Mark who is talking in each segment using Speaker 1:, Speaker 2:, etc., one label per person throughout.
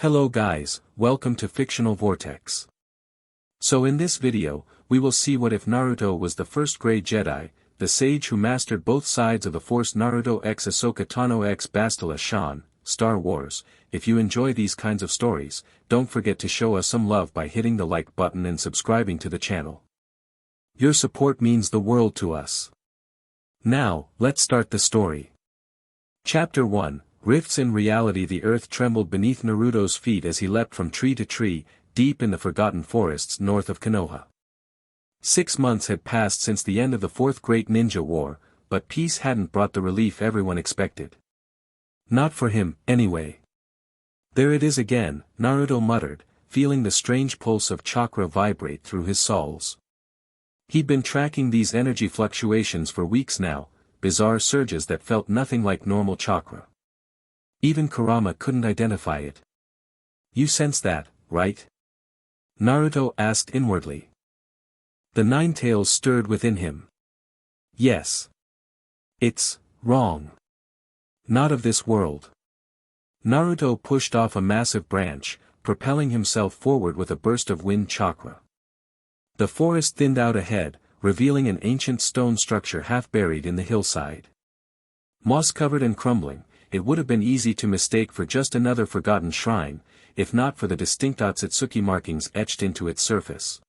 Speaker 1: Hello guys, welcome to Fictional Vortex. So in this video, we will see what if Naruto was the first Grey Jedi, the sage who mastered both sides of the Force. Naruto x Ahsoka Tano x Bastila Shan, Star Wars. If you enjoy these kinds of stories, don't forget to show us some love by hitting the like button and subscribing to the channel. Your support means the world to us. Now, let's start the story. Chapter 1. Rifts in reality. The earth trembled beneath Naruto's feet as he leapt from tree to tree, deep in the forgotten forests north of Konoha. 6 months had passed since the end of the Fourth Great Ninja War, but peace hadn't brought the relief everyone expected. Not for him, anyway. There it is again, Naruto muttered, feeling the strange pulse of chakra vibrate through his soles. He'd been tracking these energy fluctuations for weeks now, bizarre surges that felt nothing like normal chakra. Even Kurama couldn't identify it. You sense that, right? Naruto asked inwardly. The nine tails stirred within him. Yes. It's wrong. Not of this world. Naruto pushed off a massive branch, propelling himself forward with a burst of wind chakra. The forest thinned out ahead, revealing an ancient stone structure half buried in the hillside. Moss-covered and crumbling, it would have been easy to mistake for just another forgotten shrine, if not for the distinct Otsutsuki markings etched into its surface.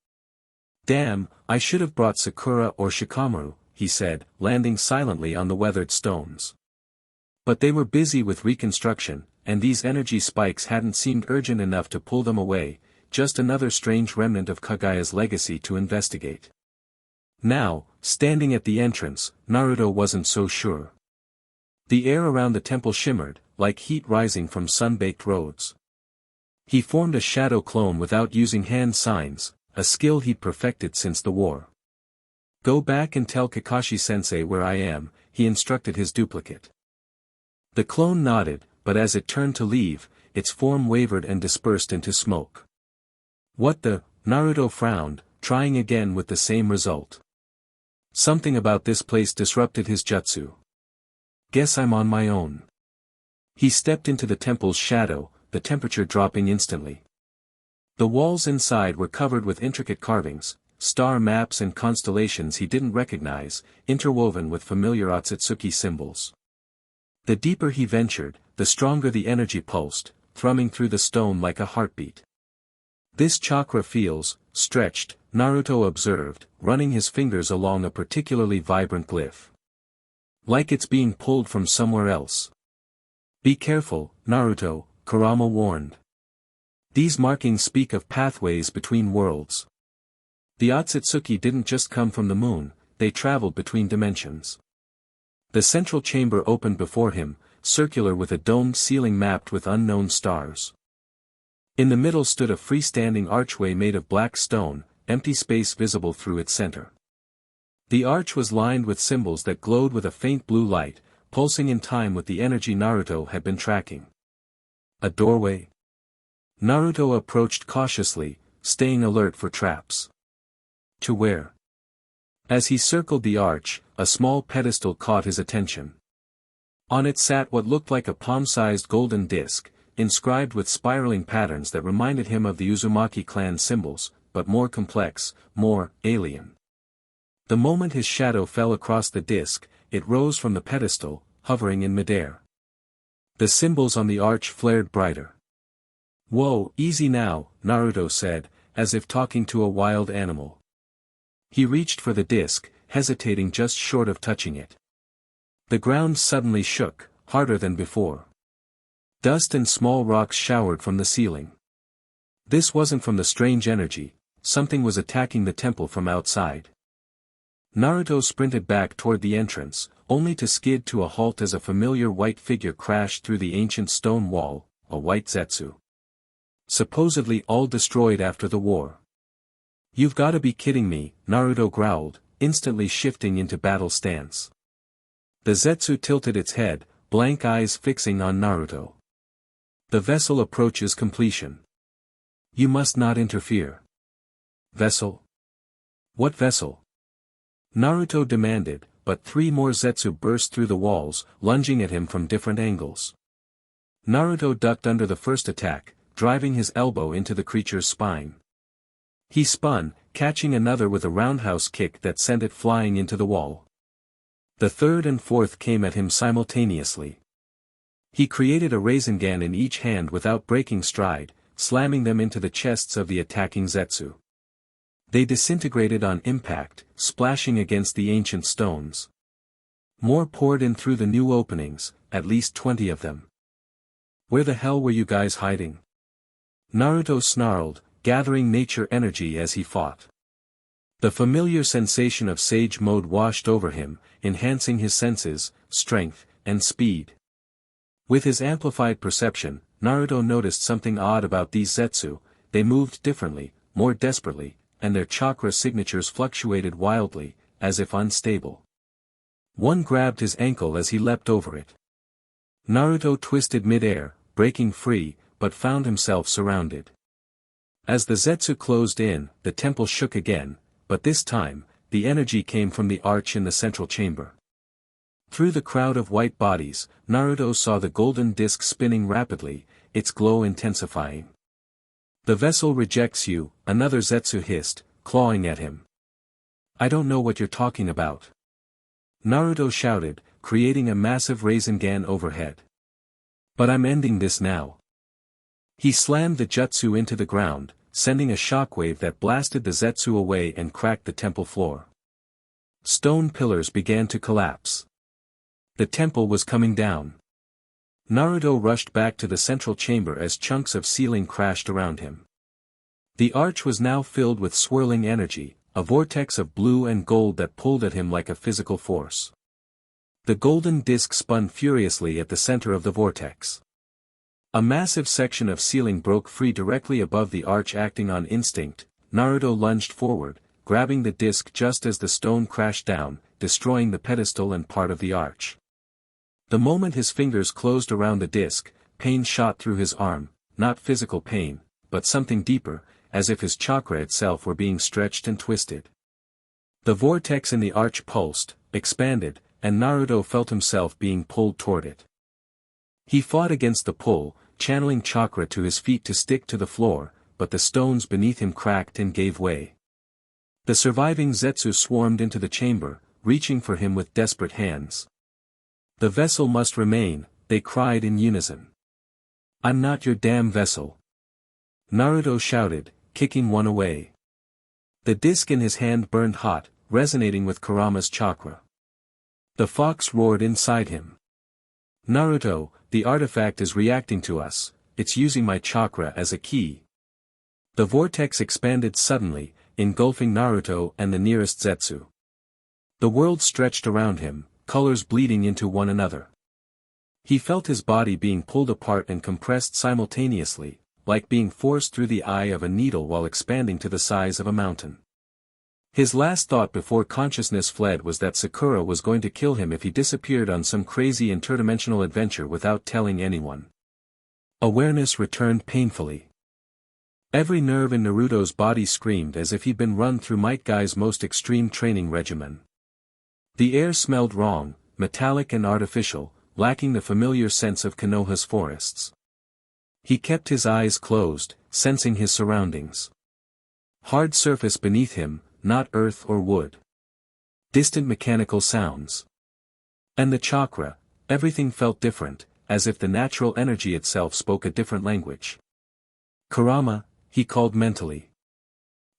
Speaker 1: Damn, I should have brought Sakura or Shikamaru, he said, landing silently on the weathered stones. But they were busy with reconstruction, and these energy spikes hadn't seemed urgent enough to pull them away, just another strange remnant of Kagaya's legacy to investigate. Now, standing at the entrance, Naruto wasn't so sure. The air around the temple shimmered, like heat rising from sun-baked roads. He formed a shadow clone without using hand signs, a skill he'd perfected since the war. Go back and tell Kakashi-sensei where I am, he instructed his duplicate. The clone nodded, but as it turned to leave, its form wavered and dispersed into smoke. What the? Naruto frowned, trying again with the same result. Something about this place disrupted his jutsu. Guess I'm on my own. He stepped into the temple's shadow, the temperature dropping instantly. The walls inside were covered with intricate carvings, star maps and constellations he didn't recognize, interwoven with familiar Otsutsuki symbols. The deeper he ventured, the stronger the energy pulsed, thrumming through the stone like a heartbeat. This chakra feels stretched, Naruto observed, running his fingers along a particularly vibrant glyph. Like it's being pulled from somewhere else. Be careful, Naruto, Kurama warned. These markings speak of pathways between worlds. The Otsutsuki didn't just come from the moon, they traveled between dimensions. The central chamber opened before him, circular with a domed ceiling mapped with unknown stars. In the middle stood a freestanding archway made of black stone, empty space visible through its center. The arch was lined with symbols that glowed with a faint blue light, pulsing in time with the energy Naruto had been tracking. A doorway? Naruto approached cautiously, staying alert for traps. To where? As he circled the arch, a small pedestal caught his attention. On it sat what looked like a palm-sized golden disc, inscribed with spiraling patterns that reminded him of the Uzumaki clan symbols, but more complex, more alien. The moment his shadow fell across the disc, it rose from the pedestal, hovering in midair. The symbols on the arch flared brighter. Whoa, easy now, Naruto said, as if talking to a wild animal. He reached for the disc, hesitating just short of touching it. The ground suddenly shook, harder than before. Dust and small rocks showered from the ceiling. This wasn't from the strange energy, something was attacking the temple from outside. Naruto sprinted back toward the entrance, only to skid to a halt as a familiar white figure crashed through the ancient stone wall, a white Zetsu. Supposedly all destroyed after the war. You've gotta be kidding me, Naruto growled, instantly shifting into battle stance. The Zetsu tilted its head, blank eyes fixing on Naruto. The vessel approaches completion. You must not interfere. Vessel? What vessel? Naruto demanded, but 3 more Zetsu burst through the walls, lunging at him from different angles. Naruto ducked under the first attack, driving his elbow into the creature's spine. He spun, catching another with a roundhouse kick that sent it flying into the wall. The third and fourth came at him simultaneously. He created a Rasengan in each hand without breaking stride, slamming them into the chests of the attacking Zetsu. They disintegrated on impact, splashing against the ancient stones. More poured in through the new openings, at least 20 of them. "Where the hell were you guys hiding?" Naruto snarled, gathering nature energy as he fought. The familiar sensation of Sage Mode washed over him, enhancing his senses, strength, and speed. With his amplified perception, Naruto noticed something odd about these Zetsu. They moved differently, more desperately, and their chakra signatures fluctuated wildly, as if unstable. One grabbed his ankle as he leapt over it. Naruto twisted mid-air, breaking free, but found himself surrounded. As the Zetsu closed in, the temple shook again, but this time, the energy came from the arch in the central chamber. Through the crowd of white bodies, Naruto saw the golden disc spinning rapidly, its glow intensifying. "The vessel rejects you," another Zetsu hissed, clawing at him. "I don't know what you're talking about," Naruto shouted, creating a massive Rasengan overhead. "But I'm ending this now." He slammed the jutsu into the ground, sending a shockwave that blasted the Zetsu away and cracked the temple floor. Stone pillars began to collapse. The temple was coming down. Naruto rushed back to the central chamber as chunks of ceiling crashed around him. The arch was now filled with swirling energy, a vortex of blue and gold that pulled at him like a physical force. The golden disc spun furiously at the center of the vortex. A massive section of ceiling broke free directly above the arch. Acting on instinct, Naruto lunged forward, grabbing the disc just as the stone crashed down, destroying the pedestal and part of the arch. The moment his fingers closed around the disc, pain shot through his arm, not physical pain, but something deeper, as if his chakra itself were being stretched and twisted. The vortex in the arch pulsed, expanded, and Naruto felt himself being pulled toward it. He fought against the pull, channeling chakra to his feet to stick to the floor, but the stones beneath him cracked and gave way. The surviving Zetsu swarmed into the chamber, reaching for him with desperate hands. "The vessel must remain," they cried in unison. "I'm not your damn vessel," Naruto shouted, kicking one away. The disc in his hand burned hot, resonating with Kurama's chakra. The fox roared inside him. "Naruto, the artifact is reacting to us, it's using my chakra as a key." The vortex expanded suddenly, engulfing Naruto and the nearest Zetsu. The world stretched around him, colors bleeding into one another. He felt his body being pulled apart and compressed simultaneously, like being forced through the eye of a needle while expanding to the size of a mountain. His last thought before consciousness fled was that Sakura was going to kill him if he disappeared on some crazy interdimensional adventure without telling anyone. Awareness returned painfully. Every nerve in Naruto's body screamed as if he'd been run through Might Guy's most extreme training regimen. The air smelled wrong, metallic and artificial, lacking the familiar sense of Konoha's forests. He kept his eyes closed, sensing his surroundings. Hard surface beneath him, not earth or wood. Distant mechanical sounds. And the chakra, everything felt different, as if the natural energy itself spoke a different language. "Kurama," he called mentally.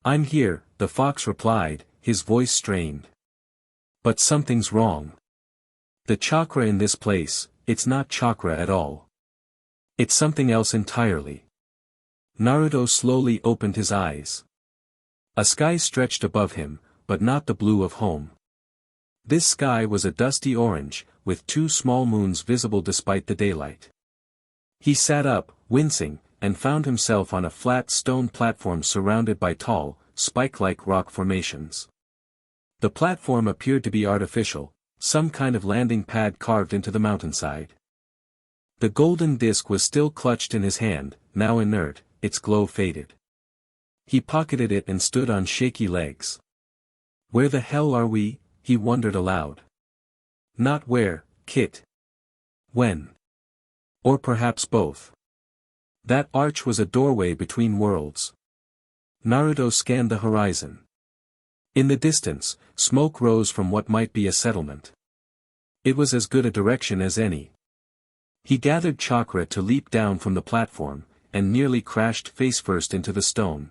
Speaker 1: "I'm here," the fox replied, his voice strained. "But something's wrong. The chakra in this place, it's not chakra at all. It's something else entirely." Naruto slowly opened his eyes. A sky stretched above him, but not the blue of home. This sky was a dusty orange, with 2 small moons visible despite the daylight. He sat up, wincing, and found himself on a flat stone platform surrounded by tall, spike-like rock formations. The platform appeared to be artificial, some kind of landing pad carved into the mountainside. The golden disc was still clutched in his hand, now inert, its glow faded. He pocketed it and stood on shaky legs. "Where the hell are we?" he wondered aloud. "Not where, Kit. When? Or perhaps both." That arch was a doorway between worlds. Naruto scanned the horizon. In the distance, smoke rose from what might be a settlement. It was as good a direction as any. He gathered chakra to leap down from the platform, and nearly crashed face-first into the stone.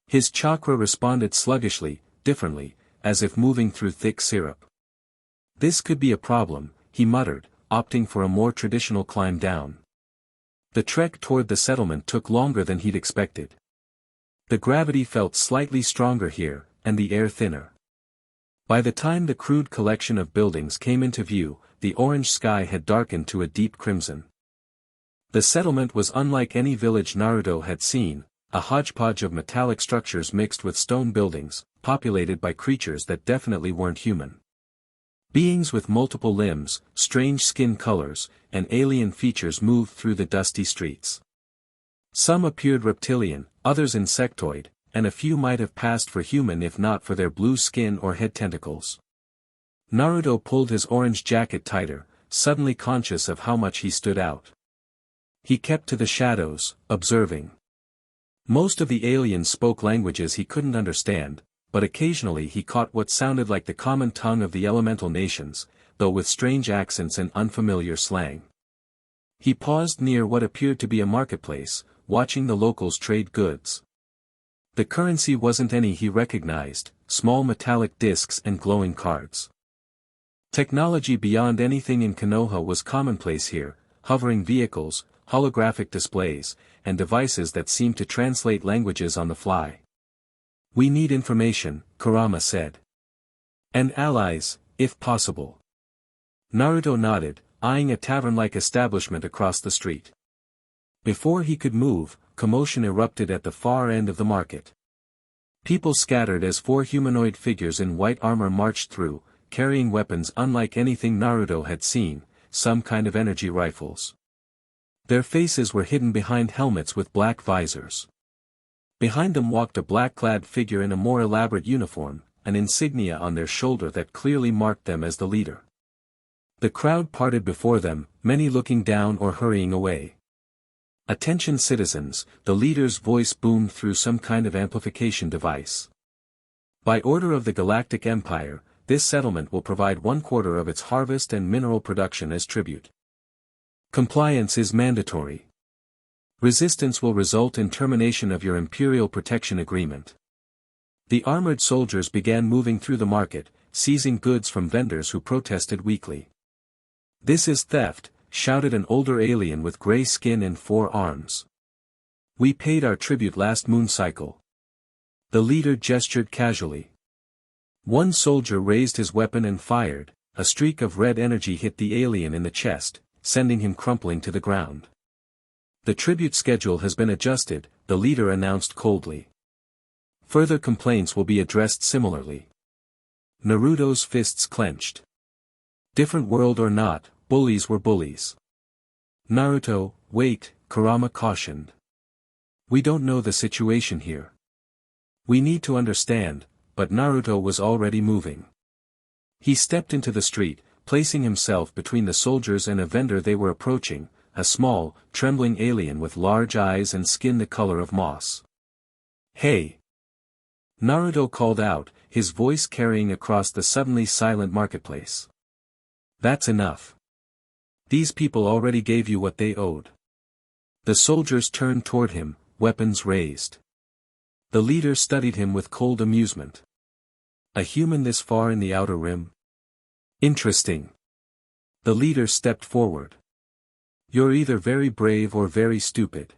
Speaker 1: His chakra responded sluggishly, differently, as if moving through thick syrup. This could be a problem, he muttered, opting for a more traditional climb down. The trek toward the settlement took longer than he'd expected. The gravity felt slightly stronger here, and the air thinner. By the time the crude collection of buildings came into view, the orange sky had darkened to a deep crimson. The settlement was unlike any village Naruto had seen, a hodgepodge of metallic structures mixed with stone buildings, populated by creatures that definitely weren't human. Beings with multiple limbs, strange skin colors, and alien features moved through the dusty streets. Some appeared reptilian, others insectoid, and a few might have passed for human if not for their blue skin or head tentacles. Naruto pulled his orange jacket tighter, suddenly conscious of how much he stood out. He kept to the shadows, observing. Most of the aliens spoke languages he couldn't understand, but occasionally he caught what sounded like the common tongue of the elemental nations, though with strange accents and unfamiliar slang. He paused near what appeared to be a marketplace, watching the locals trade goods. The currency wasn't any he recognized, small metallic discs and glowing cards. Technology beyond anything in Konoha was commonplace here, hovering vehicles, holographic displays, and devices that seemed to translate languages on the fly. "We need information," Kurama said. "And allies, if possible." Naruto nodded, eyeing a tavern-like establishment across the street. Before he could move, commotion erupted at the far end of the market. People scattered as four humanoid figures in white armor marched through, carrying weapons unlike anything Naruto had seen, some kind of energy rifles. Their faces were hidden behind helmets with black visors. Behind them walked a black-clad figure in a more elaborate uniform, an insignia on their shoulder that clearly marked them as the leader. The crowd parted before them, many looking down or hurrying away. "Attention citizens," the leader's voice boomed through some kind of amplification device. "By order of the Galactic Empire, this settlement will provide 1/4 of its harvest and mineral production as tribute. Compliance is mandatory. Resistance will result in termination of your Imperial Protection Agreement." The armored soldiers began moving through the market, seizing goods from vendors who protested weakly. "This is theft," shouted an older alien with gray skin and 4 arms. "We paid our tribute last moon cycle." The leader gestured casually. One soldier raised his weapon and fired, a streak of red energy hit the alien in the chest, sending him crumpling to the ground. "The tribute schedule has been adjusted," the leader announced coldly. "Further complaints will be addressed similarly." Naruto's fists clenched. Different world or not, bullies were bullies. "Naruto, wait," Kurama cautioned. "We don't know the situation here. We need to understand," but Naruto was already moving. He stepped into the street, placing himself between the soldiers and a vendor they were approaching, a small, trembling alien with large eyes and skin the color of moss. "Hey!" Naruto called out, his voice carrying across the suddenly silent marketplace. "That's enough. These people already gave you what they owed." The soldiers turned toward him, weapons raised. The leader studied him with cold amusement. "A human this far in the outer rim? Interesting." The leader stepped forward. "You're either very brave or very stupid.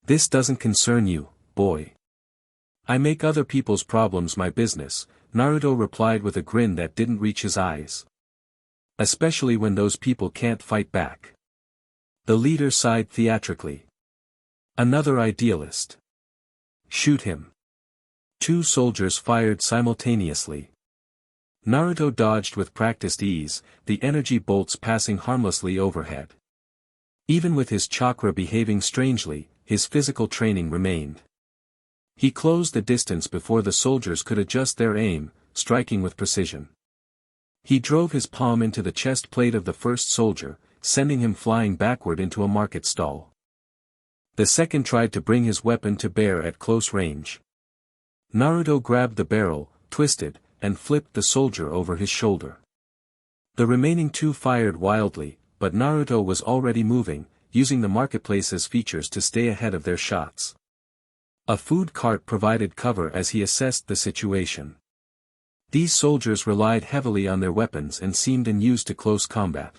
Speaker 1: This doesn't concern you, boy." "I make other people's problems my business," Naruto replied with a grin that didn't reach his eyes. "Especially when those people can't fight back." The leader sighed theatrically. "Another idealist. Shoot him." 2 soldiers fired simultaneously. Naruto dodged with practiced ease, the energy bolts passing harmlessly overhead. Even with his chakra behaving strangely, his physical training remained. He closed the distance before the soldiers could adjust their aim, striking with precision. He drove his palm into the chest plate of the first soldier, sending him flying backward into a market stall. The second tried to bring his weapon to bear at close range. Naruto grabbed the barrel, twisted, and flipped the soldier over his shoulder. The remaining two fired wildly, but Naruto was already moving, using the marketplace's features to stay ahead of their shots. A food cart provided cover as he assessed the situation. These soldiers relied heavily on their weapons and seemed unused to close combat.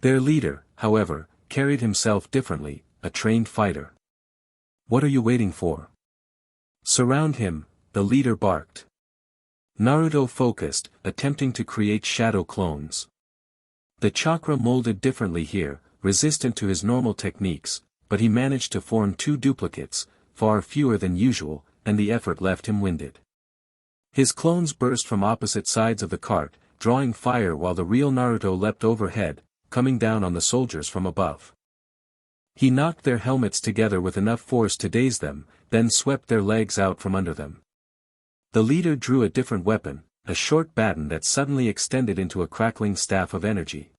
Speaker 1: Their leader, however, carried himself differently, a trained fighter. "What are you waiting for? Surround him," the leader barked. Naruto focused, attempting to create shadow clones. The chakra molded differently here, resistant to his normal techniques, but he managed to form two duplicates, far fewer than usual, and the effort left him winded. His clones burst from opposite sides of the cart, drawing fire while the real Naruto leapt overhead, coming down on the soldiers from above. He knocked their helmets together with enough force to daze them, then swept their legs out from under them. The leader drew a different weapon, a short baton that suddenly extended into a crackling staff of energy.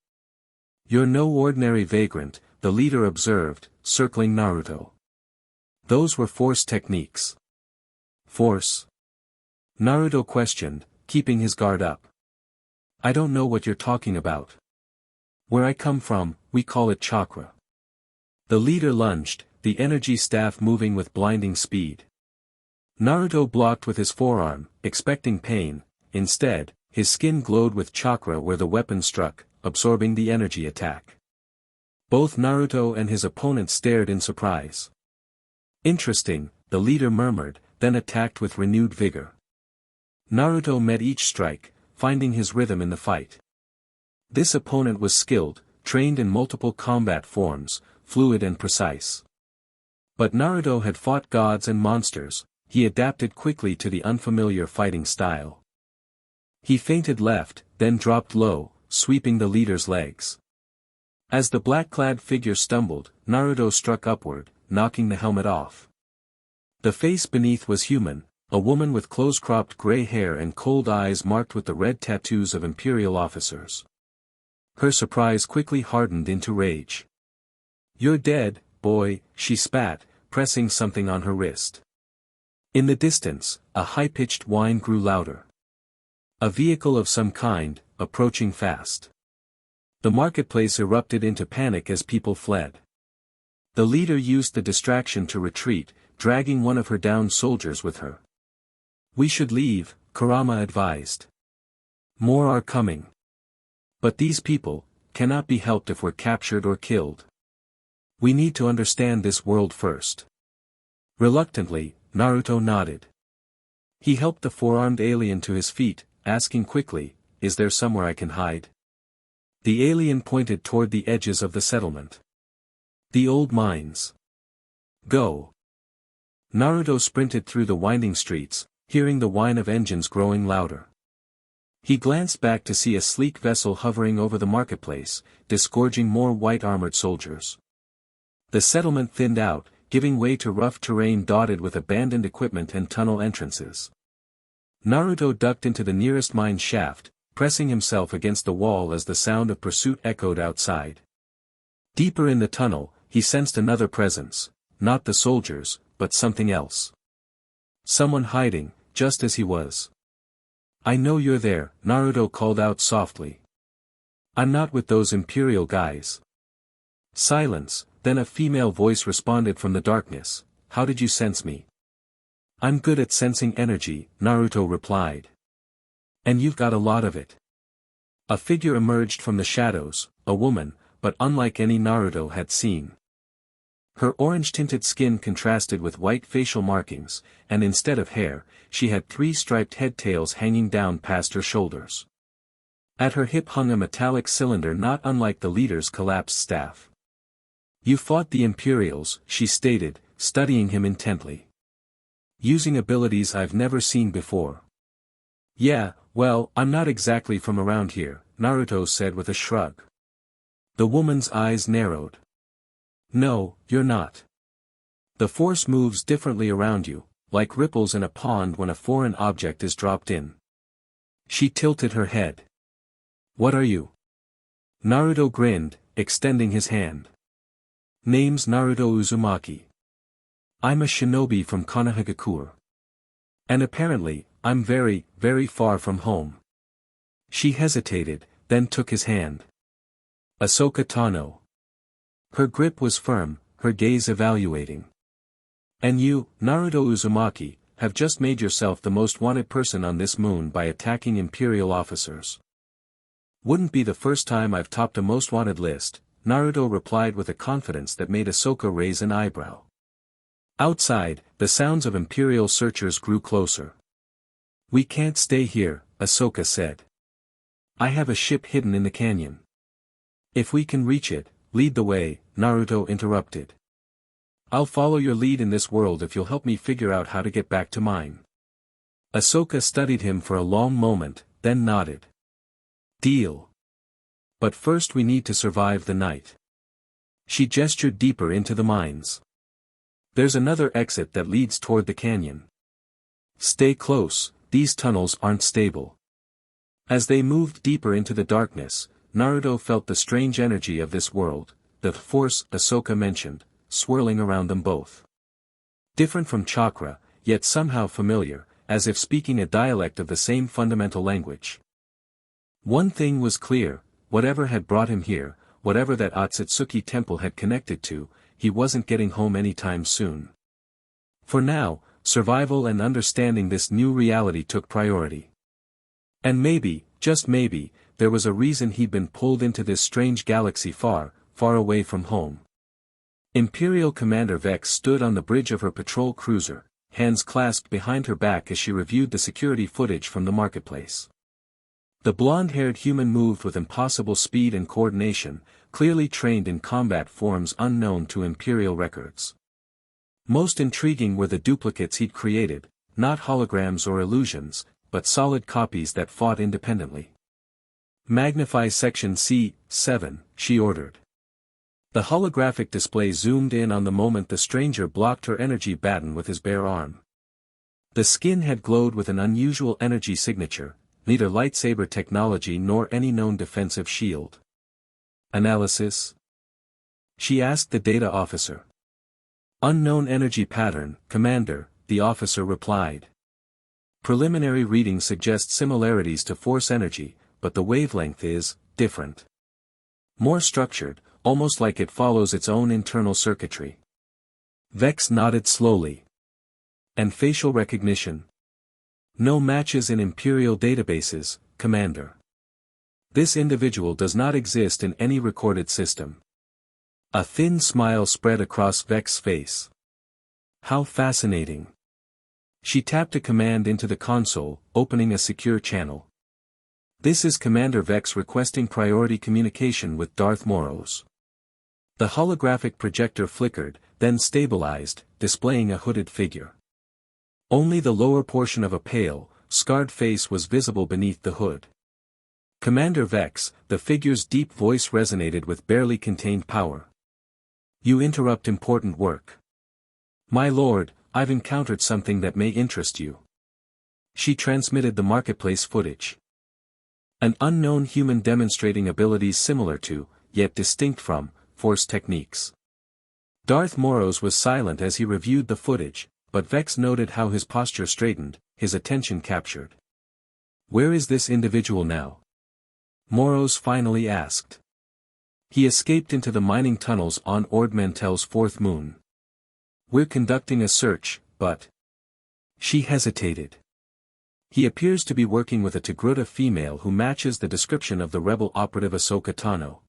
Speaker 1: "You're no ordinary vagrant," the leader observed, circling Naruto. Those were force techniques. "Force?" Naruto questioned, keeping his guard up. "I don't know what you're talking about. Where I come from, we call it chakra." The leader lunged, the energy staff moving with blinding speed. Naruto blocked with his forearm, expecting pain. Instead, his skin glowed with chakra where the weapon struck, absorbing the energy attack. Both Naruto and his opponent stared in surprise. "Interesting," the leader murmured, then attacked with renewed vigor. Naruto met each strike, finding his rhythm in the fight. This opponent was skilled, trained in multiple combat forms, fluid and precise. But Naruto had fought gods and monsters, he adapted quickly to the unfamiliar fighting style. He feinted left, then dropped low, sweeping the leader's legs. As the black-clad figure stumbled, Naruto struck upward, knocking the helmet off. The face beneath was human, a woman with close-cropped gray hair and cold eyes marked with the red tattoos of imperial officers. Her surprise quickly hardened into rage. "You're dead, boy," she spat, pressing something on her wrist. In the distance, a high-pitched whine grew louder. A vehicle of some kind, approaching fast. The marketplace erupted into panic as people fled. The leader used the distraction to retreat, dragging one of her downed soldiers with her. "We should leave," Kurama advised. "More are coming. But these people cannot be helped if we're captured or killed. We need to understand this world first." Reluctantly, Naruto nodded. He helped the four-armed alien to his feet, asking quickly, "Is there somewhere I can hide?" The alien pointed toward the edges of the settlement. "The old mines. Go." Naruto sprinted through the winding streets, hearing the whine of engines growing louder. He glanced back to see a sleek vessel hovering over the marketplace, disgorging more white-armored soldiers. The settlement thinned out, giving way to rough terrain dotted with abandoned equipment and tunnel entrances. Naruto ducked into the nearest mine shaft, pressing himself against the wall as the sound of pursuit echoed outside. Deeper in the tunnel, he sensed another presence, not the soldiers, but something else. Someone hiding, just as he was. "I know you're there," Naruto called out softly. "I'm not with those Imperial guys." Silence, then a female voice responded from the darkness, "How did you sense me?" "I'm good at sensing energy," Naruto replied. "And you've got a lot of it." A figure emerged from the shadows, a woman, but unlike any Naruto had seen. Her orange-tinted skin contrasted with white facial markings, and instead of hair, she had three striped head tails hanging down past her shoulders. At her hip hung a metallic cylinder not unlike the leader's collapsed staff. "You fought the Imperials," she stated, studying him intently. "Using abilities I've never seen before." "Yeah, well, I'm not exactly from around here," Naruto said with a shrug. The woman's eyes narrowed. "No, you're not. The force moves differently around you, like ripples in a pond when a foreign object is dropped in." She tilted her head. "What are you?" Naruto grinned, extending his hand. Name's Naruto Uzumaki. I'm a shinobi from Konohagakure. And apparently, I'm very, very far from home. She hesitated, then took his hand. Ahsoka Tano. Her grip was firm, her gaze evaluating. And you, Naruto Uzumaki, have just made yourself the most wanted person on this moon by attacking Imperial officers. Wouldn't be the first time I've topped a most wanted list, Naruto replied with a confidence that made Ahsoka raise an eyebrow. Outside, the sounds of Imperial searchers grew closer. We can't stay here, Ahsoka said. I have a ship hidden in the canyon. If we can reach it, lead the way, Naruto interrupted. I'll follow your lead in this world if you'll help me figure out how to get back to mine. Ahsoka studied him for a long moment, then nodded. Deal. But first we need to survive the night. She gestured deeper into the mines. There's another exit that leads toward the canyon. Stay close, these tunnels aren't stable. As they moved deeper into the darkness, Naruto felt the strange energy of this world, the force Ahsoka mentioned, swirling around them both. Different from chakra, yet somehow familiar, as if speaking a dialect of the same fundamental language. One thing was clear, whatever had brought him here, whatever that Otsutsuki temple had connected to, he wasn't getting home anytime soon. For now, survival and understanding this new reality took priority. And maybe, just maybe, there was a reason he'd been pulled into this strange galaxy far, far away from home. Imperial Commander Vex stood on the bridge of her patrol cruiser, hands clasped behind her back as she reviewed the security footage from the marketplace. The blonde-haired human moved with impossible speed and coordination, clearly trained in combat forms unknown to Imperial records. Most intriguing were the duplicates he'd created, not holograms or illusions, but solid copies that fought independently. Magnify Section C7, she ordered. The holographic display zoomed in on the moment the stranger blocked her energy baton with his bare arm. The skin had glowed with an unusual energy signature, neither lightsaber technology nor any known defensive shield. Analysis? She asked the data officer. Unknown energy pattern, Commander, the officer replied. Preliminary readings suggest similarities to force energy, but the wavelength is different. More structured, almost like it follows its own internal circuitry. Vex nodded slowly. And facial recognition? No matches in Imperial databases, Commander. This individual does not exist in any recorded system. A thin smile spread across Vex's face. How fascinating. She tapped a command into the console, opening a secure channel. This is Commander Vex requesting priority communication with Darth Moros. The holographic projector flickered, then stabilized, displaying a hooded figure. Only the lower portion of a pale, scarred face was visible beneath the hood. Commander Vex, the figure's deep voice resonated with barely contained power. You interrupt important work. My lord, I've encountered something that may interest you. She transmitted the marketplace footage. An unknown human demonstrating abilities similar to, yet distinct from, force techniques. Darth Moros was silent as he reviewed the footage, but Vex noted how his posture straightened, his attention captured. Where is this individual now? Moros finally asked. He escaped into the mining tunnels on Ord Mantell's fourth moon. We're conducting a search, but... She hesitated. He appears to be working with a Togruta female who matches the description of the rebel operative Ahsoka Tano.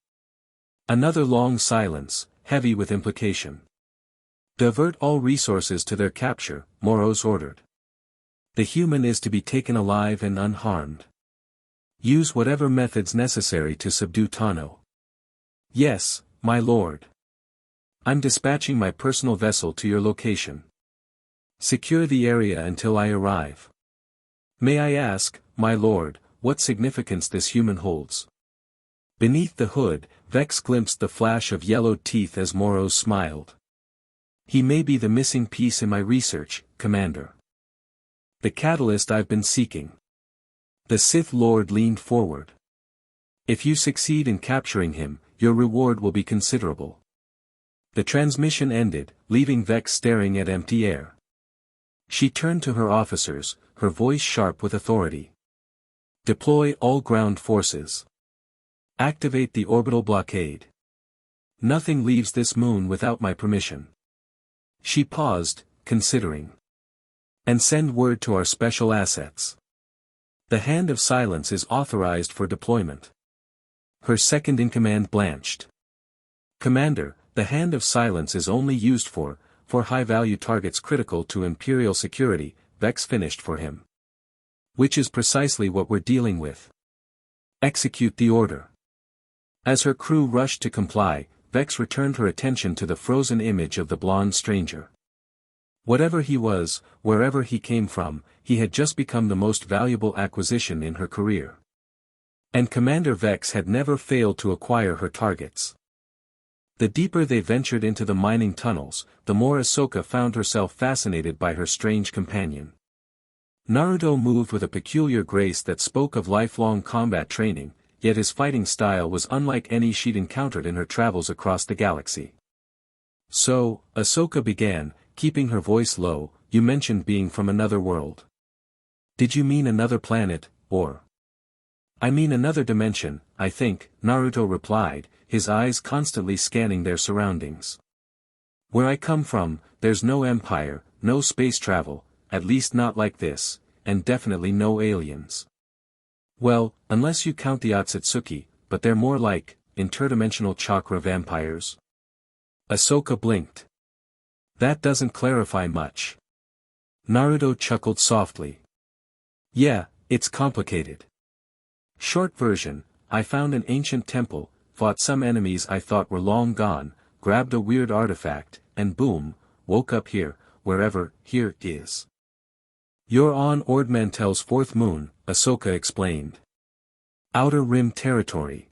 Speaker 1: Another long silence, heavy with implication. Divert all resources to their capture, Moros ordered. The human is to be taken alive and unharmed. Use whatever methods necessary to subdue Tano. Yes, my lord. I'm dispatching my personal vessel to your location. Secure the area until I arrive. May I ask, my lord, what significance this human holds? Beneath the hood, Vex glimpsed the flash of yellowed teeth as Moros smiled. He may be the missing piece in my research, Commander. The catalyst I've been seeking. The Sith Lord leaned forward. If you succeed in capturing him, your reward will be considerable. The transmission ended, leaving Vex staring at empty air. She turned to her officers, her voice sharp with authority. Deploy all ground forces. Activate the orbital blockade. Nothing leaves this moon without my permission. She paused, considering. And send word to our special assets. The Hand of Silence is authorized for deployment. Her second-in-command blanched. Commander, the Hand of Silence is only used for high-value targets critical to Imperial security, Vex finished for him. Which is precisely what we're dealing with. Execute the order. As her crew rushed to comply, Vex returned her attention to the frozen image of the blonde stranger. Whatever he was, wherever he came from, he had just become the most valuable acquisition in her career. And Commander Vex had never failed to acquire her targets. The deeper they ventured into the mining tunnels, the more Ahsoka found herself fascinated by her strange companion. Naruto moved with a peculiar grace that spoke of lifelong combat training, yet his fighting style was unlike any she'd encountered in her travels across the galaxy. So, Ahsoka began, keeping her voice low, you mentioned being from another world. Did you mean another planet, or? I mean another dimension, I think, Naruto replied, his eyes constantly scanning their surroundings. Where I come from, there's no empire, no space travel, at least not like this, and definitely no aliens. Well, unless you count the Otsutsuki, but they're more like, interdimensional chakra vampires. Ahsoka blinked. That doesn't clarify much. Naruto chuckled softly. Yeah, it's complicated. Short version, I found an ancient temple, fought some enemies I thought were long gone, grabbed a weird artifact, and boom, woke up here, wherever here is. You're on Ord Mantell's fourth moon, Ahsoka explained. Outer Rim territory.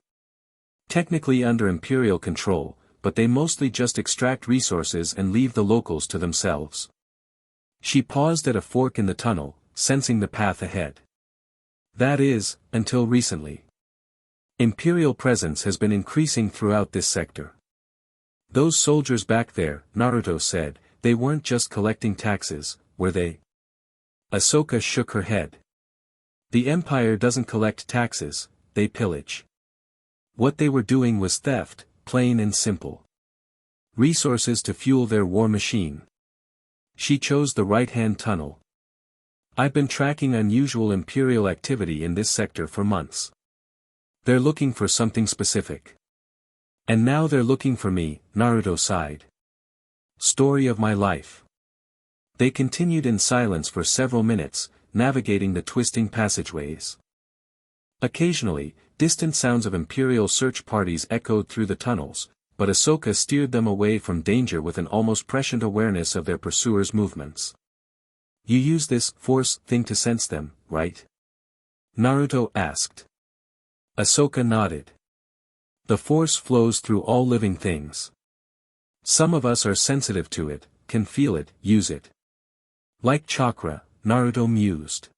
Speaker 1: Technically under Imperial control, but they mostly just extract resources and leave the locals to themselves. She paused at a fork in the tunnel, sensing the path ahead. That is, until recently. Imperial presence has been increasing throughout this sector. Those soldiers back there, Naruto said, they weren't just collecting taxes, were they? Ahsoka shook her head. The Empire doesn't collect taxes, they pillage. What they were doing was theft, plain and simple. Resources to fuel their war machine. She chose the right-hand tunnel. I've been tracking unusual Imperial activity in this sector for months. They're looking for something specific. And now they're looking for me, Naruto sighed. Story of my life. They continued in silence for several minutes, navigating the twisting passageways. Occasionally, distant sounds of Imperial search parties echoed through the tunnels, but Ahsoka steered them away from danger with an almost prescient awareness of their pursuers' movements. You use this force thing to sense them, right? Naruto asked. Ahsoka nodded. The force flows through all living things. Some of us are sensitive to it, can feel it, use it. Like chakra, Naruto mused.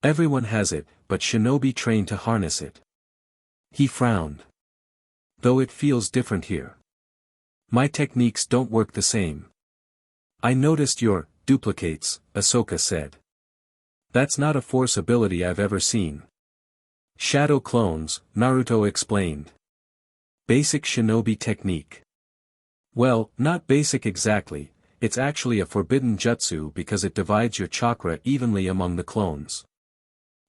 Speaker 1: Everyone has it, but shinobi train to harness it. He frowned. Though it feels different here. My techniques don't work the same. I noticed your duplicates, Ahsoka said. That's not a force ability I've ever seen. Shadow clones, Naruto explained. Basic shinobi technique. Well, not basic exactly, it's actually a forbidden jutsu because it divides your chakra evenly among the clones.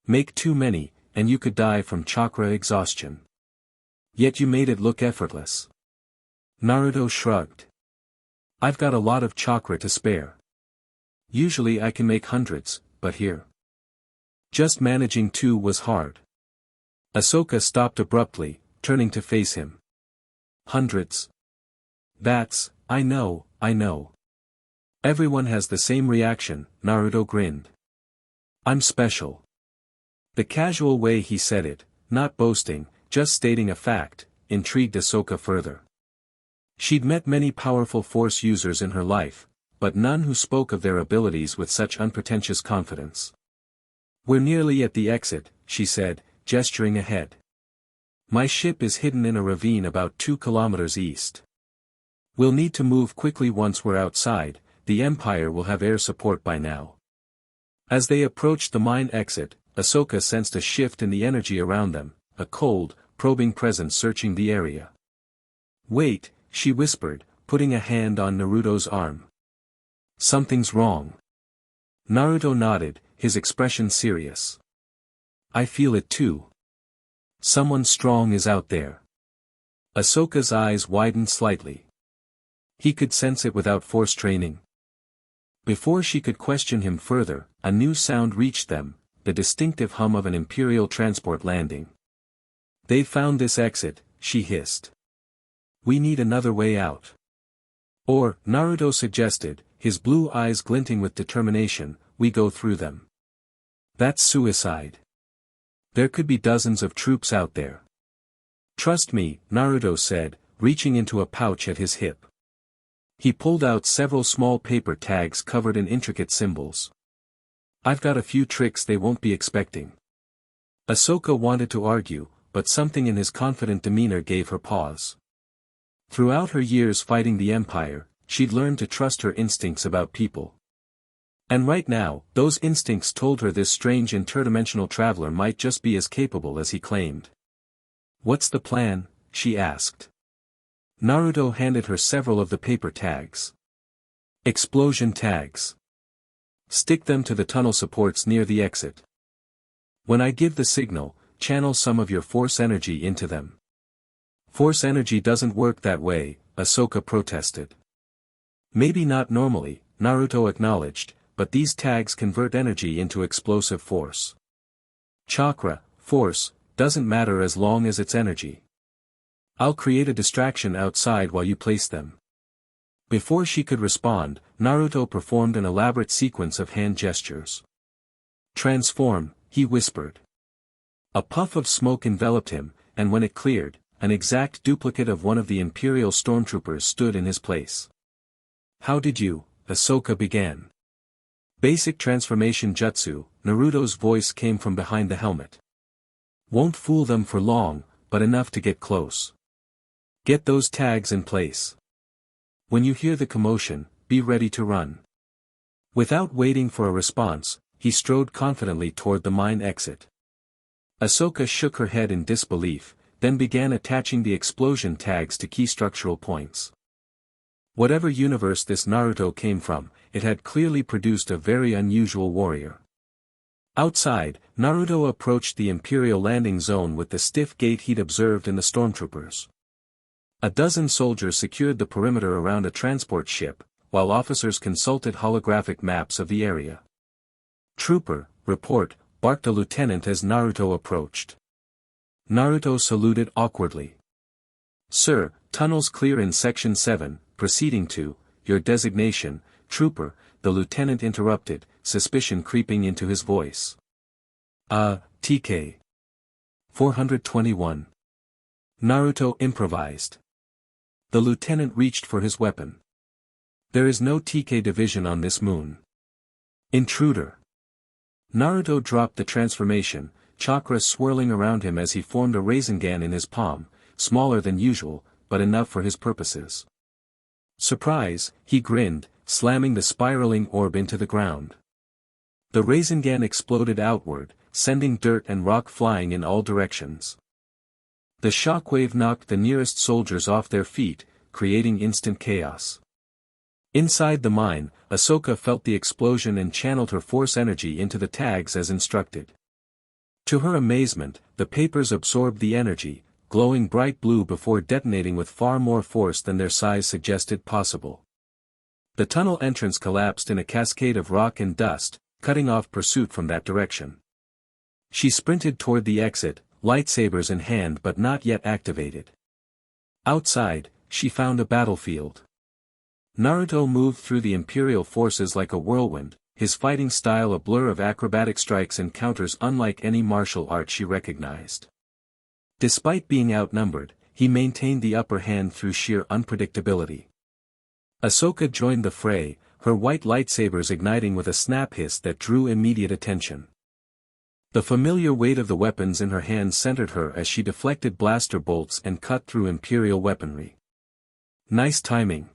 Speaker 1: Make too many, and you could die from chakra exhaustion. Yet you made it look effortless. Naruto shrugged. I've got a lot of chakra to spare. Usually I can make hundreds, but here. Just managing two was hard. Ahsoka stopped abruptly, turning to face him. Hundreds. That's, I know. Everyone has the same reaction, Naruto grinned. I'm special. The casual way he said it, not boasting, just stating a fact, intrigued Ahsoka further. She'd met many powerful force users in her life, but none who spoke of their abilities with such unpretentious confidence. We're nearly at the exit, she said, gesturing ahead. My ship is hidden in a ravine about 2 kilometers east. We'll need to move quickly once we're outside, the Empire will have air support by now. As they approached the mine exit, Ahsoka sensed a shift in the energy around them, a cold, probing presence searching the area. "Wait," she whispered, putting a hand on Naruto's arm. "Something's wrong." Naruto nodded, his expression serious. "I feel it too. Someone strong is out there." Ahsoka's eyes widened slightly. He could sense it without force training. Before she could question him further, a new sound reached them, the distinctive hum of an Imperial transport landing. "They've found this exit," she hissed. "We need another way out." "Or," Naruto suggested, his blue eyes glinting with determination, "we go through them." "That's suicide. There could be dozens of troops out there." "Trust me," Naruto said, reaching into a pouch at his hip. He pulled out several small paper tags covered in intricate symbols. "I've got a few tricks they won't be expecting." Ahsoka wanted to argue, but something in his confident demeanor gave her pause. Throughout her years fighting the Empire, she'd learned to trust her instincts about people. And right now, those instincts told her this strange interdimensional traveler might just be as capable as he claimed. "What's the plan?" she asked. Naruto handed her several of the paper tags. "Explosion tags. Stick them to the tunnel supports near the exit. When I give the signal, channel some of your force energy into them." "Force energy doesn't work that way," Ahsoka protested. "Maybe not normally," Naruto acknowledged, "but these tags convert energy into explosive force. Chakra, force, doesn't matter as long as it's energy. I'll create a distraction outside while you place them." Before she could respond, Naruto performed an elaborate sequence of hand gestures. "Transform," he whispered. A puff of smoke enveloped him, and when it cleared, an exact duplicate of one of the Imperial stormtroopers stood in his place. "How did you?" Ahsoka began. "Basic transformation jutsu," Naruto's voice came from behind the helmet. "Won't fool them for long, but enough to get close. Get those tags in place. When you hear the commotion, be ready to run." Without waiting for a response, he strode confidently toward the mine exit. Ahsoka shook her head in disbelief, then began attaching the explosion tags to key structural points. Whatever universe this Naruto came from, it had clearly produced a very unusual warrior. Outside, Naruto approached the Imperial landing zone with the stiff gait he'd observed in the stormtroopers. A dozen soldiers secured the perimeter around a transport ship, while officers consulted holographic maps of the area. "Trooper, report," barked a lieutenant as Naruto approached. Naruto saluted awkwardly. "Sir, tunnels clear in Section 7, proceeding to, your designation, Trooper," the lieutenant interrupted, suspicion creeping into his voice. TK. 421. Naruto improvised. The lieutenant reached for his weapon. "There is no TK division on this moon." "Intruder." Naruto dropped the transformation, chakra swirling around him as he formed a Rasengan in his palm, smaller than usual, but enough for his purposes. "Surprise," he grinned, slamming the spiraling orb into the ground. The Rasengan exploded outward, sending dirt and rock flying in all directions. The shockwave knocked the nearest soldiers off their feet, creating instant chaos. Inside the mine, Ahsoka felt the explosion and channeled her force energy into the tags as instructed. To her amazement, the papers absorbed the energy, glowing bright blue before detonating with far more force than their size suggested possible. The tunnel entrance collapsed in a cascade of rock and dust, cutting off pursuit from that direction. She sprinted toward the exit, lightsabers in hand but not yet activated. Outside, she found a battlefield. Naruto moved through the Imperial forces like a whirlwind, his fighting style a blur of acrobatic strikes and counters unlike any martial art she recognized. Despite being outnumbered, he maintained the upper hand through sheer unpredictability. Ahsoka joined the fray, her white lightsabers igniting with a snap hiss that drew immediate attention. The familiar weight of the weapons in her hands centered her as she deflected blaster bolts and cut through Imperial weaponry. Nice timing.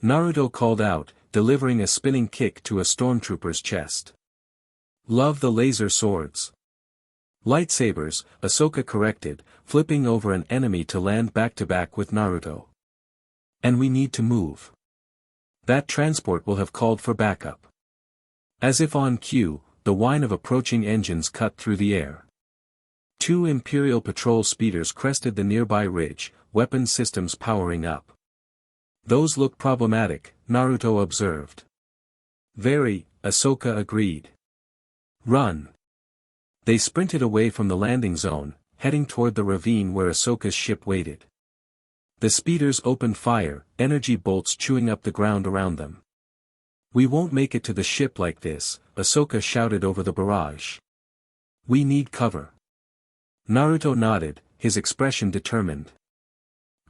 Speaker 1: Naruto called out, delivering a spinning kick to a stormtrooper's chest. Love the laser swords. Lightsabers, Ahsoka corrected, flipping over an enemy to land back-to-back with Naruto. And we need to move. That transport will have called for backup. As if on cue, the whine of approaching engines cut through the air. 2 Imperial patrol speeders crested the nearby ridge, weapon systems powering up. Those look problematic, Naruto observed. Very, Ahsoka agreed. Run. They sprinted away from the landing zone, heading toward the ravine where Ahsoka's ship waited. The speeders opened fire, energy bolts chewing up the ground around them. We won't make it to the ship like this, Ahsoka shouted over the barrage. We need cover. Naruto nodded, his expression determined.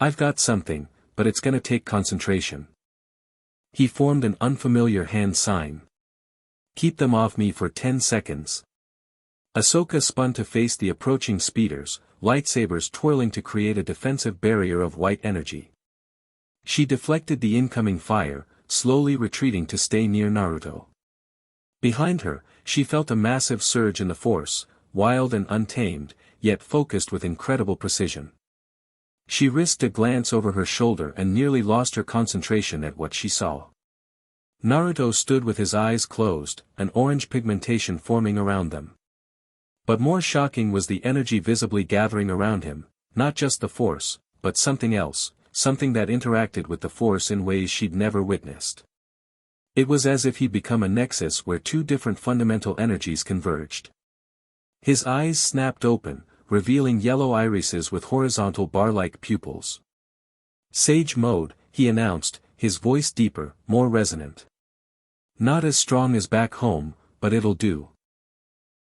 Speaker 1: I've got something, but it's gonna take concentration. He formed an unfamiliar hand sign. Keep them off me for 10 seconds. Ahsoka spun to face the approaching speeders, lightsabers twirling to create a defensive barrier of white energy. She deflected the incoming fire, slowly retreating to stay near Naruto. Behind her, she felt a massive surge in the force, wild and untamed, yet focused with incredible precision. She risked a glance over her shoulder and nearly lost her concentration at what she saw. Naruto stood with his eyes closed, an orange pigmentation forming around them. But more shocking was the energy visibly gathering around him, not just the force, but something else, something that interacted with the force in ways she'd never witnessed. It was as if he'd become a nexus where 2 different fundamental energies converged. His eyes snapped open, revealing yellow irises with horizontal bar-like pupils. Sage mode, he announced, his voice deeper, more resonant. Not as strong as back home, but it'll do.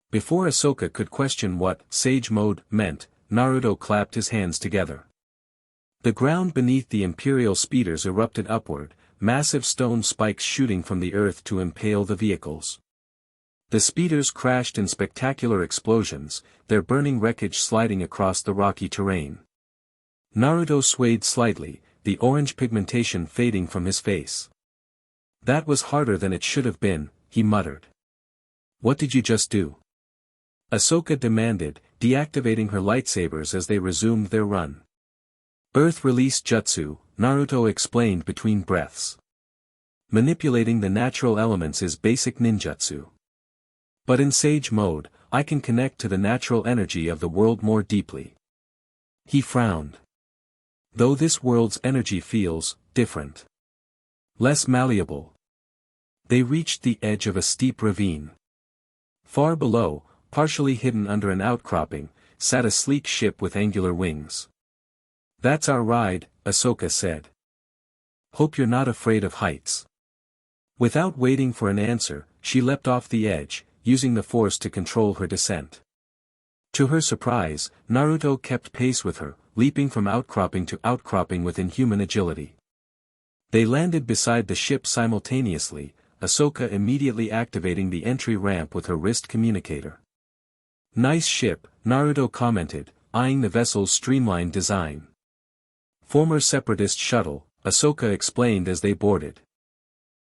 Speaker 1: Before Ahsoka could question what Sage Mode meant, Naruto clapped his hands together. The ground beneath the Imperial speeders erupted upward, massive stone spikes shooting from the earth to impale the vehicles. The speeders crashed in spectacular explosions, their burning wreckage sliding across the rocky terrain. Naruto swayed slightly, the orange pigmentation fading from his face. That was harder than it should have been, he muttered. What did you just do? Ahsoka demanded, deactivating her lightsabers as they resumed their run. Earth release jutsu, Naruto explained between breaths. Manipulating the natural elements is basic ninjutsu. But in Sage mode, I can connect to the natural energy of the world more deeply. He frowned. Though this world's energy feels different. Less malleable. They reached the edge of a steep ravine. Far below, partially hidden under an outcropping, sat a sleek ship with angular wings. That's our ride, Ahsoka said. Hope you're not afraid of heights. Without waiting for an answer, she leapt off the edge, using the force to control her descent. To her surprise, Naruto kept pace with her, leaping from outcropping to outcropping with inhuman agility. They landed beside the ship simultaneously, Ahsoka immediately activating the entry ramp with her wrist communicator. Nice ship, Naruto commented, eyeing the vessel's streamlined design. Former Separatist shuttle, Ahsoka explained as they boarded.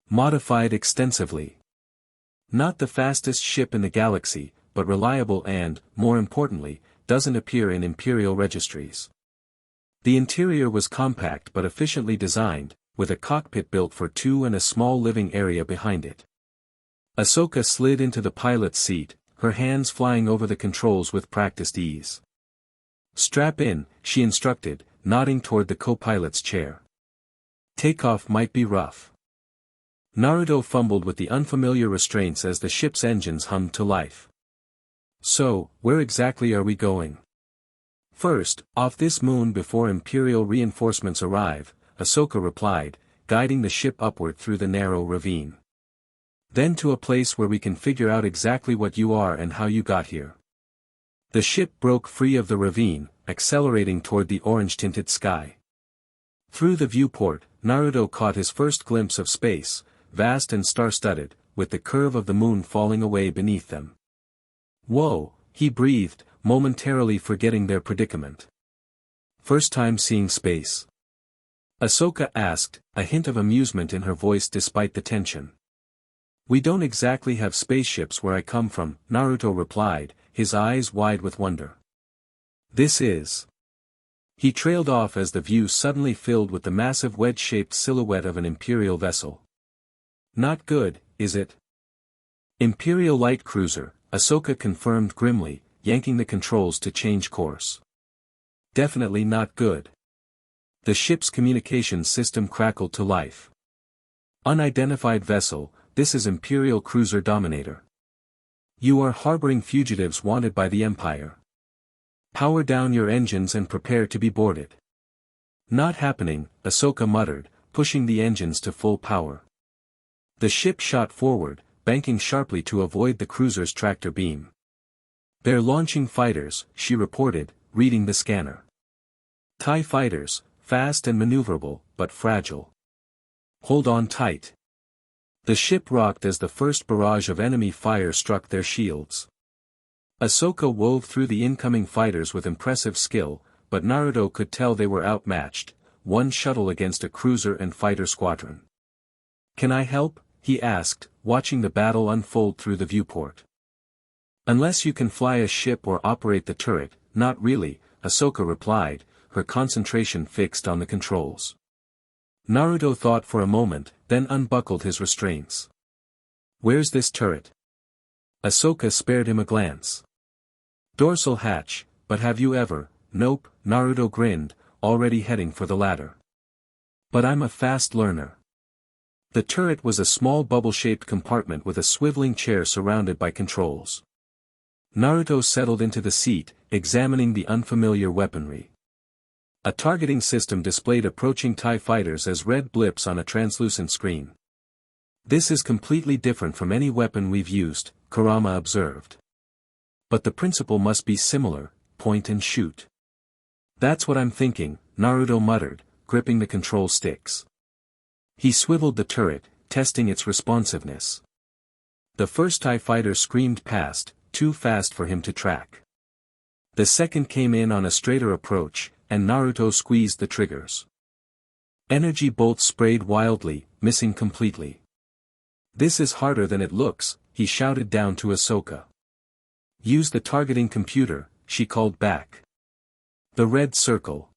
Speaker 1: Modified extensively. Not the fastest ship in the galaxy, but reliable and, more importantly, doesn't appear in Imperial registries. The interior was compact but efficiently designed, with a cockpit built for 2 and a small living area behind it. Ahsoka slid into the pilot's seat, her hands flying over the controls with practiced ease. Strap in, she instructed, nodding toward the co-pilot's chair. Takeoff might be rough. Naruto fumbled with the unfamiliar restraints as the ship's engines hummed to life. So, where exactly are we going? First, off this moon before Imperial reinforcements arrive, Ahsoka replied, guiding the ship upward through the narrow ravine. Then to a place where we can figure out exactly what you are and how you got here. The ship broke free of the ravine, accelerating toward the orange-tinted sky. Through the viewport, Naruto caught his first glimpse of space, vast and star-studded, with the curve of the moon falling away beneath them. Whoa, he breathed, momentarily forgetting their predicament. First time seeing space. Ahsoka asked, a hint of amusement in her voice despite the tension. We don't exactly have spaceships where I come from, Naruto replied, his eyes wide with wonder. This is... He trailed off as the view suddenly filled with the massive wedge-shaped silhouette of an Imperial vessel. Not good, is it? Imperial light cruiser, Ahsoka confirmed grimly, yanking the controls to change course. Definitely not good. The ship's communications system crackled to life. Unidentified vessel, this is Imperial Cruiser Dominator. You are harboring fugitives wanted by the Empire. Power down your engines and prepare to be boarded. Not happening, Ahsoka muttered, pushing the engines to full power. The ship shot forward, banking sharply to avoid the cruiser's tractor beam. They're launching fighters, she reported, reading the scanner. TIE fighters, fast and maneuverable, but fragile. Hold on tight. The ship rocked as the first barrage of enemy fire struck their shields. Ahsoka wove through the incoming fighters with impressive skill, but Naruto could tell they were outmatched, one shuttle against a cruiser and fighter squadron. Can I help? He asked, watching the battle unfold through the viewport. Unless you can fly a ship or operate the turret, not really, Ahsoka replied, her concentration fixed on the controls. Naruto thought for a moment, then unbuckled his restraints. Where's this turret? Ahsoka spared him a glance. Dorsal hatch, but have you ever? Nope, Naruto grinned, already heading for the ladder. But I'm a fast learner. The turret was a small bubble-shaped compartment with a swiveling chair surrounded by controls. Naruto settled into the seat, examining the unfamiliar weaponry. A targeting system displayed approaching TIE fighters as red blips on a translucent screen. This is completely different from any weapon we've used, Kurama observed. But the principle must be similar, point and shoot. That's what I'm thinking, Naruto muttered, gripping the control sticks. He swiveled the turret, testing its responsiveness. The first TIE fighter screamed past, too fast for him to track. The second came in on a straighter approach, and Naruto squeezed the triggers. Energy bolts sprayed wildly, missing completely. This is harder than it looks, he shouted down to Ahsoka. Use the targeting computer, she called back. The red circle.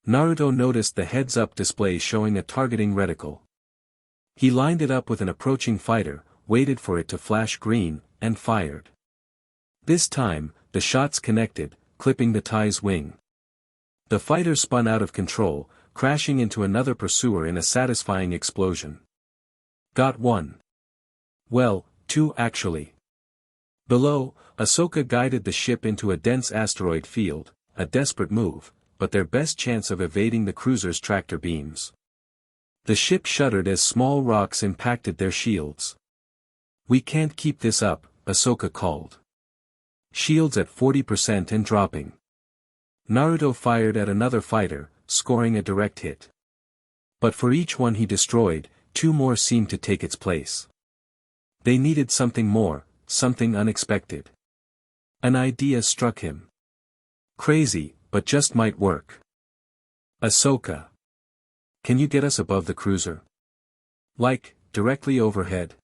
Speaker 1: Naruto noticed the heads-up display showing a targeting reticle. He lined it up with an approaching fighter, waited for it to flash green, and fired. This time, the shots connected, clipping the TIE's wing. The fighter spun out of control, crashing into another pursuer in a satisfying explosion. Got one. Well, two actually. Below, Ahsoka guided the ship into a dense asteroid field, a desperate move, but their best chance of evading the cruiser's tractor beams. The ship shuddered as small rocks impacted their shields. We can't keep this up, Ahsoka called. Shields at 40% and dropping. Naruto fired at another fighter, scoring a direct hit. But for each one he destroyed, two more seemed to take its place. They needed something more, something unexpected. An idea struck him. Crazy, but just might work. Ahsoka. Can you get us above the cruiser? Like, directly overhead?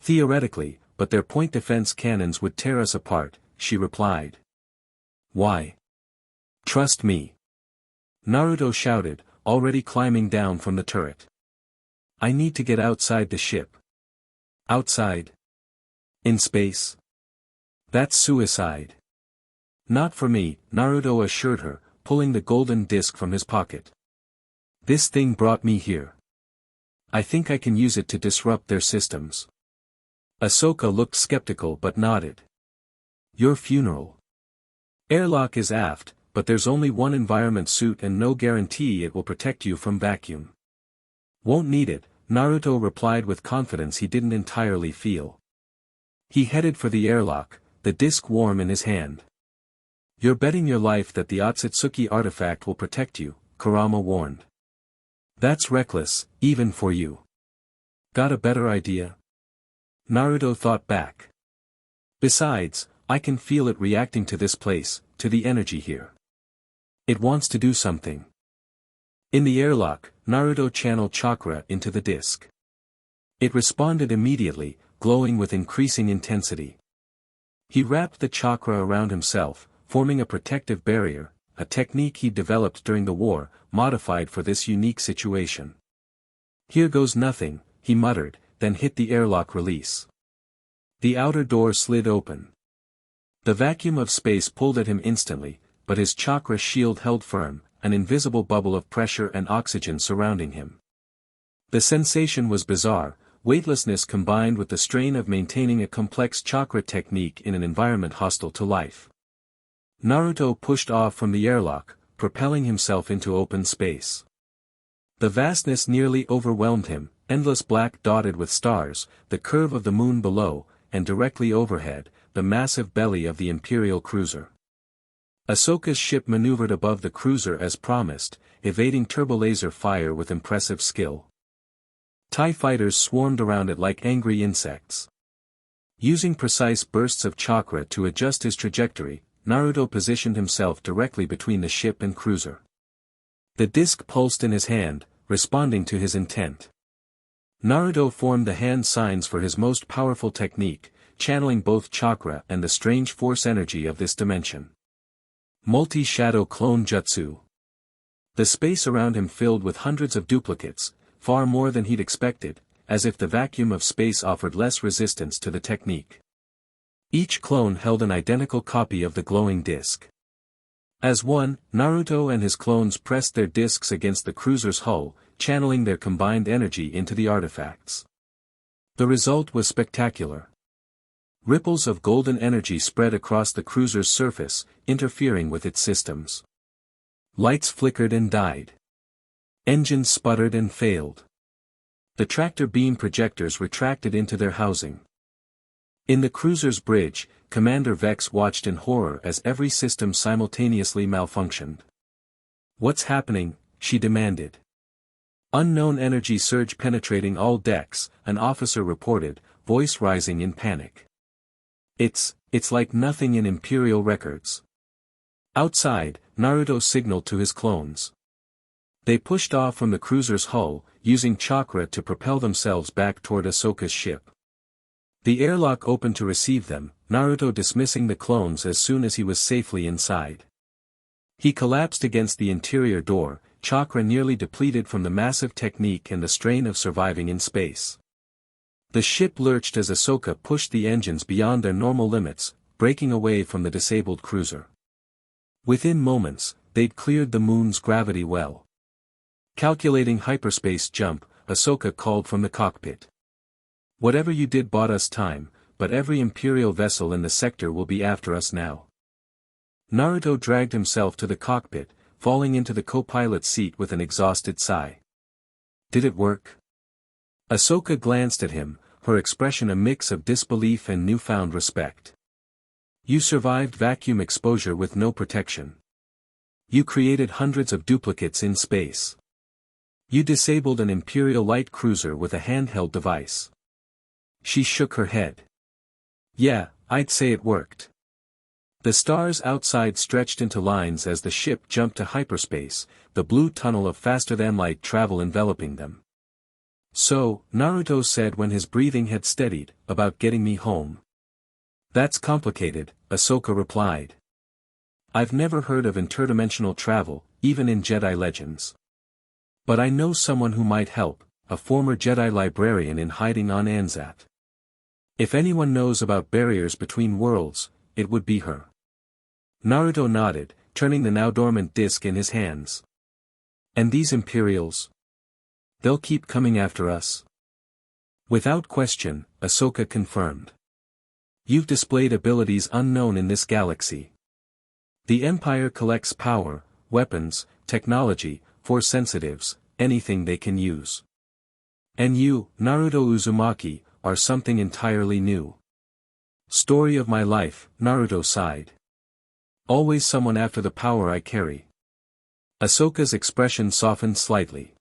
Speaker 1: Theoretically, but their point defense cannons would tear us apart, she replied. Why? Trust me. Naruto shouted, already climbing down from the turret. I need to get outside the ship. Outside? In space? That's suicide. Not for me, Naruto assured her, pulling the golden disc from his pocket. This thing brought me here. I think I can use it to disrupt their systems. Ahsoka looked skeptical but nodded. Your funeral. Airlock is aft, but there's only one environment suit and no guarantee it will protect you from vacuum. Won't need it, Naruto replied with confidence he didn't entirely feel. He headed for the airlock, the disc warm in his hand. You're betting your life that the Otsutsuki artifact will protect you, Kurama warned. That's reckless, even for you. Got a better idea? Naruto thought back. Besides, I can feel it reacting to this place, to the energy here. It wants to do something. In the airlock, Naruto channeled chakra into the disc. It responded immediately, glowing with increasing intensity. He wrapped the chakra around himself, forming a protective barrier, a technique he developed during the war, modified for this unique situation. "Here goes nothing," he muttered, then hit the airlock release. The outer door slid open. The vacuum of space pulled at him instantly, but his chakra shield held firm, an invisible bubble of pressure and oxygen surrounding him. The sensation was bizarre, weightlessness combined with the strain of maintaining a complex chakra technique in an environment hostile to life. Naruto pushed off from the airlock, propelling himself into open space. The vastness nearly overwhelmed him, endless black dotted with stars, the curve of the moon below, and directly overhead, the massive belly of the Imperial cruiser. Ahsoka's ship maneuvered above the cruiser as promised, evading turbolaser fire with impressive skill. TIE fighters swarmed around it like angry insects. Using precise bursts of chakra to adjust his trajectory, Naruto positioned himself directly between the ship and cruiser. The disc pulsed in his hand, responding to his intent. Naruto formed the hand signs for his most powerful technique, channeling both chakra and the strange force energy of this dimension. Multi-shadow clone jutsu. The space around him filled with hundreds of duplicates, far more than he'd expected, as if the vacuum of space offered less resistance to the technique. Each clone held an identical copy of the glowing disc. As one, Naruto and his clones pressed their discs against the cruiser's hull, channeling their combined energy into the artifacts. The result was spectacular. Ripples of golden energy spread across the cruiser's surface, interfering with its systems. Lights flickered and died. Engines sputtered and failed. The tractor beam projectors retracted into their housing. In the cruiser's bridge, Commander Vex watched in horror as every system simultaneously malfunctioned. "What's happening?" she demanded. "Unknown energy surge penetrating all decks," an officer reported, voice rising in panic. It's like nothing in Imperial records." Outside, Naruto signaled to his clones. They pushed off from the cruiser's hull, using chakra to propel themselves back toward Ahsoka's ship. The airlock opened to receive them, Naruto dismissing the clones as soon as he was safely inside. He collapsed against the interior door, chakra nearly depleted from the massive technique and the strain of surviving in space. The ship lurched as Ahsoka pushed the engines beyond their normal limits, breaking away from the disabled cruiser. Within moments, they'd cleared the moon's gravity well. Calculating hyperspace jump, Ahsoka called from the cockpit. "Whatever you did bought us time, but every Imperial vessel in the sector will be after us now." Naruto dragged himself to the cockpit, falling into the co-pilot seat with an exhausted sigh. "Did it work?" Ahsoka glanced at him, her expression a mix of disbelief and newfound respect. "You survived vacuum exposure with no protection. You created hundreds of duplicates in space. You disabled an Imperial light cruiser with a handheld device." She shook her head. "Yeah, I'd say it worked." The stars outside stretched into lines as the ship jumped to hyperspace, the blue tunnel of faster-than-light travel enveloping them. "So," Naruto said when his breathing had steadied, "about getting me home?" "That's complicated," Ahsoka replied. "I've never heard of interdimensional travel, even in Jedi legends. But I know someone who might help, a former Jedi librarian in hiding on Anzat. If anyone knows about barriers between worlds, it would be her." Naruto nodded, turning the now dormant disc in his hands. "And these Imperials? They'll keep coming after us?" "Without question," Ahsoka confirmed. "You've displayed abilities unknown in this galaxy. The Empire collects power, weapons, technology, force sensitives, anything they can use. And you, Naruto Uzumaki, are something entirely new." "Story of my life," Naruto sighed. "Always someone after the power I carry." Ahsoka's expression softened slightly.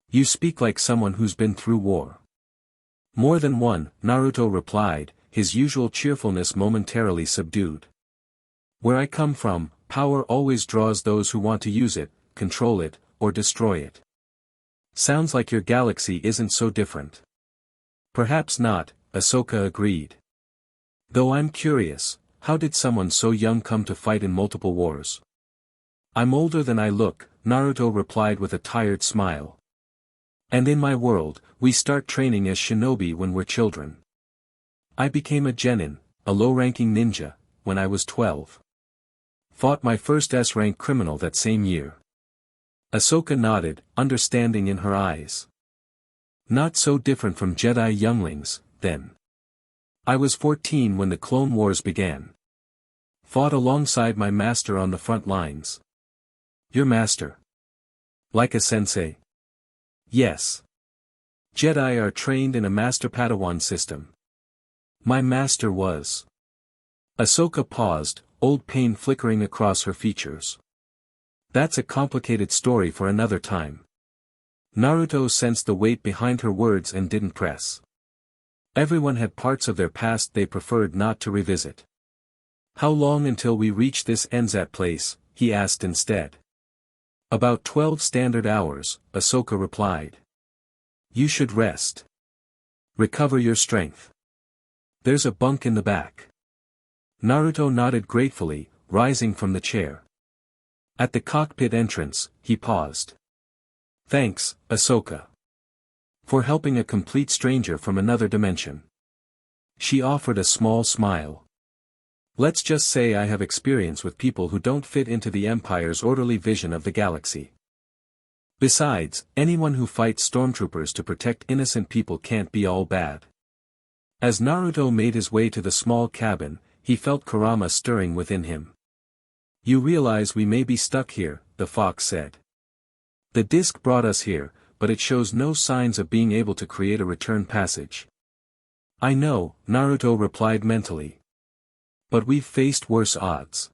Speaker 1: "You speak like someone who's been through war." "More than one," Naruto replied, his usual cheerfulness momentarily subdued. "Where I come from, power always draws those who want to use it, control it, or destroy it. Sounds like your galaxy isn't so different. Perhaps not, Ahsoka agreed. Though I'm curious, how did someone so young come to fight in multiple wars? I'm older than I look, Naruto replied with a tired smile. And in my world, we start training as shinobi when we're children. I became a genin, a low-ranking ninja, when I was 12. Fought my first S-rank criminal that same year. Ahsoka nodded, understanding in her eyes. Not so different from Jedi younglings, then. I was 14 when the Clone Wars began. Fought alongside my master on the front lines. Your master? Like a sensei? Yes. Jedi are trained in a Master Padawan system. My master was. Ahsoka paused, old pain flickering across her features. That's a complicated story for another time. Naruto sensed the weight behind her words and didn't press. Everyone had parts of their past they preferred not to revisit. How long until we reach this Enzat place, he asked instead. About 12 standard hours, Ahsoka replied. You should rest. Recover your strength. There's a bunk in the back. Naruto nodded gratefully, rising from the chair. At the cockpit entrance, he paused. Thanks, Ahsoka. For helping a complete stranger from another dimension. She offered a small smile. Let's just say I have experience with people who don't fit into the Empire's orderly vision of the galaxy. Besides, anyone who fights stormtroopers to protect innocent people can't be all bad. As Naruto made his way to the small cabin, he felt Kurama stirring within him. You realize we may be stuck here, the fox said. The disc brought us here, but it shows no signs of being able to create a return passage. I know, Naruto replied mentally. But we've faced worse odds.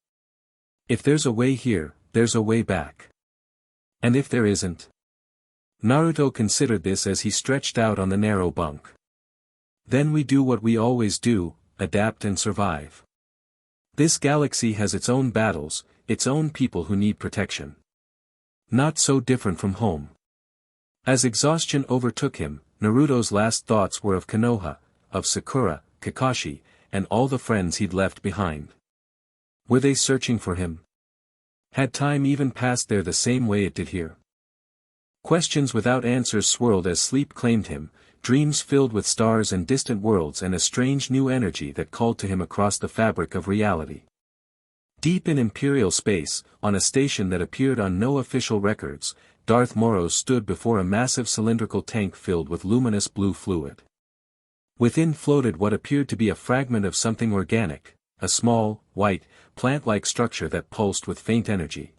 Speaker 1: If there's a way here, there's a way back. And if there isn't? Naruto considered this as he stretched out on the narrow bunk. Then we do what we always do, adapt and survive. This galaxy has its own battles, its own people who need protection. Not so different from home. As exhaustion overtook him, Naruto's last thoughts were of Konoha, of Sakura, Kakashi, and all the friends he'd left behind. Were they searching for him? Had time even passed there the same way it did here? Questions without answers swirled as sleep claimed him, dreams filled with stars and distant worlds and a strange new energy that called to him across the fabric of reality. Deep in Imperial space, on a station that appeared on no official records, Darth Moros stood before a massive cylindrical tank filled with luminous blue fluid. Within floated what appeared to be a fragment of something organic, a small, white, plant-like structure that pulsed with faint energy.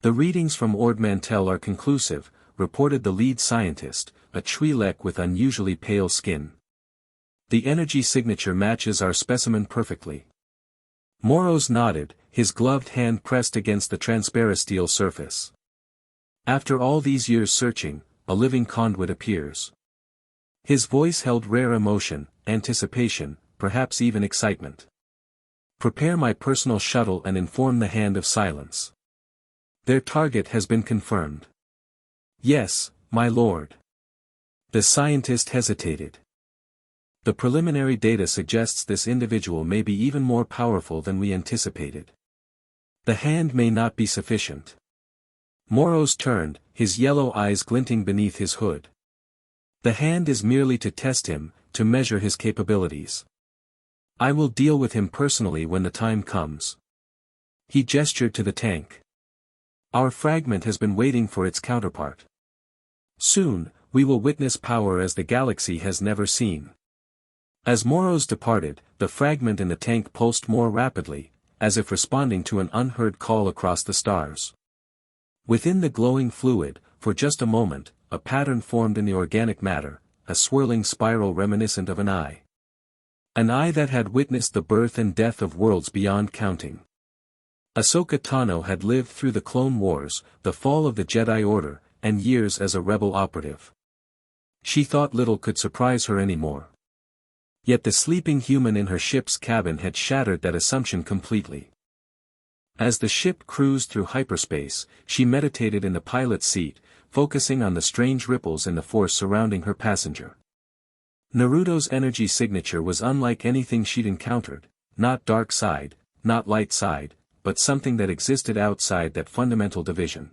Speaker 1: The readings from Ord Mantell are conclusive, reported the lead scientist, a Twi'lek with unusually pale skin. The energy signature matches our specimen perfectly. Moros nodded, his gloved hand pressed against the transparent steel surface. After all these years searching, a living conduit appears. His voice held rare emotion, anticipation, perhaps even excitement. Prepare my personal shuttle and inform the Hand of Silence. Their target has been confirmed. Yes, my lord. The scientist hesitated. The preliminary data suggests this individual may be even more powerful than we anticipated. The hand may not be sufficient. Moros turned, his yellow eyes glinting beneath his hood. The hand is merely to test him, to measure his capabilities. I will deal with him personally when the time comes. He gestured to the tank. Our fragment has been waiting for its counterpart. Soon, we will witness power as the galaxy has never seen. As Moros departed, the fragment in the tank pulsed more rapidly, as if responding to an unheard call across the stars. Within the glowing fluid, for just a moment, a pattern formed in the organic matter, a swirling spiral reminiscent of an eye. An eye that had witnessed the birth and death of worlds beyond counting. Ahsoka Tano had lived through the Clone Wars, the fall of the Jedi Order, and years as a rebel operative. She thought little could surprise her anymore. Yet the sleeping human in her ship's cabin had shattered that assumption completely. As the ship cruised through hyperspace, she meditated in the pilot's seat, focusing on the strange ripples in the force surrounding her passenger. Naruto's energy signature was unlike anything she'd encountered, not dark side, not light side, but something that existed outside that fundamental division.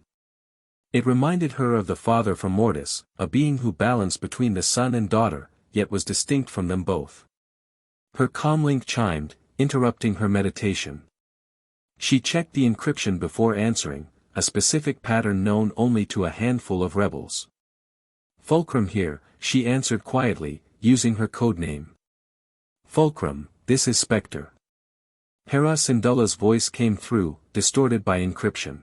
Speaker 1: It reminded her of the father from Mortis, a being who balanced between the son and daughter, yet was distinct from them both. Her comlink chimed, interrupting her meditation. She checked the encryption before answering, a specific pattern known only to a handful of rebels. Fulcrum here, she answered quietly, using her code name. Fulcrum, this is Spectre. Hera Syndulla's voice came through, distorted by encryption.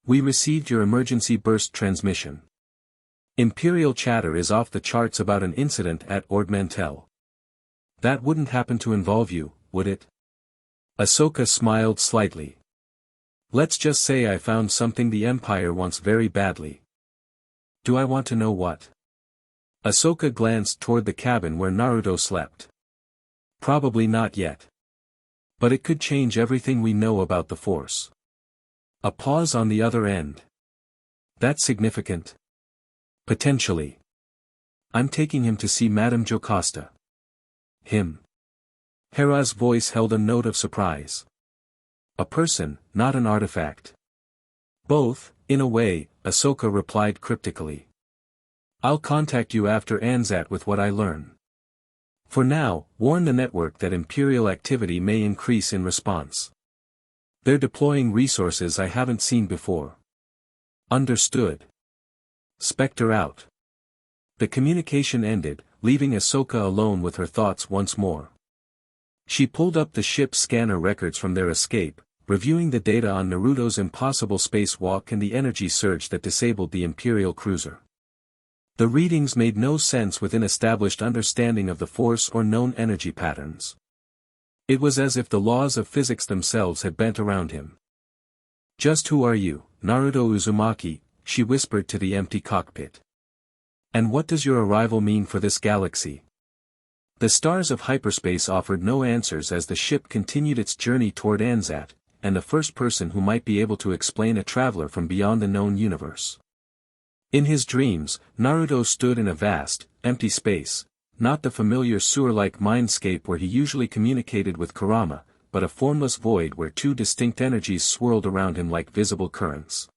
Speaker 1: We received your emergency burst transmission. Imperial chatter is off the charts about an incident at Ord Mantell. That wouldn't happen to involve you, would it? Ahsoka smiled slightly. Let's just say I found something the Empire wants very badly. Do I want to know what? Ahsoka glanced toward the cabin where Naruto slept. Probably not yet. But it could change everything we know about the Force. A pause on the other end. That's significant. Potentially. I'm taking him to see Madame Jocasta. Him. Hera's voice held a note of surprise. A person, not an artifact. Both, in a way, Ahsoka replied cryptically. I'll contact you after Anzat with what I learn. For now, warn the network that Imperial activity may increase in response. They're deploying resources I haven't seen before. Understood. Spectre out. The communication ended, leaving Ahsoka alone with her thoughts once more. She pulled up the ship's scanner records from their escape, reviewing the data on Naruto's impossible spacewalk and the energy surge that disabled the Imperial cruiser. The readings made no sense within established understanding of the Force or known energy patterns. It was as if the laws of physics themselves had bent around him. Just who are you, Naruto Uzumaki? She whispered to the empty cockpit. And what does your arrival mean for this galaxy? The stars of hyperspace offered no answers as the ship continued its journey toward Anzat, and the first person who might be able to explain a traveler from beyond the known universe. In his dreams, Naruto stood in a vast, empty space, not the familiar sewer-like mindscape where he usually communicated with Kurama, but a formless void where two distinct energies swirled around him like visible currents.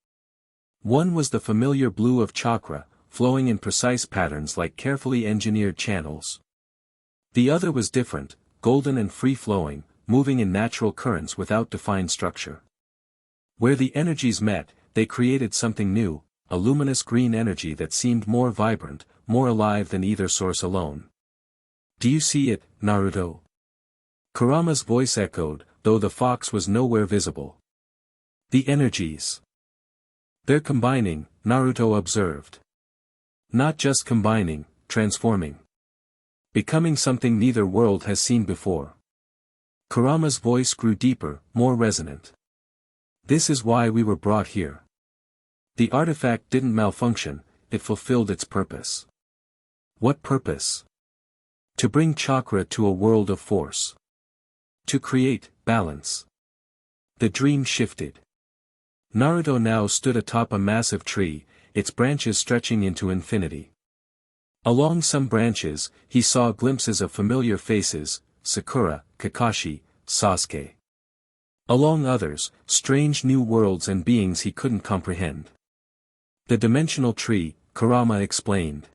Speaker 1: One was the familiar blue of chakra, flowing in precise patterns like carefully engineered channels. The other was different, golden and free-flowing, moving in natural currents without defined structure. Where the energies met, they created something new, a luminous green energy that seemed more vibrant, more alive than either source alone. Do you see it, Naruto? Kurama's voice echoed, though the fox was nowhere visible. The energies. They're combining, Naruto observed. Not just combining, transforming. Becoming something neither world has seen before. Kurama's voice grew deeper, more resonant. This is why we were brought here. The artifact didn't malfunction, it fulfilled its purpose. What purpose? To bring chakra to a world of force. To create balance. The dream shifted. Naruto now stood atop a massive tree, its branches stretching into infinity. Along some branches, he saw glimpses of familiar faces, Sakura, Kakashi, Sasuke. Along others, strange new worlds and beings he couldn't comprehend. The dimensional tree, Kurama explained.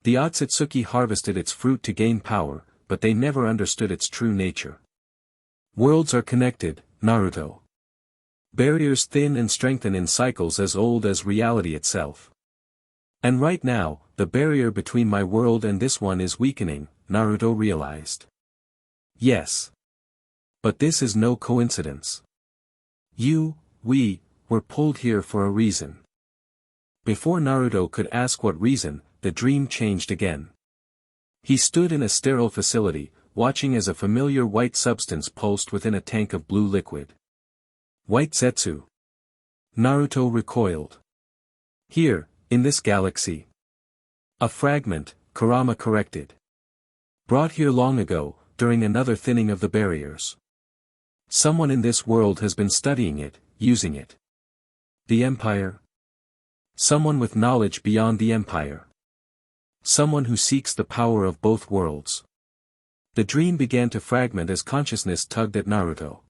Speaker 1: The Otsutsuki harvested its fruit to gain power, but they never understood its true nature. Worlds are connected, Naruto. Barriers thin and strengthen in cycles as old as reality itself. And right now, the barrier between my world and this one is weakening, Naruto realized. Yes. But this is no coincidence. We were pulled here for a reason. Before Naruto could ask what reason, the dream changed again. He stood in a sterile facility, watching as a familiar white substance pulsed within a tank of blue liquid. White Zetsu. Naruto recoiled. Here, in this galaxy. A fragment, Kurama corrected. Brought here long ago, during another thinning of the barriers. Someone in this world has been studying it, using it. The Empire? Someone with knowledge beyond the Empire. Someone who seeks the power of both worlds. The dream began to fragment as consciousness tugged at Naruto.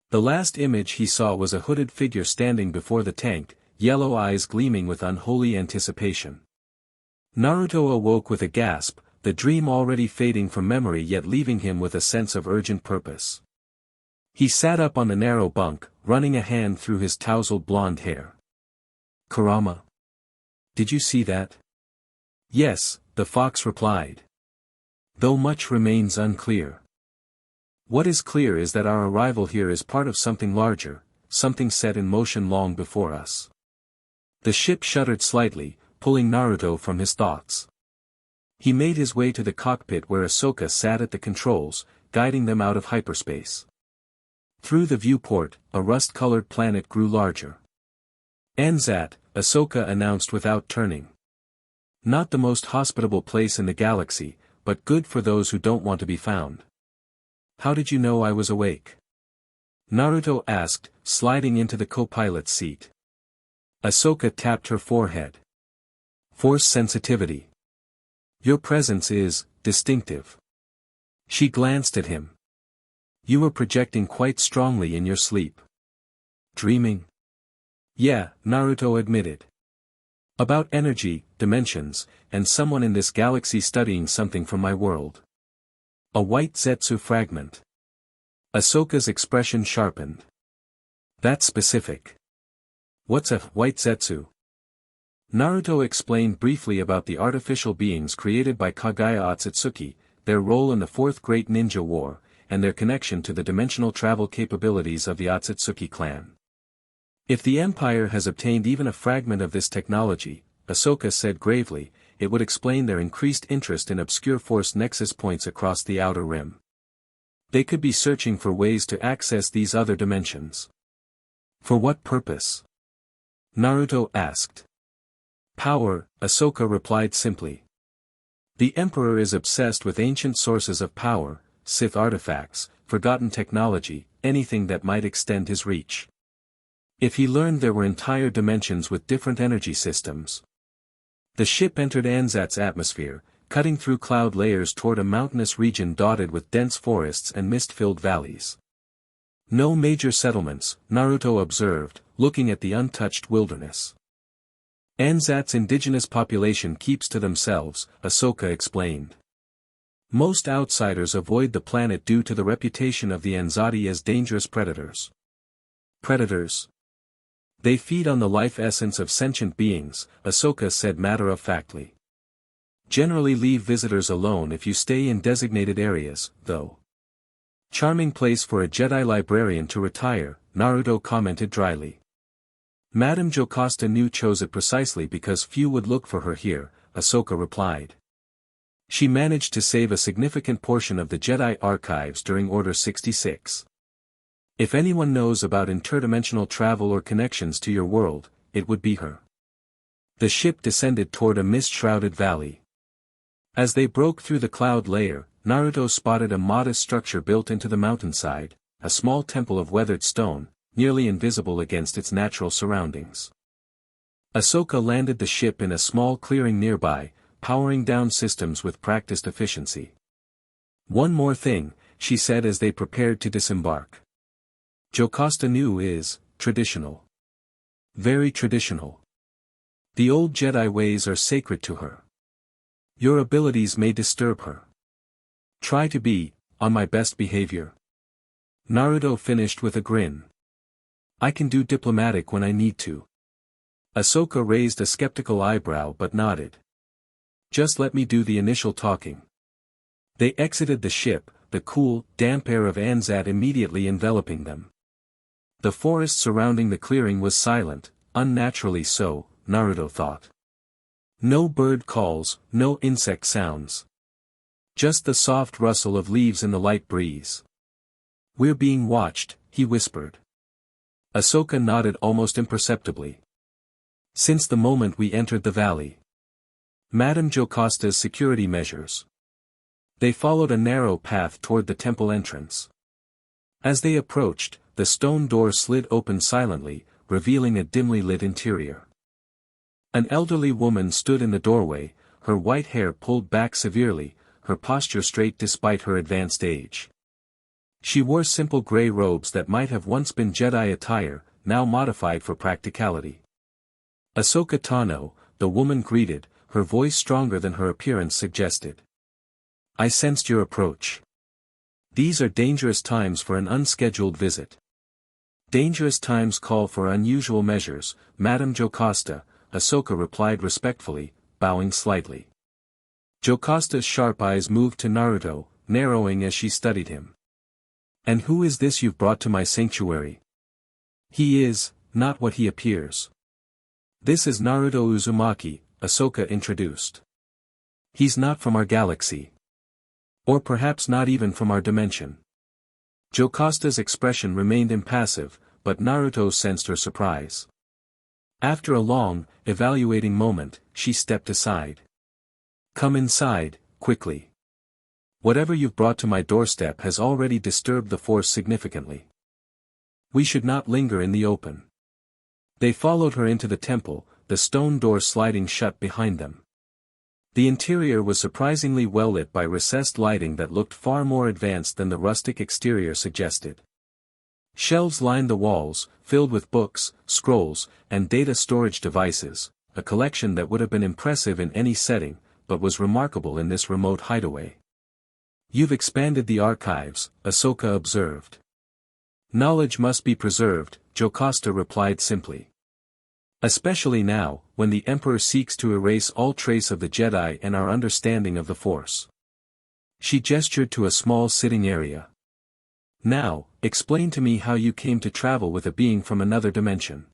Speaker 1: The last image he saw was a hooded figure standing before the tank, yellow eyes gleaming with unholy anticipation. Naruto awoke with a gasp, the dream already fading from memory yet leaving him with a sense of urgent purpose. He sat up on the narrow bunk, running a hand through his tousled blonde hair. Kurama. Did you see that? Yes, the fox replied. Though much remains unclear. What is clear is that our arrival here is part of something larger, something set in motion long before us. The ship shuddered slightly, pulling Naruto from his thoughts. He made his way to the cockpit where Ahsoka sat at the controls, guiding them out of hyperspace. Through the viewport, a rust-colored planet grew larger. Anzat, Ahsoka announced without turning. Not the most hospitable place in the galaxy, but good for those who don't want to be found. How did you know I was awake? Naruto asked, sliding into the co-pilot's seat. Ahsoka tapped her forehead. Force sensitivity. Your presence is distinctive. She glanced at him. You were projecting quite strongly in your sleep. Dreaming? Yeah, Naruto admitted. About energy, dimensions, and someone in this galaxy studying something from my world. A white Zetsu fragment. Ahsoka's expression sharpened. That's specific. What's a white Zetsu? Naruto explained briefly about the artificial beings created by Kaguya Otsutsuki, their role in the Fourth Great Ninja War, and their connection to the dimensional travel capabilities of the Otsutsuki clan. If the Empire has obtained even a fragment of this technology, Ahsoka said gravely, it would explain their increased interest in obscure force nexus points across the Outer Rim. They could be searching for ways to access these other dimensions. For what purpose? Naruto asked. Power, Ahsoka replied simply. The Emperor is obsessed with ancient sources of power, Sith artifacts, forgotten technology, anything that might extend his reach. If he learned there were entire dimensions with different energy systems. The ship entered Anzat's atmosphere, cutting through cloud layers toward a mountainous region dotted with dense forests and mist-filled valleys. No major settlements, Naruto observed, looking at the untouched wilderness. Anzat's indigenous population keeps to themselves, Ahsoka explained. Most outsiders avoid the planet due to the reputation of the Anzati as dangerous predators. Predators? They feed on the life essence of sentient beings, Ahsoka said matter-of-factly. Generally leave visitors alone if you stay in designated areas, though. Charming place for a Jedi librarian to retire, Naruto commented dryly. Madame Jocasta Nu chose it precisely because few would look for her here, Ahsoka replied. She managed to save a significant portion of the Jedi archives during Order 66. If anyone knows about interdimensional travel or connections to your world, it would be her. The ship descended toward a mist-shrouded valley. As they broke through the cloud layer, Naruto spotted a modest structure built into the mountainside, a small temple of weathered stone, nearly invisible against its natural surroundings. Ahsoka landed the ship in a small clearing nearby, powering down systems with practiced efficiency. One more thing, she said as they prepared to disembark. Jocasta Nu is traditional. Very traditional. The old Jedi ways are sacred to her. Your abilities may disturb her. Try to be, on my best behavior. Naruto finished with a grin. I can do diplomatic when I need to. Ahsoka raised a skeptical eyebrow but nodded. Just let me do the initial talking. They exited the ship, the cool, damp air of Anzat immediately enveloping them. The forest surrounding the clearing was silent, unnaturally so, Naruto thought. No bird calls, no insect sounds. Just the soft rustle of leaves in the light breeze. We're being watched, he whispered. Ahsoka nodded almost imperceptibly. Since the moment we entered the valley. Madame Jocasta's security measures. They followed a narrow path toward the temple entrance. As they approached, the stone door slid open silently, revealing a dimly lit interior. An elderly woman stood in the doorway, her white hair pulled back severely, her posture straight despite her advanced age. She wore simple gray robes that might have once been Jedi attire, now modified for practicality. Ahsoka Tano, the woman greeted, her voice stronger than her appearance suggested. I sensed your approach. These are dangerous times for an unscheduled visit. Dangerous times call for unusual measures, Madame Jocasta, Ahsoka replied respectfully, bowing slightly. Jocasta's sharp eyes moved to Naruto, narrowing as she studied him. And who is this you've brought to my sanctuary? He is, not what he appears. This is Naruto Uzumaki, Ahsoka introduced. He's not from our galaxy. Or perhaps not even from our dimension. Jocasta's expression remained impassive, but Naruto sensed her surprise. After a long, evaluating moment, she stepped aside. Come inside, quickly. Whatever you've brought to my doorstep has already disturbed the force significantly. We should not linger in the open. They followed her into the temple, the stone door sliding shut behind them. The interior was surprisingly well lit by recessed lighting that looked far more advanced than the rustic exterior suggested. Shelves lined the walls, filled with books, scrolls, and data storage devices, a collection that would have been impressive in any setting, but was remarkable in this remote hideaway. You've expanded the archives, Ahsoka observed. Knowledge must be preserved, Jocasta replied simply. Especially now, when the Emperor seeks to erase all trace of the Jedi and our understanding of the Force. She gestured to a small sitting area. Now, explain to me how you came to travel with a being from another dimension.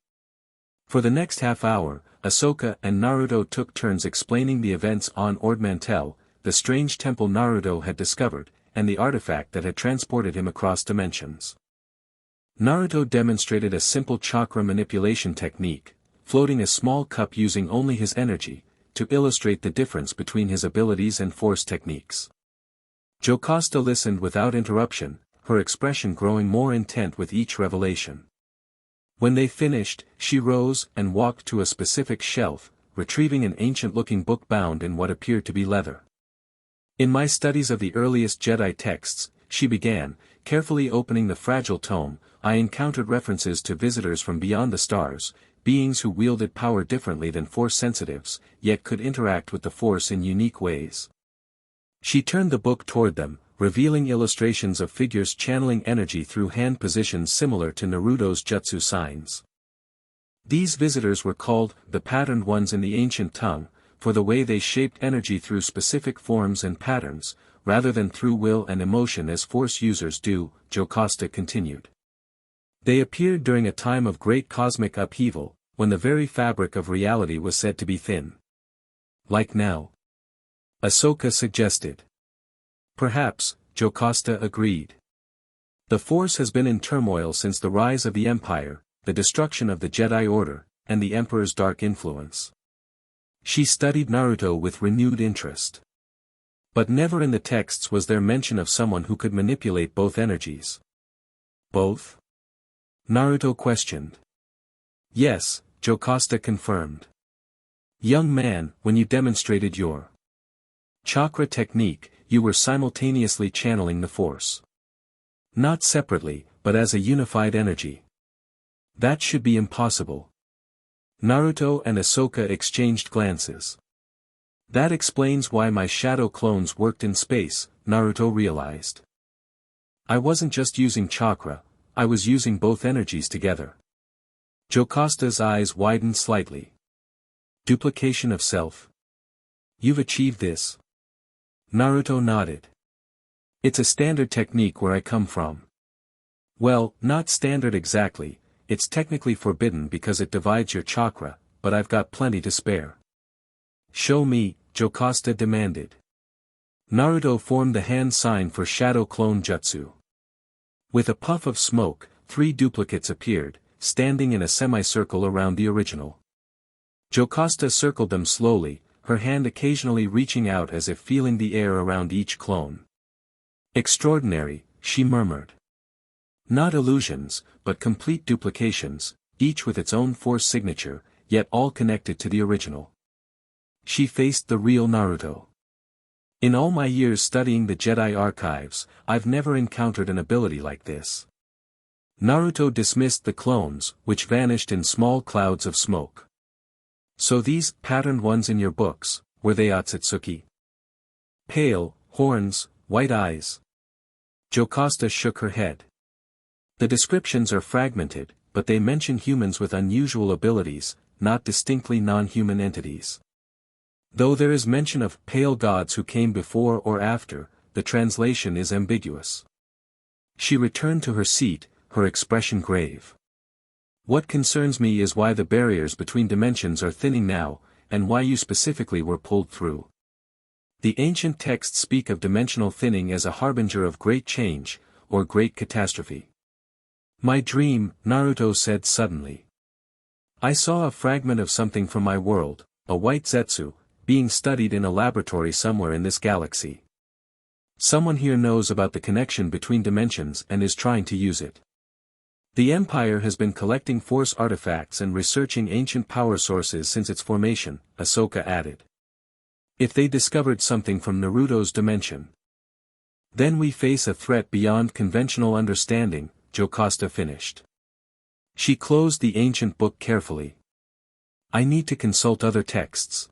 Speaker 1: For the next half hour, Ahsoka and Naruto took turns explaining the events on Ord Mantell, the strange temple Naruto had discovered, and the artifact that had transported him across dimensions. Naruto demonstrated a simple chakra manipulation technique, floating a small cup using only his energy, to illustrate the difference between his abilities and force techniques. Jocasta listened without interruption, her expression growing more intent with each revelation. When they finished, she rose and walked to a specific shelf, retrieving an ancient-looking book bound in what appeared to be leather. In my studies of the earliest Jedi texts, she began, carefully opening the fragile tome, I encountered references to visitors from beyond the stars, beings who wielded power differently than Force sensitives, yet could interact with the Force in unique ways. She turned the book toward them, revealing illustrations of figures channeling energy through hand positions similar to Naruto's jutsu signs. These visitors were called the patterned ones in the ancient tongue, for the way they shaped energy through specific forms and patterns, rather than through will and emotion as Force users do, Jocasta continued. They appeared during a time of great cosmic upheaval, when the very fabric of reality was said to be thin. Like now? Ahsoka suggested. Perhaps, Jocasta agreed. The Force has been in turmoil since the rise of the Empire, the destruction of the Jedi Order, and the Emperor's dark influence. She studied Naruto with renewed interest. But never in the texts was there mention of someone who could manipulate both energies. Both? Naruto questioned. Yes, Jocasta confirmed. Young man, when you demonstrated your chakra technique, you were simultaneously channeling the Force. Not separately, but as a unified energy. That should be impossible. Naruto and Ahsoka exchanged glances. That explains why my shadow clones worked in space, Naruto realized. I wasn't just using chakra, I was using both energies together. Jocasta's eyes widened slightly. Duplication of self. You've achieved this. Naruto nodded. It's a standard technique where I come from. Well, not standard exactly, it's technically forbidden because it divides your chakra, but I've got plenty to spare. Show me, Jocasta demanded. Naruto formed the hand sign for Shadow Clone Jutsu. With a puff of smoke, 3 duplicates appeared, standing in a semicircle around the original. Jocasta circled them slowly, her hand occasionally reaching out as if feeling the air around each clone. Extraordinary, she murmured. Not illusions, but complete duplications, each with its own force signature, yet all connected to the original. She faced the real Naruto. In all my years studying the Jedi archives, I've never encountered an ability like this. Naruto dismissed the clones, which vanished in small clouds of smoke. So these patterned ones in your books, were they Otsutsuki? Pale, horns, white eyes. Jocasta shook her head. The descriptions are fragmented, but they mention humans with unusual abilities, not distinctly non-human entities. Though there is mention of pale gods who came before or after, the translation is ambiguous. She returned to her seat, her expression grave. What concerns me is why the barriers between dimensions are thinning now, and why you specifically were pulled through. The ancient texts speak of dimensional thinning as a harbinger of great change, or great catastrophe. My dream, Naruto said suddenly. I saw a fragment of something from my world, a white Zetsu, being studied in a laboratory somewhere in this galaxy. Someone here knows about the connection between dimensions and is trying to use it. The Empire has been collecting force artifacts and researching ancient power sources since its formation, Ahsoka added. If they discovered something from Naruto's dimension, then we face a threat beyond conventional understanding, Jocasta finished. She closed the ancient book carefully. I need to consult other texts.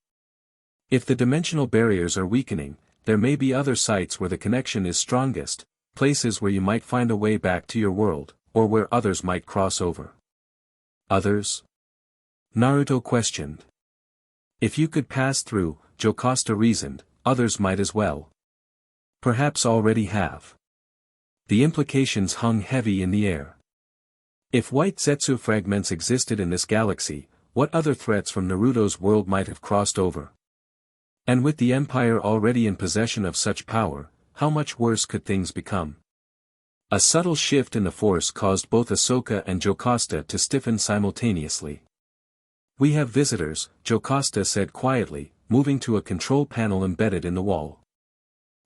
Speaker 1: If the dimensional barriers are weakening, there may be other sites where the connection is strongest, places where you might find a way back to your world, or where others might cross over. Others? Naruto questioned. If you could pass through, Jocasta reasoned, others might as well. Perhaps already have. The implications hung heavy in the air. If white Zetsu fragments existed in this galaxy, what other threats from Naruto's world might have crossed over? And with the Empire already in possession of such power, how much worse could things become? A subtle shift in the force caused both Ahsoka and Jocasta to stiffen simultaneously. We have visitors, Jocasta said quietly, moving to a control panel embedded in the wall.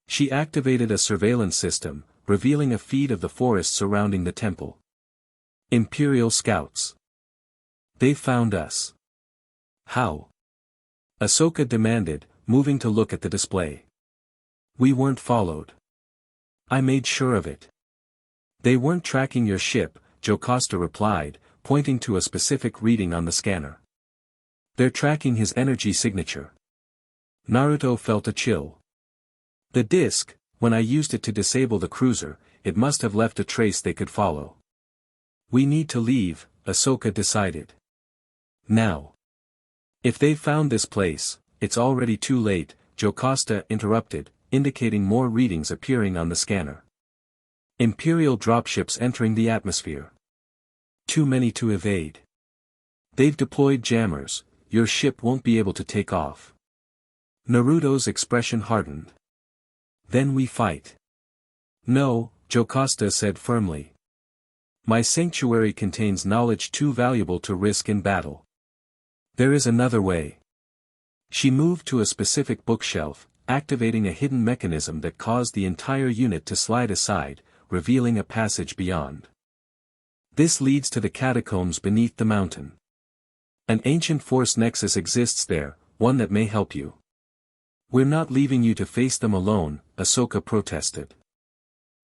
Speaker 1: She activated a surveillance system, revealing a feed of the forest surrounding the temple. Imperial scouts. They found us. How? Ahsoka demanded, moving to look at the display. We weren't followed. I made sure of it. They weren't tracking your ship, Jocasta replied, pointing to a specific reading on the scanner. They're tracking his energy signature. Naruto felt a chill. The disc, when I used it to disable the cruiser, it must have left a trace they could follow. We need to leave, Ahsoka decided. Now. If they've found this place, it's already too late, Jocasta interrupted, indicating more readings appearing on the scanner. Imperial dropships entering the atmosphere. Too many to evade. They've deployed jammers, your ship won't be able to take off. Naruto's expression hardened. Then we fight. No, Jocasta said firmly. My sanctuary contains knowledge too valuable to risk in battle. There is another way. She moved to a specific bookshelf, activating a hidden mechanism that caused the entire unit to slide aside, revealing a passage beyond. This leads to the catacombs beneath the mountain. An ancient force nexus exists there, one that may help you. We're not leaving you to face them alone, Ahsoka protested.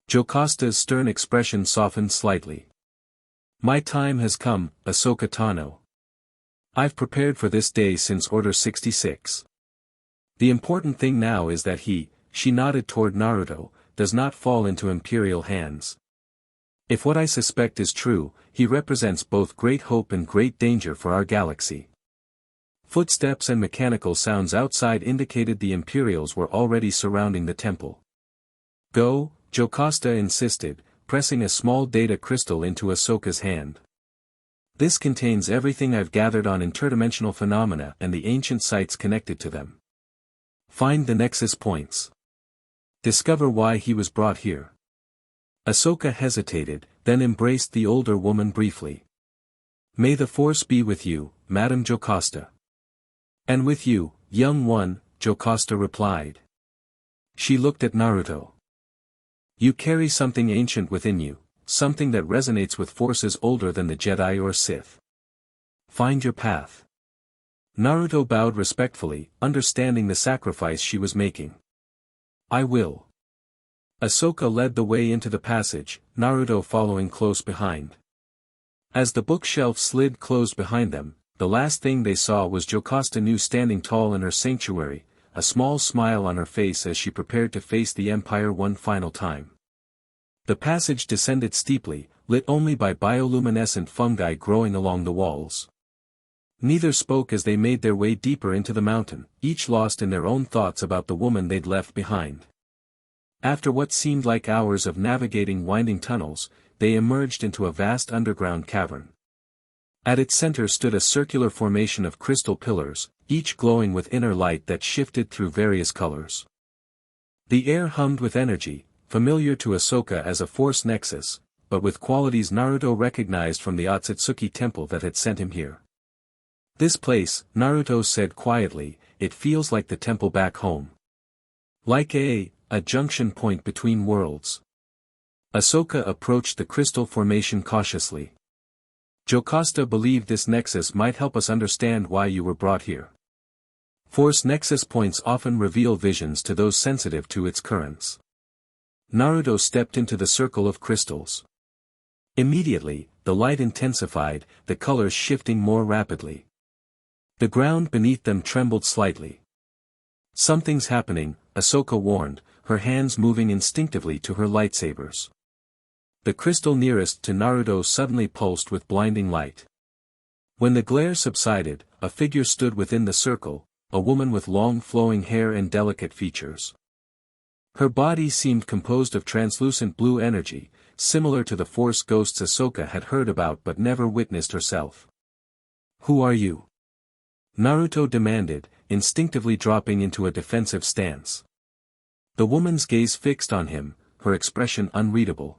Speaker 1: Jocasta's stern expression softened slightly. My time has come, Ahsoka Tano. I've prepared for this day since Order 66. The important thing now is that she nodded toward Naruto, does not fall into Imperial hands. If what I suspect is true, he represents both great hope and great danger for our galaxy. Footsteps and mechanical sounds outside indicated the Imperials were already surrounding the temple. Go, Jocasta insisted, pressing a small data crystal into Ahsoka's hand. This contains everything I've gathered on interdimensional phenomena and the ancient sites connected to them. Find the nexus points. Discover why he was brought here. Ahsoka hesitated, then embraced the older woman briefly. May the Force be with you, Madame Jocasta. And with you, young one, Jocasta replied. She looked at Naruto. You carry something ancient within you, something that resonates with forces older than the Jedi or Sith. Find your path. Naruto bowed respectfully, understanding the sacrifice she was making. I will. Ahsoka led the way into the passage, Naruto following close behind. As the bookshelf slid closed behind them, the last thing they saw was Jocasta Nu standing tall in her sanctuary, a small smile on her face as she prepared to face the Empire one final time. The passage descended steeply, lit only by bioluminescent fungi growing along the walls. Neither spoke as they made their way deeper into the mountain, each lost in their own thoughts about the woman they'd left behind. After what seemed like hours of navigating winding tunnels, they emerged into a vast underground cavern. At its center stood a circular formation of crystal pillars, each glowing with inner light that shifted through various colors. The air hummed with energy, familiar to Ahsoka as a force nexus, but with qualities Naruto recognized from the Otsutsuki temple that had sent him here. This place, Naruto said quietly, it feels like the temple back home. Like a junction point between worlds. Ahsoka approached the crystal formation cautiously. Jocasta believed this nexus might help us understand why you were brought here. Force nexus points often reveal visions to those sensitive to its currents. Naruto stepped into the circle of crystals. Immediately, the light intensified, the colors shifting more rapidly. The ground beneath them trembled slightly. Something's happening, Ahsoka warned, her hands moving instinctively to her lightsabers. The crystal nearest to Naruto suddenly pulsed with blinding light. When the glare subsided, a figure stood within the circle, a woman with long flowing hair and delicate features. Her body seemed composed of translucent blue energy, similar to the Force ghosts Ahsoka had heard about but never witnessed herself. Who are you? Naruto demanded, instinctively dropping into a defensive stance. The woman's gaze fixed on him, her expression unreadable.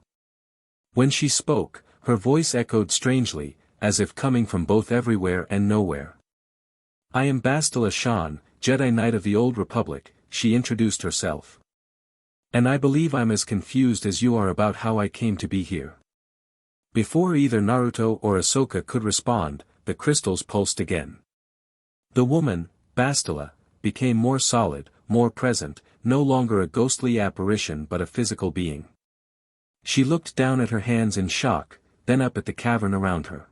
Speaker 1: When she spoke, her voice echoed strangely, as if coming from both everywhere and nowhere. I am Bastila Shan, Jedi Knight of the Old Republic, she introduced herself. And I believe I'm as confused as you are about how I came to be here. Before either Naruto or Ahsoka could respond, the crystals pulsed again. The woman, Bastila, became more solid, more present, no longer a ghostly apparition but a physical being. She looked down at her hands in shock, then up at the cavern around her.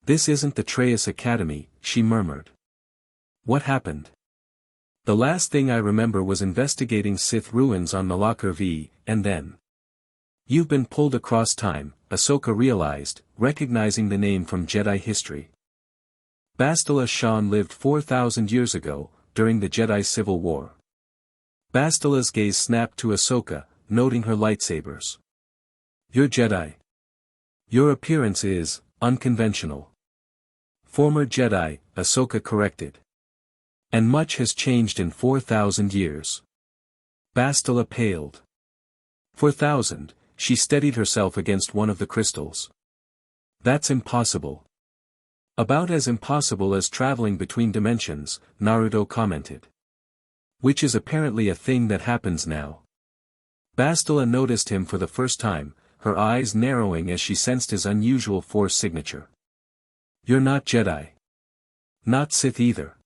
Speaker 1: This isn't the Traius Academy, she murmured. What happened? The last thing I remember was investigating Sith ruins on Malakar V, and then. You've been pulled across time, Ahsoka realized, recognizing the name from Jedi history. Bastila Shan lived 4,000 years ago, during the Jedi Civil War. Bastila's gaze snapped to Ahsoka, noting her lightsabers. You're Jedi. Your appearance is unconventional. Former Jedi, Ahsoka corrected. And much has changed in 4,000 years. Bastila paled. 4,000, she steadied herself against one of the crystals. That's impossible. About as impossible as traveling between dimensions, Naruto commented. Which is apparently a thing that happens now. Bastila noticed him for the first time, her eyes narrowing as she sensed his unusual force signature. You're not Jedi. Not Sith either.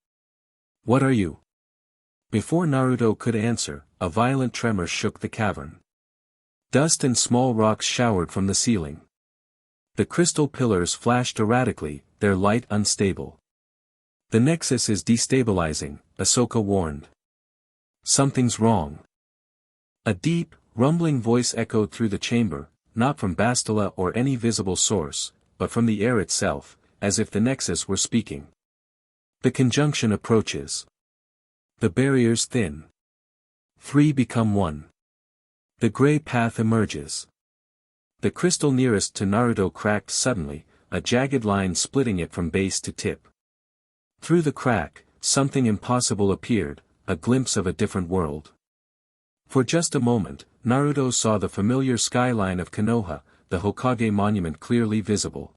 Speaker 1: What are you? Before Naruto could answer, a violent tremor shook the cavern. Dust and small rocks showered from the ceiling. The crystal pillars flashed erratically, their light unstable. The nexus is destabilizing, Ahsoka warned. Something's wrong. A deep, rumbling voice echoed through the chamber, not from Bastila or any visible source, but from the air itself, as if the nexus were speaking. The conjunction approaches. The barriers thin. 3 become 1. The gray path emerges. The crystal nearest to Naruto cracked suddenly, a jagged line splitting it from base to tip. Through the crack, something impossible appeared, a glimpse of a different world. For just a moment, Naruto saw the familiar skyline of Konoha, the Hokage monument clearly visible.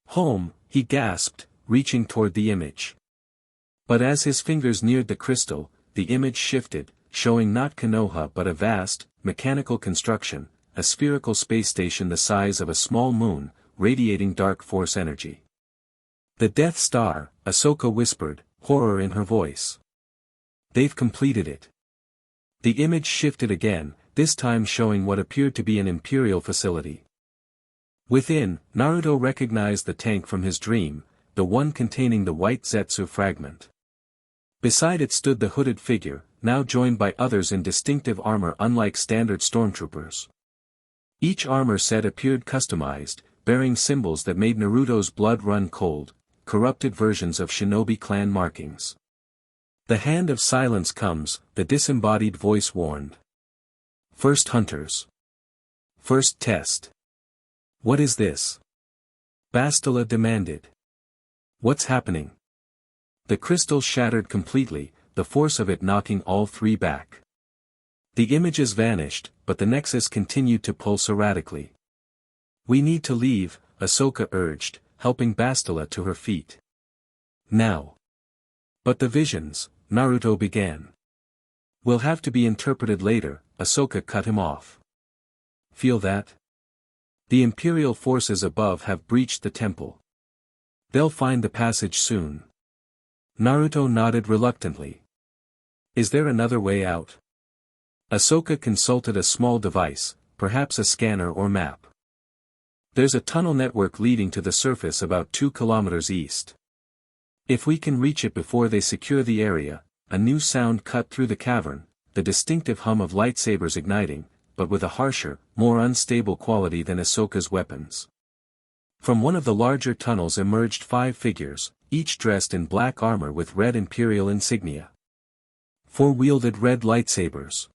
Speaker 1: Home, he gasped, reaching toward the image. But as his fingers neared the crystal, the image shifted, showing not Konoha but a vast, mechanical construction, a spherical space station the size of a small moon, radiating dark force energy. "The Death Star," Ahsoka whispered, horror in her voice. "They've completed it." The image shifted again, this time showing what appeared to be an Imperial facility. Within, Naruto recognized the tank from his dream, the one containing the white Zetsu fragment. Beside it stood the hooded figure, now joined by others in distinctive armor unlike standard stormtroopers. Each armor set appeared customized, bearing symbols that made Naruto's blood run cold, corrupted versions of shinobi clan markings. "The hand of silence comes," the disembodied voice warned. "First hunters. First test." "What is this?" Bastila demanded. "What's happening?" The crystal shattered completely, the force of it knocking all three back. The images vanished, but the nexus continued to pulse erratically. "We need to leave," Ahsoka urged, helping Bastila to her feet. "Now." "But the visions," Naruto began. "Will have to be interpreted later," Ahsoka cut him off. "Feel that? The Imperial forces above have breached the temple. They'll find the passage soon." Naruto nodded reluctantly. "Is there another way out?" Ahsoka consulted a small device, perhaps a scanner or map. "There's a tunnel network leading to the surface about 2 kilometers east. If we can reach it before they secure the area." A new sound cut through the cavern, the distinctive hum of lightsabers igniting, but with a harsher, more unstable quality than Ahsoka's weapons. From one of the larger tunnels emerged 5 figures, each dressed in black armor with red Imperial insignia. 4 wielded red lightsabers.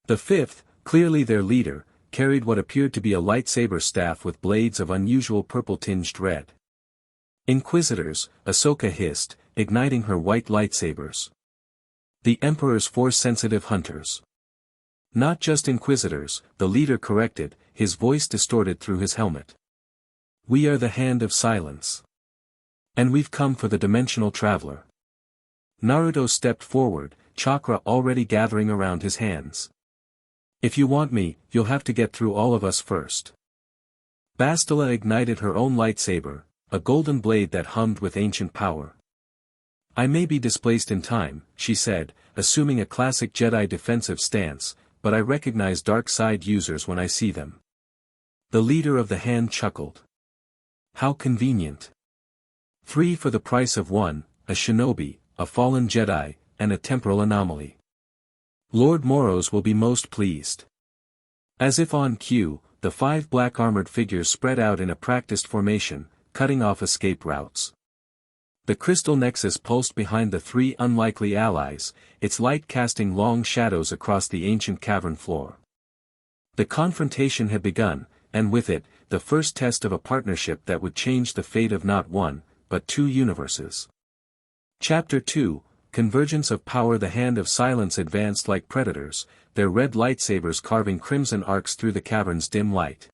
Speaker 1: The 5th, clearly their leader, carried what appeared to be a lightsaber staff with blades of unusual purple-tinged red. "Inquisitors," Ahsoka hissed, igniting her white lightsabers. "The Emperor's Force-sensitive hunters." "Not just Inquisitors," the leader corrected, his voice distorted through his helmet. "We are the Hand of Silence. And we've come for the Dimensional Traveler." Naruto stepped forward, chakra already gathering around his hands. "If you want me, you'll have to get through all of us first." Bastila ignited her own lightsaber, a golden blade that hummed with ancient power. "I may be displaced in time," she said, assuming a classic Jedi defensive stance, "but I recognize dark side users when I see them." The leader of the Hand chuckled. "How convenient. 3 for the price of 1, a shinobi, a fallen Jedi, and a temporal anomaly. Lord Moros will be most pleased." As if on cue, the 5 black-armored figures spread out in a practiced formation, cutting off escape routes. The crystal nexus pulsed behind the 3 unlikely allies, its light casting long shadows across the ancient cavern floor. The confrontation had begun, and with it, the first test of a partnership that would change the fate of not 1, but 2 universes. Chapter 2, Convergence of Power. The Hand of Silence advanced like predators, their red lightsabers carving crimson arcs through the cavern's dim light.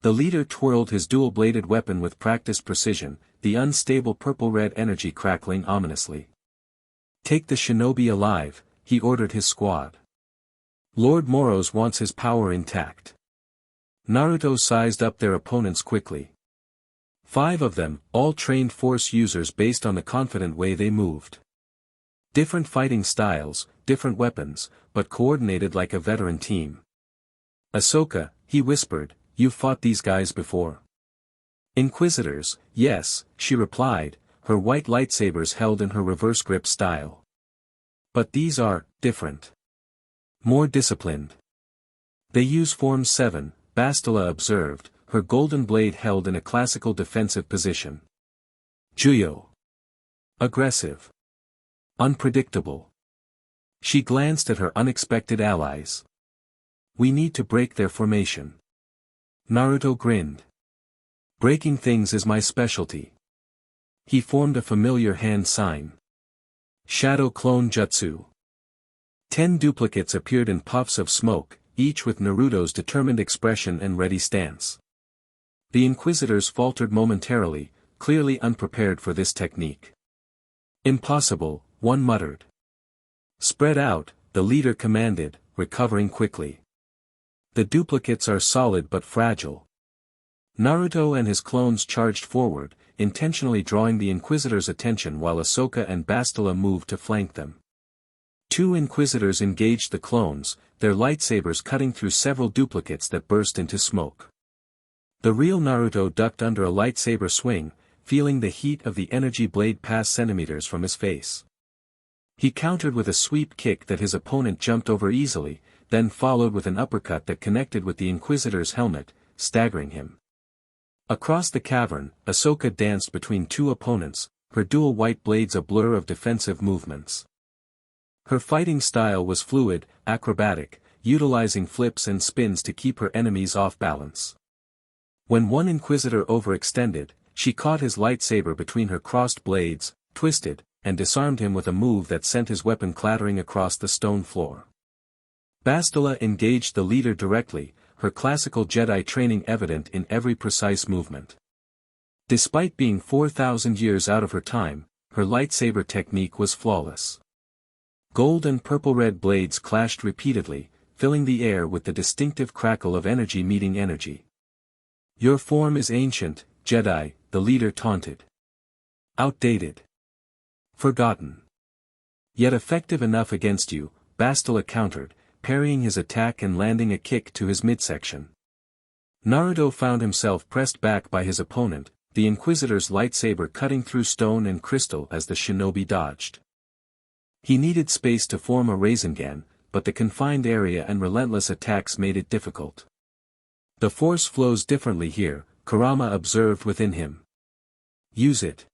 Speaker 1: The leader twirled his dual-bladed weapon with practiced precision, the unstable purple-red energy crackling ominously. "Take the shinobi alive," he ordered his squad. "Lord Moros wants his power intact." Naruto sized up their opponents quickly. 5 of them, all trained Force users based on the confident way they moved. Different fighting styles, different weapons, but coordinated like a veteran team. "Ahsoka," he whispered, "you've fought these guys before." "Inquisitors, yes," she replied, her white lightsabers held in her reverse grip style. "But these are different. More disciplined. They use Form 7, Bastila observed, her golden blade held in a classical defensive position. "Juyo. Aggressive. Unpredictable." She glanced at her unexpected allies. "We need to break their formation." Naruto grinned. "Breaking things is my specialty." He formed a familiar hand sign. "Shadow Clone Jutsu." 10 duplicates appeared in puffs of smoke, each with Naruto's determined expression and ready stance. The Inquisitors faltered momentarily, clearly unprepared for this technique. "Impossible," one muttered. "Spread out," the leader commanded, recovering quickly. The duplicates are solid but fragile. Naruto and his clones charged forward, intentionally drawing the Inquisitor's attention while Ahsoka and Bastila moved to flank them. Two Inquisitors engaged the clones, their lightsabers cutting through several duplicates that burst into smoke. The real Naruto ducked under a lightsaber swing, feeling the heat of the energy blade pass centimeters from his face. He countered with a sweep kick that his opponent jumped over easily, then followed with an uppercut that connected with the Inquisitor's helmet, staggering him. Across the cavern, Ahsoka danced between two opponents, her dual white blades a blur of defensive movements. Her fighting style was fluid, acrobatic, utilizing flips and spins to keep her enemies off balance. When one Inquisitor overextended, she caught his lightsaber between her crossed blades, twisted, and disarmed him with a move that sent his weapon clattering across the stone floor. Bastila engaged the leader directly, her classical Jedi training evident in every precise movement. Despite being 4,000 years out of her time, her lightsaber technique was flawless. Gold and purple-red blades clashed repeatedly, filling the air with the distinctive crackle of energy meeting energy. "Your form is ancient, Jedi," the leader taunted. "Outdated. Forgotten. Yet effective enough against you," Bastila countered, parrying his attack and landing a kick to his midsection. Naruto found himself pressed back by his opponent, the Inquisitor's lightsaber cutting through stone and crystal as the shinobi dodged. He needed space to form a Rasengan, but the confined area and relentless attacks made it difficult. "The force flows differently here," Kurama observed within him. "Use it.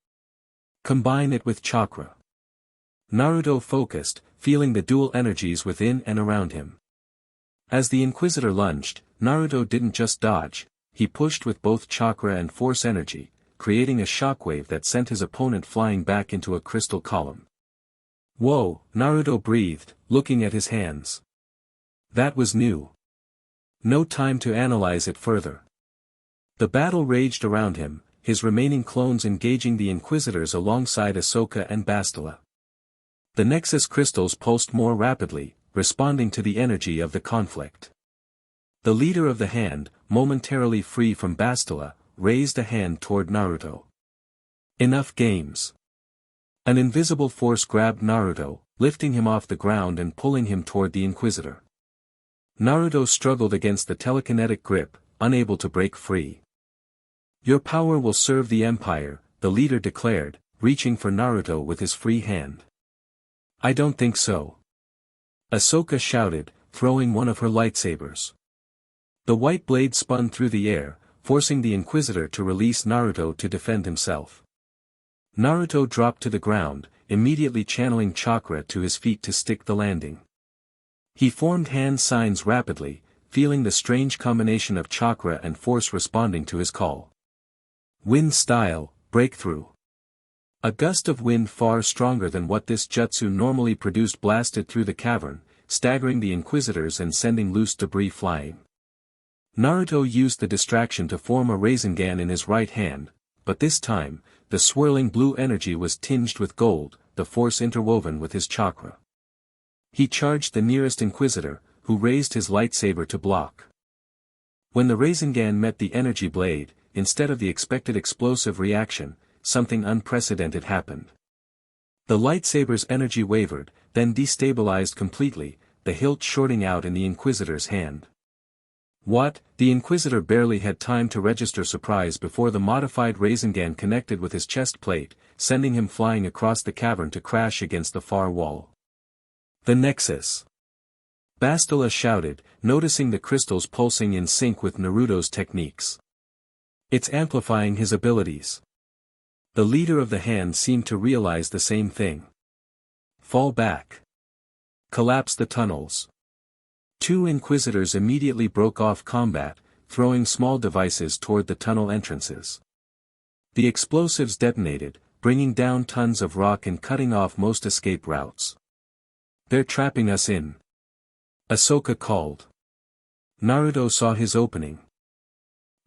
Speaker 1: Combine it with chakra." Naruto focused, feeling the dual energies within and around him. As the Inquisitor lunged, Naruto didn't just dodge, he pushed with both chakra and force energy, creating a shockwave that sent his opponent flying back into a crystal column. "Whoa," Naruto breathed, looking at his hands. That was new. No time to analyze it further. The battle raged around him, his remaining clones engaging the Inquisitors alongside Ahsoka and Bastila. The Nexus crystals pulsed more rapidly, responding to the energy of the conflict. The leader of the hand, momentarily free from Bastila, raised a hand toward Naruto. "Enough games." An invisible force grabbed Naruto, lifting him off the ground and pulling him toward the Inquisitor. Naruto struggled against the telekinetic grip, unable to break free. "Your power will serve the Empire," the leader declared, reaching for Naruto with his free hand. "I don't think so." Ahsoka shouted, throwing one of her lightsabers. The white blade spun through the air, forcing the Inquisitor to release Naruto to defend himself. Naruto dropped to the ground, immediately channeling chakra to his feet to stick the landing. He formed hand signs rapidly, feeling the strange combination of chakra and force responding to his call. Wind style, breakthrough. A gust of wind far stronger than what this jutsu normally produced blasted through the cavern, staggering the Inquisitors and sending loose debris flying. Naruto used the distraction to form a Rasengan in his right hand, but this time, the swirling blue energy was tinged with gold, the force interwoven with his chakra. He charged the nearest Inquisitor, who raised his lightsaber to block. When the Rasengan met the energy blade, instead of the expected explosive reaction, something unprecedented happened. The lightsaber's energy wavered, then destabilized completely, the hilt shorting out in the Inquisitor's hand. "What?" The Inquisitor barely had time to register surprise before the modified Rasengan connected with his chest plate, sending him flying across the cavern to crash against the far wall. "The Nexus!" Bastila shouted, noticing the crystals pulsing in sync with Naruto's techniques. "It's amplifying his abilities." The leader of the hand seemed to realize the same thing. "Fall back. Collapse the tunnels." Two Inquisitors immediately broke off combat, throwing small devices toward the tunnel entrances. The explosives detonated, bringing down tons of rock and cutting off most escape routes. "They're trapping us in," Ahsoka called. Naruto saw his opening.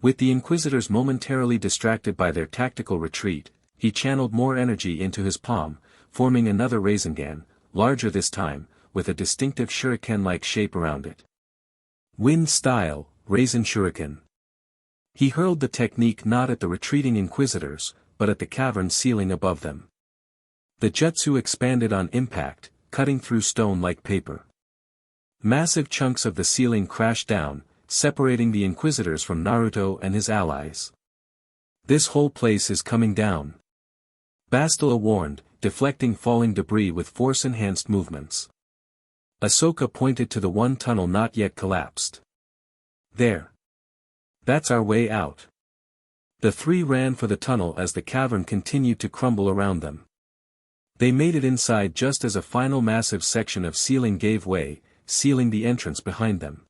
Speaker 1: With the Inquisitors momentarily distracted by their tactical retreat, he channeled more energy into his palm, forming another Rasengan, larger this time, with a distinctive shuriken-like shape around it. Wind style, Raisin Shuriken. He hurled the technique not at the retreating inquisitors, but at the cavern ceiling above them. The jutsu expanded on impact, cutting through stone like paper. Massive chunks of the ceiling crashed down, separating the inquisitors from Naruto and his allies. This whole place is coming down. Bastila warned, deflecting falling debris with force-enhanced movements. Ahsoka pointed to the one tunnel not yet collapsed. There. That's our way out. The three ran for the tunnel as the cavern continued to crumble around them. They made it inside just as a final massive section of ceiling gave way, sealing the entrance behind them.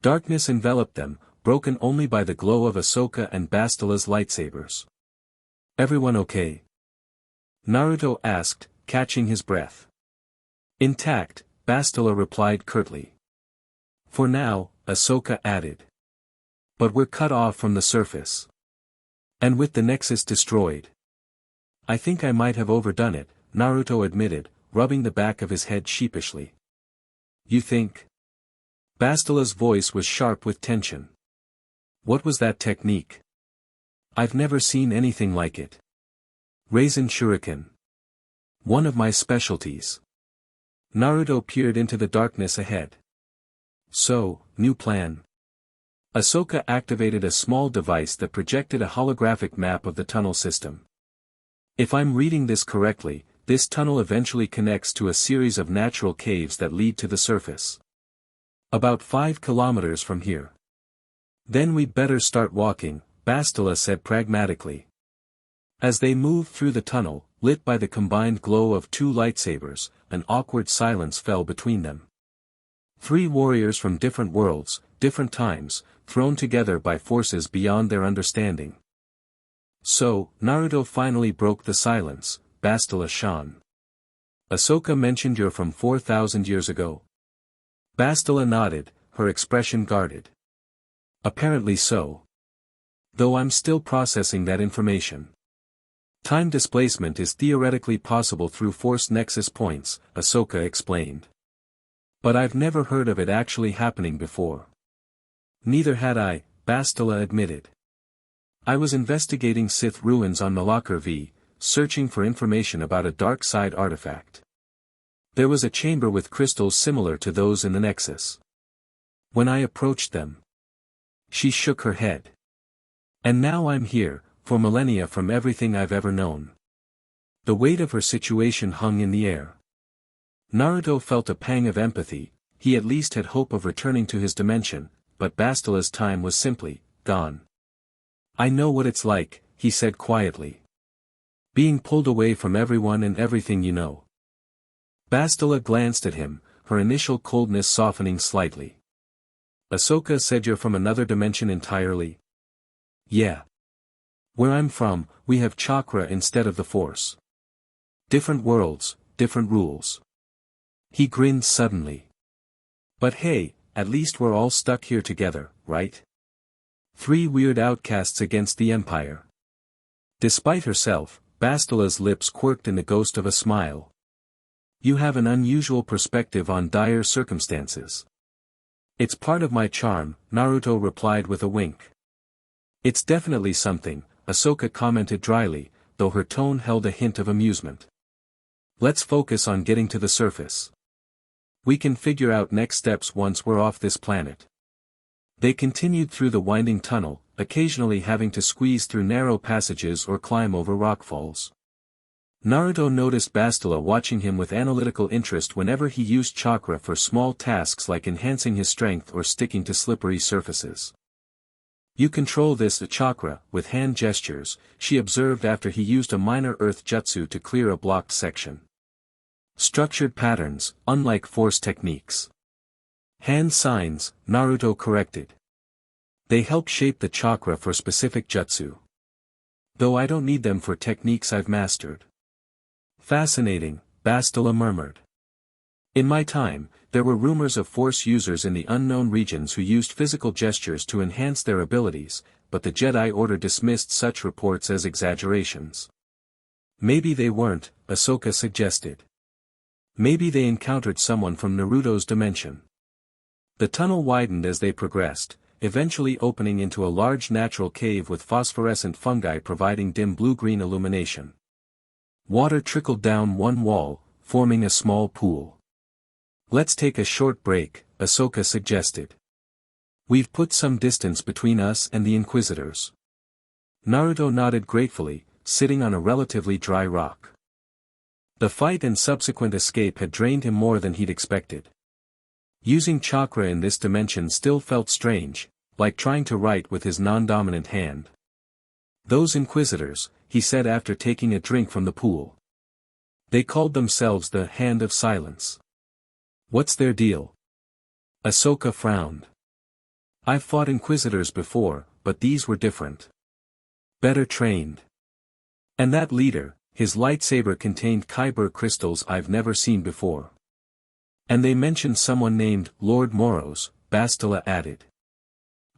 Speaker 1: Darkness enveloped them, broken only by the glow of Ahsoka and Bastila's lightsabers. Everyone okay? Naruto asked, catching his breath. Intact, Bastila replied curtly. For now, Ahsoka added. But we're cut off from the surface. And with the Nexus destroyed. I think I might have overdone it, Naruto admitted, rubbing the back of his head sheepishly. You think? Bastila's voice was sharp with tension. What was that technique? I've never seen anything like it. Raisin Shuriken. One of my specialties. Naruto peered into the darkness ahead. So, new plan. Ahsoka activated a small device that projected a holographic map of the tunnel system. If I'm reading this correctly, this tunnel eventually connects to a series of natural caves that lead to the surface. About 5 kilometers from here. Then we'd better start walking, Bastila said pragmatically. As they moved through the tunnel, lit by the combined glow of two lightsabers, an awkward silence fell between them. Three warriors from different worlds, different times, thrown together by forces beyond their understanding. So, Naruto finally broke the silence, Bastila Shan. Ahsoka mentioned you're from 4,000 years ago. Bastila nodded, her expression guarded. Apparently so. Though I'm still processing that information. Time displacement is theoretically possible through force nexus points, Ahsoka explained. But I've never heard of it actually happening before. Neither had I, Bastila admitted. I was investigating Sith ruins on Malakar V, searching for information about a dark side artifact. There was a chamber with crystals similar to those in the Nexus. When I approached them, she shook her head. And now I'm here, for millennia from everything I've ever known. The weight of her situation hung in the air. Naruto felt a pang of empathy, he at least had hope of returning to his dimension, but Bastila's time was simply gone. I know what it's like, he said quietly. Being pulled away from everyone and everything you know. Bastila glanced at him, her initial coldness softening slightly. Ahsoka said you're from another dimension entirely? Yeah. Where I'm from, we have chakra instead of the force. Different worlds, different rules. He grinned suddenly. But hey, at least we're all stuck here together, right? Three weird outcasts against the Empire. Despite herself, Bastila's lips quirked in the ghost of a smile. You have an unusual perspective on dire circumstances. It's part of my charm, Naruto replied with a wink. It's definitely something, Ahsoka commented dryly, though her tone held a hint of amusement. Let's focus on getting to the surface. We can figure out next steps once we're off this planet. They continued through the winding tunnel, occasionally having to squeeze through narrow passages or climb over rockfalls. Naruto noticed Bastila watching him with analytical interest whenever he used chakra for small tasks like enhancing his strength or sticking to slippery surfaces. You control this chakra with hand gestures, she observed after he used a minor earth jutsu to clear a blocked section. Structured patterns, unlike force techniques. Hand signs, Naruto corrected. They help shape the chakra for specific jutsu. Though I don't need them for techniques I've mastered. Fascinating, Bastila murmured. In my time, there were rumors of force users in the unknown regions who used physical gestures to enhance their abilities, but the Jedi Order dismissed such reports as exaggerations. Maybe they weren't, Ahsoka suggested. Maybe they encountered someone from Naruto's dimension. The tunnel widened as they progressed, eventually opening into a large natural cave with phosphorescent fungi providing dim blue-green illumination. Water trickled down one wall, forming a small pool. "Let's take a short break," Ahsoka suggested. "We've put some distance between us and the Inquisitors." Naruto nodded gratefully, sitting on a relatively dry rock. The fight and subsequent escape had drained him more than he'd expected. Using chakra in this dimension still felt strange, like trying to write with his non-dominant hand. "Those Inquisitors," he said after taking a drink from the pool. "They called themselves the Hand of Silence. What's their deal?" Ahsoka frowned. "I've fought Inquisitors before, but these were different. Better trained. And that leader, his lightsaber contained kyber crystals I've never seen before. And they mentioned someone named Lord Moros," Bastila added.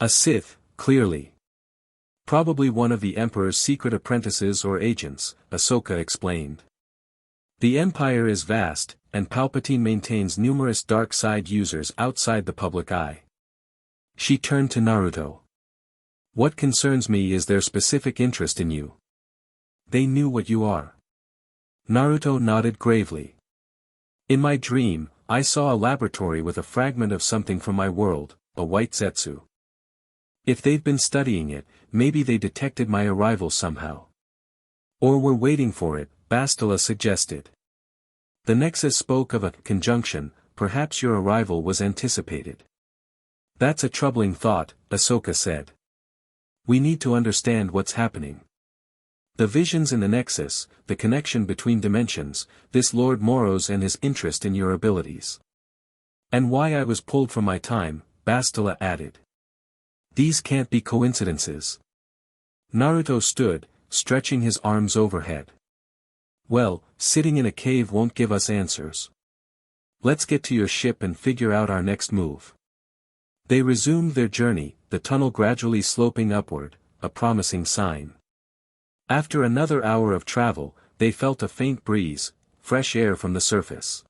Speaker 1: "A Sith, clearly. Probably one of the Emperor's secret apprentices or agents," Ahsoka explained. "The Empire is vast, and Palpatine maintains numerous dark side users outside the public eye." She turned to Naruto. "What concerns me is their specific interest in you. They knew what you are." Naruto nodded gravely. "In my dream, I saw a laboratory with a fragment of something from my world, a white Zetsu. If they've been studying it, maybe they detected my arrival somehow. Or were waiting for it," Bastila suggested. "The Nexus spoke of a conjunction, perhaps your arrival was anticipated." "That's a troubling thought," Ahsoka said. "We need to understand what's happening. The visions in the Nexus, the connection between dimensions, this Lord Moros and his interest in your abilities. And why I was pulled from my time," Bastila added. "These can't be coincidences." Naruto stood, stretching his arms overhead. "Well, sitting in a cave won't give us answers. Let's get to your ship and figure out our next move." They resumed their journey, the tunnel gradually sloping upward, a promising sign. After another hour of travel, they felt a faint breeze, fresh air from the surface.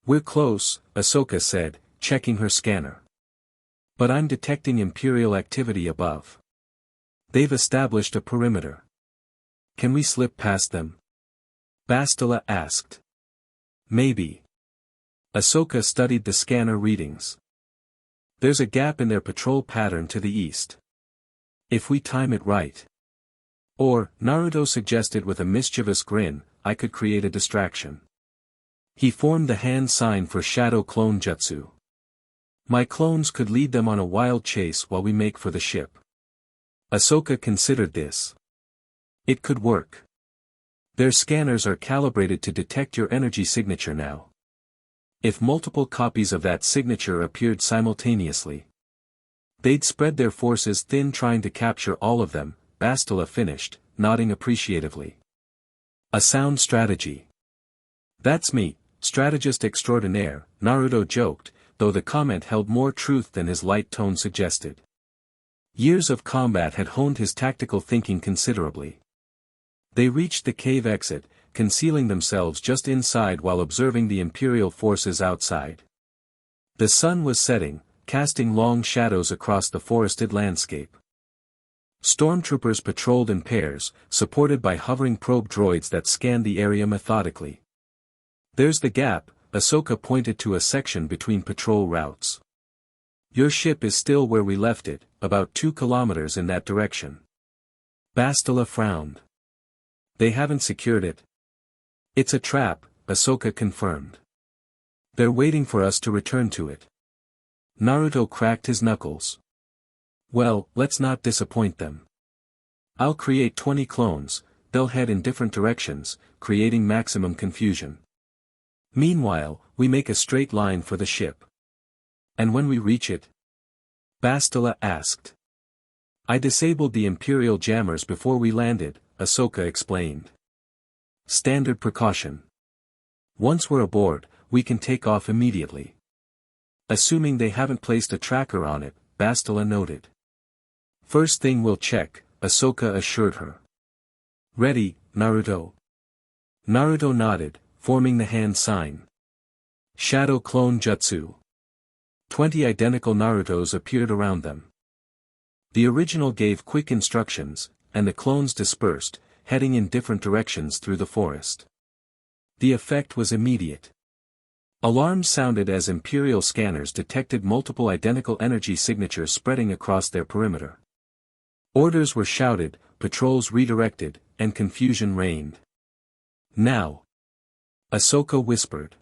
Speaker 1: "We're close," Ahsoka said, checking her scanner. "But I'm detecting Imperial activity above. They've established a perimeter. Can we slip past them?" Bastila asked. "Maybe." Ahsoka studied the scanner readings. "There's a gap in their patrol pattern to the east. If we time it right. Or," Naruto suggested with a mischievous grin, "I could create a distraction." He formed the hand sign for Shadow Clone Jutsu. "My clones could lead them on a wild chase while we make for the ship." Ahsoka considered this. "It could work. Their scanners are calibrated to detect your energy signature now. If multiple copies of that signature appeared simultaneously, they'd spread their forces thin trying to capture all of them," Bastila finished, nodding appreciatively. "A sound strategy." "That's me, strategist extraordinaire," Naruto joked, though the comment held more truth than his light tone suggested. Years of combat had honed his tactical thinking considerably. They reached the cave exit, concealing themselves just inside while observing the Imperial forces outside. The sun was setting, casting long shadows across the forested landscape. Stormtroopers patrolled in pairs, supported by hovering probe droids that scanned the area methodically. "There's the gap," Ahsoka pointed to a section between patrol routes. "Your ship is still where we left it, about 2 kilometers in that direction." Bastila frowned. "They haven't secured it." "It's a trap," Ahsoka confirmed. "They're waiting for us to return to it." Naruto cracked his knuckles. "Well, let's not disappoint them. I'll create 20 clones, they'll head in different directions, creating maximum confusion. Meanwhile, we make a straight line for the ship." "And when we reach it?" Bastila asked. "I disabled the Imperial jammers before we landed," Ahsoka explained. "Standard precaution. Once we're aboard, we can take off immediately." "Assuming they haven't placed a tracker on it," Bastila noted. "First thing we'll check," Ahsoka assured her. "Ready, Naruto?" Naruto nodded, forming the hand sign. "Shadow Clone Jutsu." 20 identical Narutos appeared around them. The original gave quick instructions, and the clones dispersed, heading in different directions through the forest. The effect was immediate. Alarms sounded as Imperial scanners detected multiple identical energy signatures spreading across their perimeter. Orders were shouted, patrols redirected, and confusion reigned. Now! Ahsoka whispered.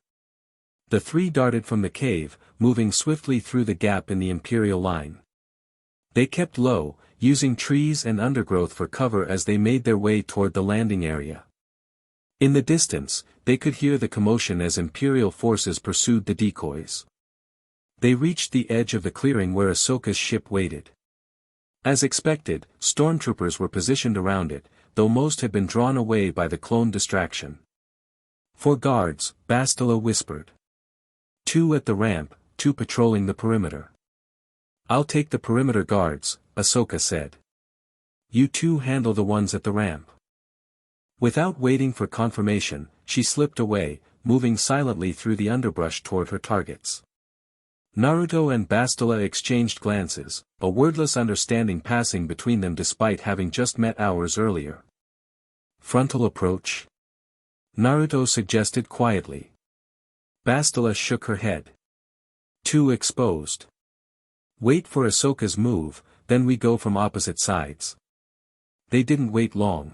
Speaker 1: The three darted from the cave, moving swiftly through the gap in the Imperial line. They kept low, using trees and undergrowth for cover as they made their way toward the landing area. In the distance, they could hear the commotion as Imperial forces pursued the decoys. They reached the edge of the clearing where Ahsoka's ship waited. As expected, stormtroopers were positioned around it, though most had been drawn away by the clone distraction. "For guards," Bastila whispered. "2 at the ramp, 2 patrolling the perimeter." "I'll take the perimeter guards," Ahsoka said. "You 2 handle the ones at the ramp." Without waiting for confirmation, she slipped away, moving silently through the underbrush toward her targets. Naruto and Bastila exchanged glances, a wordless understanding passing between them despite having just met hours earlier. "Frontal approach?" Naruto suggested quietly. Bastila shook her head. "Too exposed. Wait for Ahsoka's move, then we go from opposite sides." They didn't wait long.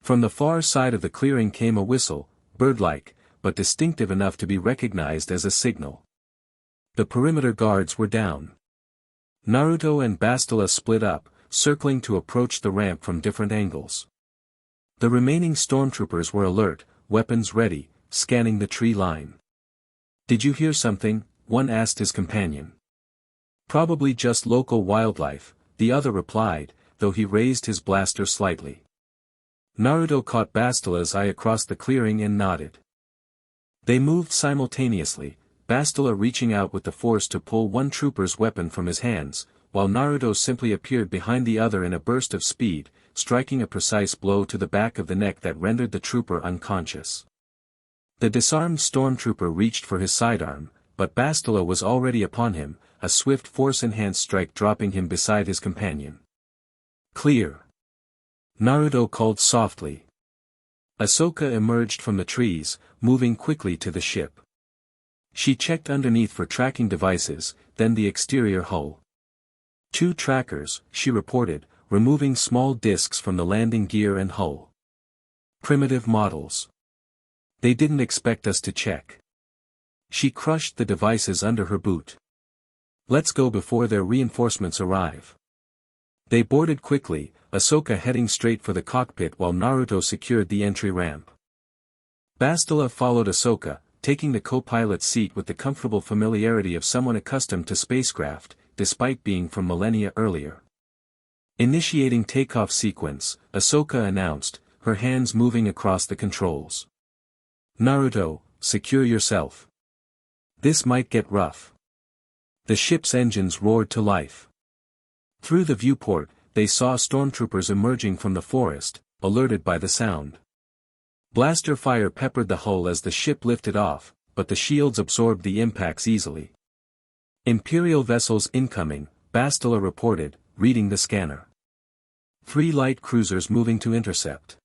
Speaker 1: From the far side of the clearing came a whistle, bird-like, but distinctive enough to be recognized as a signal. The perimeter guards were down. Naruto and Bastila split up, circling to approach the ramp from different angles. The remaining stormtroopers were alert, weapons ready, scanning the tree line. "Did you hear something?" one asked his companion. "Probably just local wildlife," the other replied, though he raised his blaster slightly. Naruto caught Bastila's eye across the clearing and nodded. They moved simultaneously, Bastila reaching out with the force to pull one trooper's weapon from his hands, while Naruto simply appeared behind the other in a burst of speed, striking a precise blow to the back of the neck that rendered the trooper unconscious. The disarmed stormtrooper reached for his sidearm, but Bastila was already upon him, a swift force-enhanced strike dropping him beside his companion. "Clear!" Naruto called softly. Ahsoka emerged from the trees, moving quickly to the ship. She checked underneath for tracking devices, then the exterior hull. 2 trackers, she reported, removing small discs from the landing gear and hull. "Primitive models. They didn't expect us to check." She crushed the devices under her boot. "Let's go before their reinforcements arrive." They boarded quickly, Ahsoka heading straight for the cockpit while Naruto secured the entry ramp. Bastila followed Ahsoka, taking the co-pilot's seat with the comfortable familiarity of someone accustomed to spacecraft, despite being from millennia earlier. Initiating takeoff sequence, Ahsoka announced, her hands moving across the controls. "Naruto, secure yourself. This might get rough." The ship's engines roared to life. Through the viewport, they saw stormtroopers emerging from the forest, alerted by the sound. Blaster fire peppered the hull as the ship lifted off, but the shields absorbed the impacts easily. "Imperial vessels incoming," Bastila reported, reading the scanner. 3 light cruisers moving to intercept.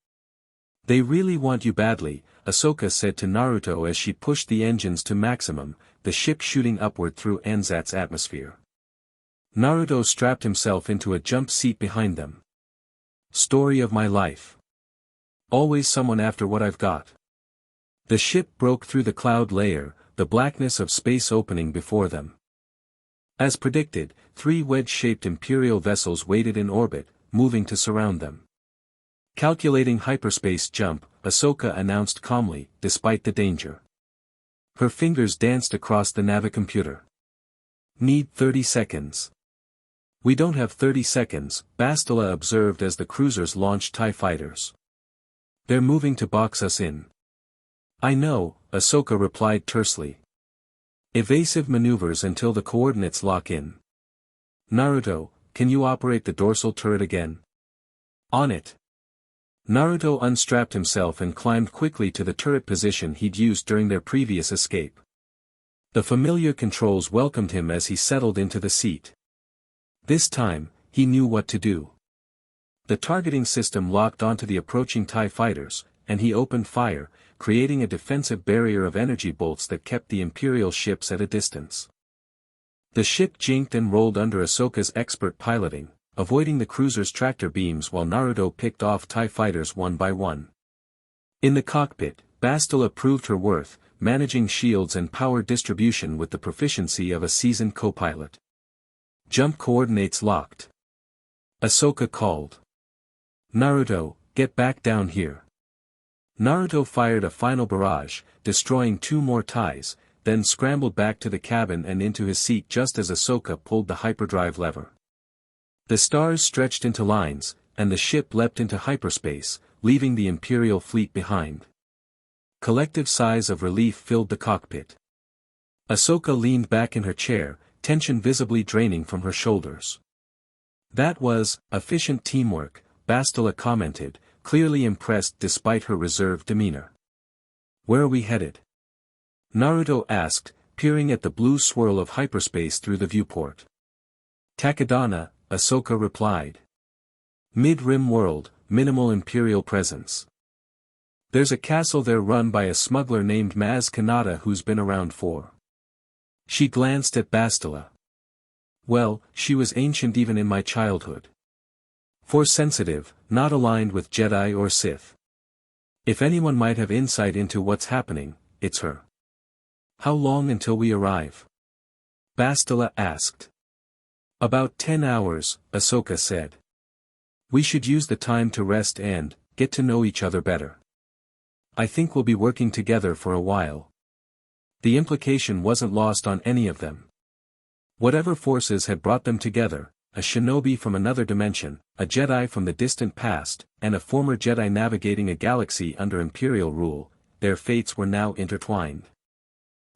Speaker 1: "They really want you badly," Ahsoka said to Naruto as she pushed the engines to maximum, the ship shooting upward through Anzat's atmosphere. Naruto strapped himself into a jump seat behind them. "Story of my life. Always someone after what I've got." The ship broke through the cloud layer, the blackness of space opening before them. As predicted, 3 wedge-shaped Imperial vessels waited in orbit, moving to surround them. Calculating hyperspace jump, Ahsoka announced calmly, despite the danger. Her fingers danced across the navicomputer. "Need 30 seconds. "We don't have 30 seconds, Bastila observed as the cruisers launched TIE fighters. "They're moving to box us in." "I know," Ahsoka replied tersely. "Evasive maneuvers until the coordinates lock in." "Naruto, can you operate the dorsal turret again?" "On it." Naruto unstrapped himself and climbed quickly to the turret position he'd used during their previous escape. The familiar controls welcomed him as he settled into the seat. This time, he knew what to do. The targeting system locked onto the approaching TIE fighters, and he opened fire, creating a defensive barrier of energy bolts that kept the Imperial ships at a distance. The ship jinked and rolled under Ahsoka's expert piloting, avoiding the cruiser's tractor beams while Naruto picked off TIE fighters one by one. In the cockpit, Bastila proved her worth, managing shields and power distribution with the proficiency of a seasoned co-pilot. Jump coordinates locked. Ahsoka called. Naruto, get back down here. Naruto fired a final barrage, destroying 2 more TIEs, then scrambled back to the cabin and into his seat just as Ahsoka pulled the hyperdrive lever. The stars stretched into lines, and the ship leapt into hyperspace, leaving the Imperial fleet behind. Collective sighs of relief filled the cockpit. Ahsoka leaned back in her chair, tension visibly draining from her shoulders. That was efficient teamwork, Bastila commented, clearly impressed despite her reserved demeanor. Where are we headed? Naruto asked, peering at the blue swirl of hyperspace through the viewport. Takadana, Ahsoka replied. Mid-rim world, minimal Imperial presence. There's a castle there run by a smuggler named Maz Kanata who's been around for. She glanced at Bastila. Well, she was ancient even in my childhood. Force sensitive, not aligned with Jedi or Sith. If anyone might have insight into what's happening, it's her. How long until we arrive? Bastila asked. About 10 hours, Ahsoka said. We should use the time to rest and get to know each other better. I think we'll be working together for a while. The implication wasn't lost on any of them. Whatever forces had brought them together, a shinobi from another dimension, a Jedi from the distant past, and a former Jedi navigating a galaxy under Imperial rule, their fates were now intertwined.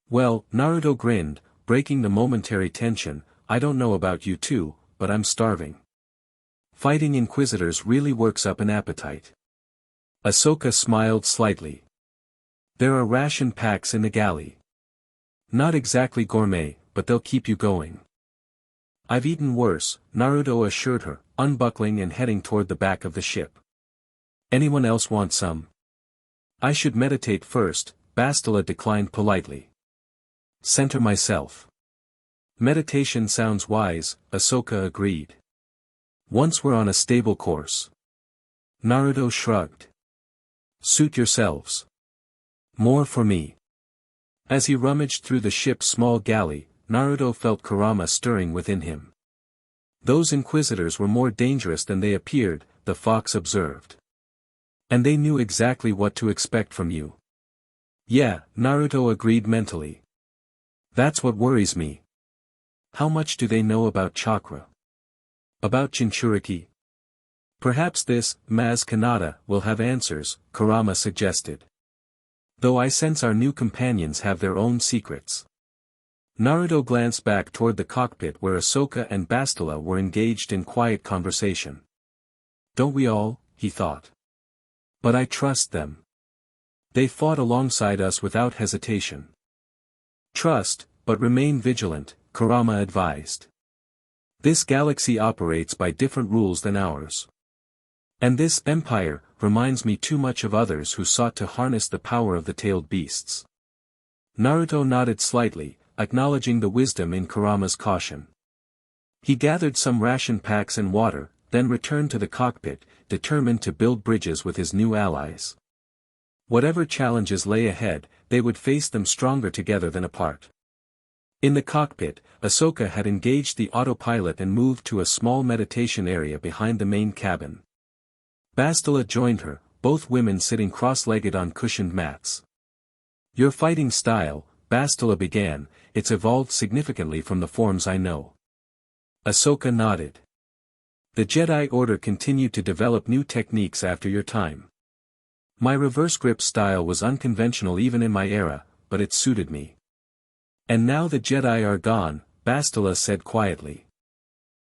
Speaker 1: Well, Naruto grinned, breaking the momentary tension, I don't know about you two, but I'm starving. Fighting Inquisitors really works up an appetite. Ahsoka smiled slightly. There are ration packs in the galley. Not exactly gourmet, but they'll keep you going. I've eaten worse, Naruto assured her, unbuckling and heading toward the back of the ship. Anyone else want some? I should meditate first, Bastila declined politely. Center myself. Meditation sounds wise, Ahsoka agreed. Once we're on a stable course. Naruto shrugged. Suit yourselves. More for me. As he rummaged through the ship's small galley, Naruto felt Kurama stirring within him. Those Inquisitors were more dangerous than they appeared, the fox observed. And they knew exactly what to expect from you. Yeah, Naruto agreed mentally. That's what worries me. How much do they know about chakra? About Jinchuriki? Perhaps this, Maz Kanata, will have answers, Kurama suggested. Though I sense our new companions have their own secrets. Naruto glanced back toward the cockpit where Ahsoka and Bastila were engaged in quiet conversation. Don't we all, he thought. But I trust them. They fought alongside us without hesitation. Trust, but remain vigilant, Kurama advised. This galaxy operates by different rules than ours. And this empire reminds me too much of others who sought to harness the power of the tailed beasts. Naruto nodded slightly, acknowledging the wisdom in Kurama's caution. He gathered some ration packs and water, then returned to the cockpit, determined to build bridges with his new allies. Whatever challenges lay ahead, they would face them stronger together than apart. In the cockpit, Ahsoka had engaged the autopilot and moved to a small meditation area behind the main cabin. Bastila joined her, both women sitting cross-legged on cushioned mats. Your fighting style, Bastila began, it's evolved significantly from the forms I know. Ahsoka nodded. The Jedi Order continued to develop new techniques after your time. My reverse grip style was unconventional even in my era, but it suited me. And now the Jedi are gone, Bastila said quietly.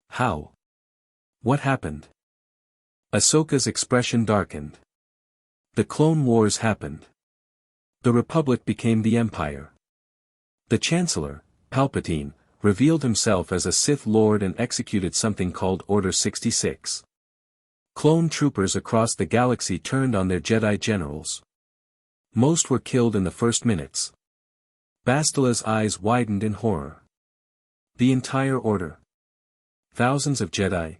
Speaker 1: How? What happened? Ahsoka's expression darkened. The Clone Wars happened. The Republic became the Empire. The Chancellor, Palpatine, revealed himself as a Sith Lord and executed something called Order 66. Clone troopers across the galaxy turned on their Jedi generals. Most were killed in the first minutes. Bastila's eyes widened in horror. The entire order. Thousands of Jedi.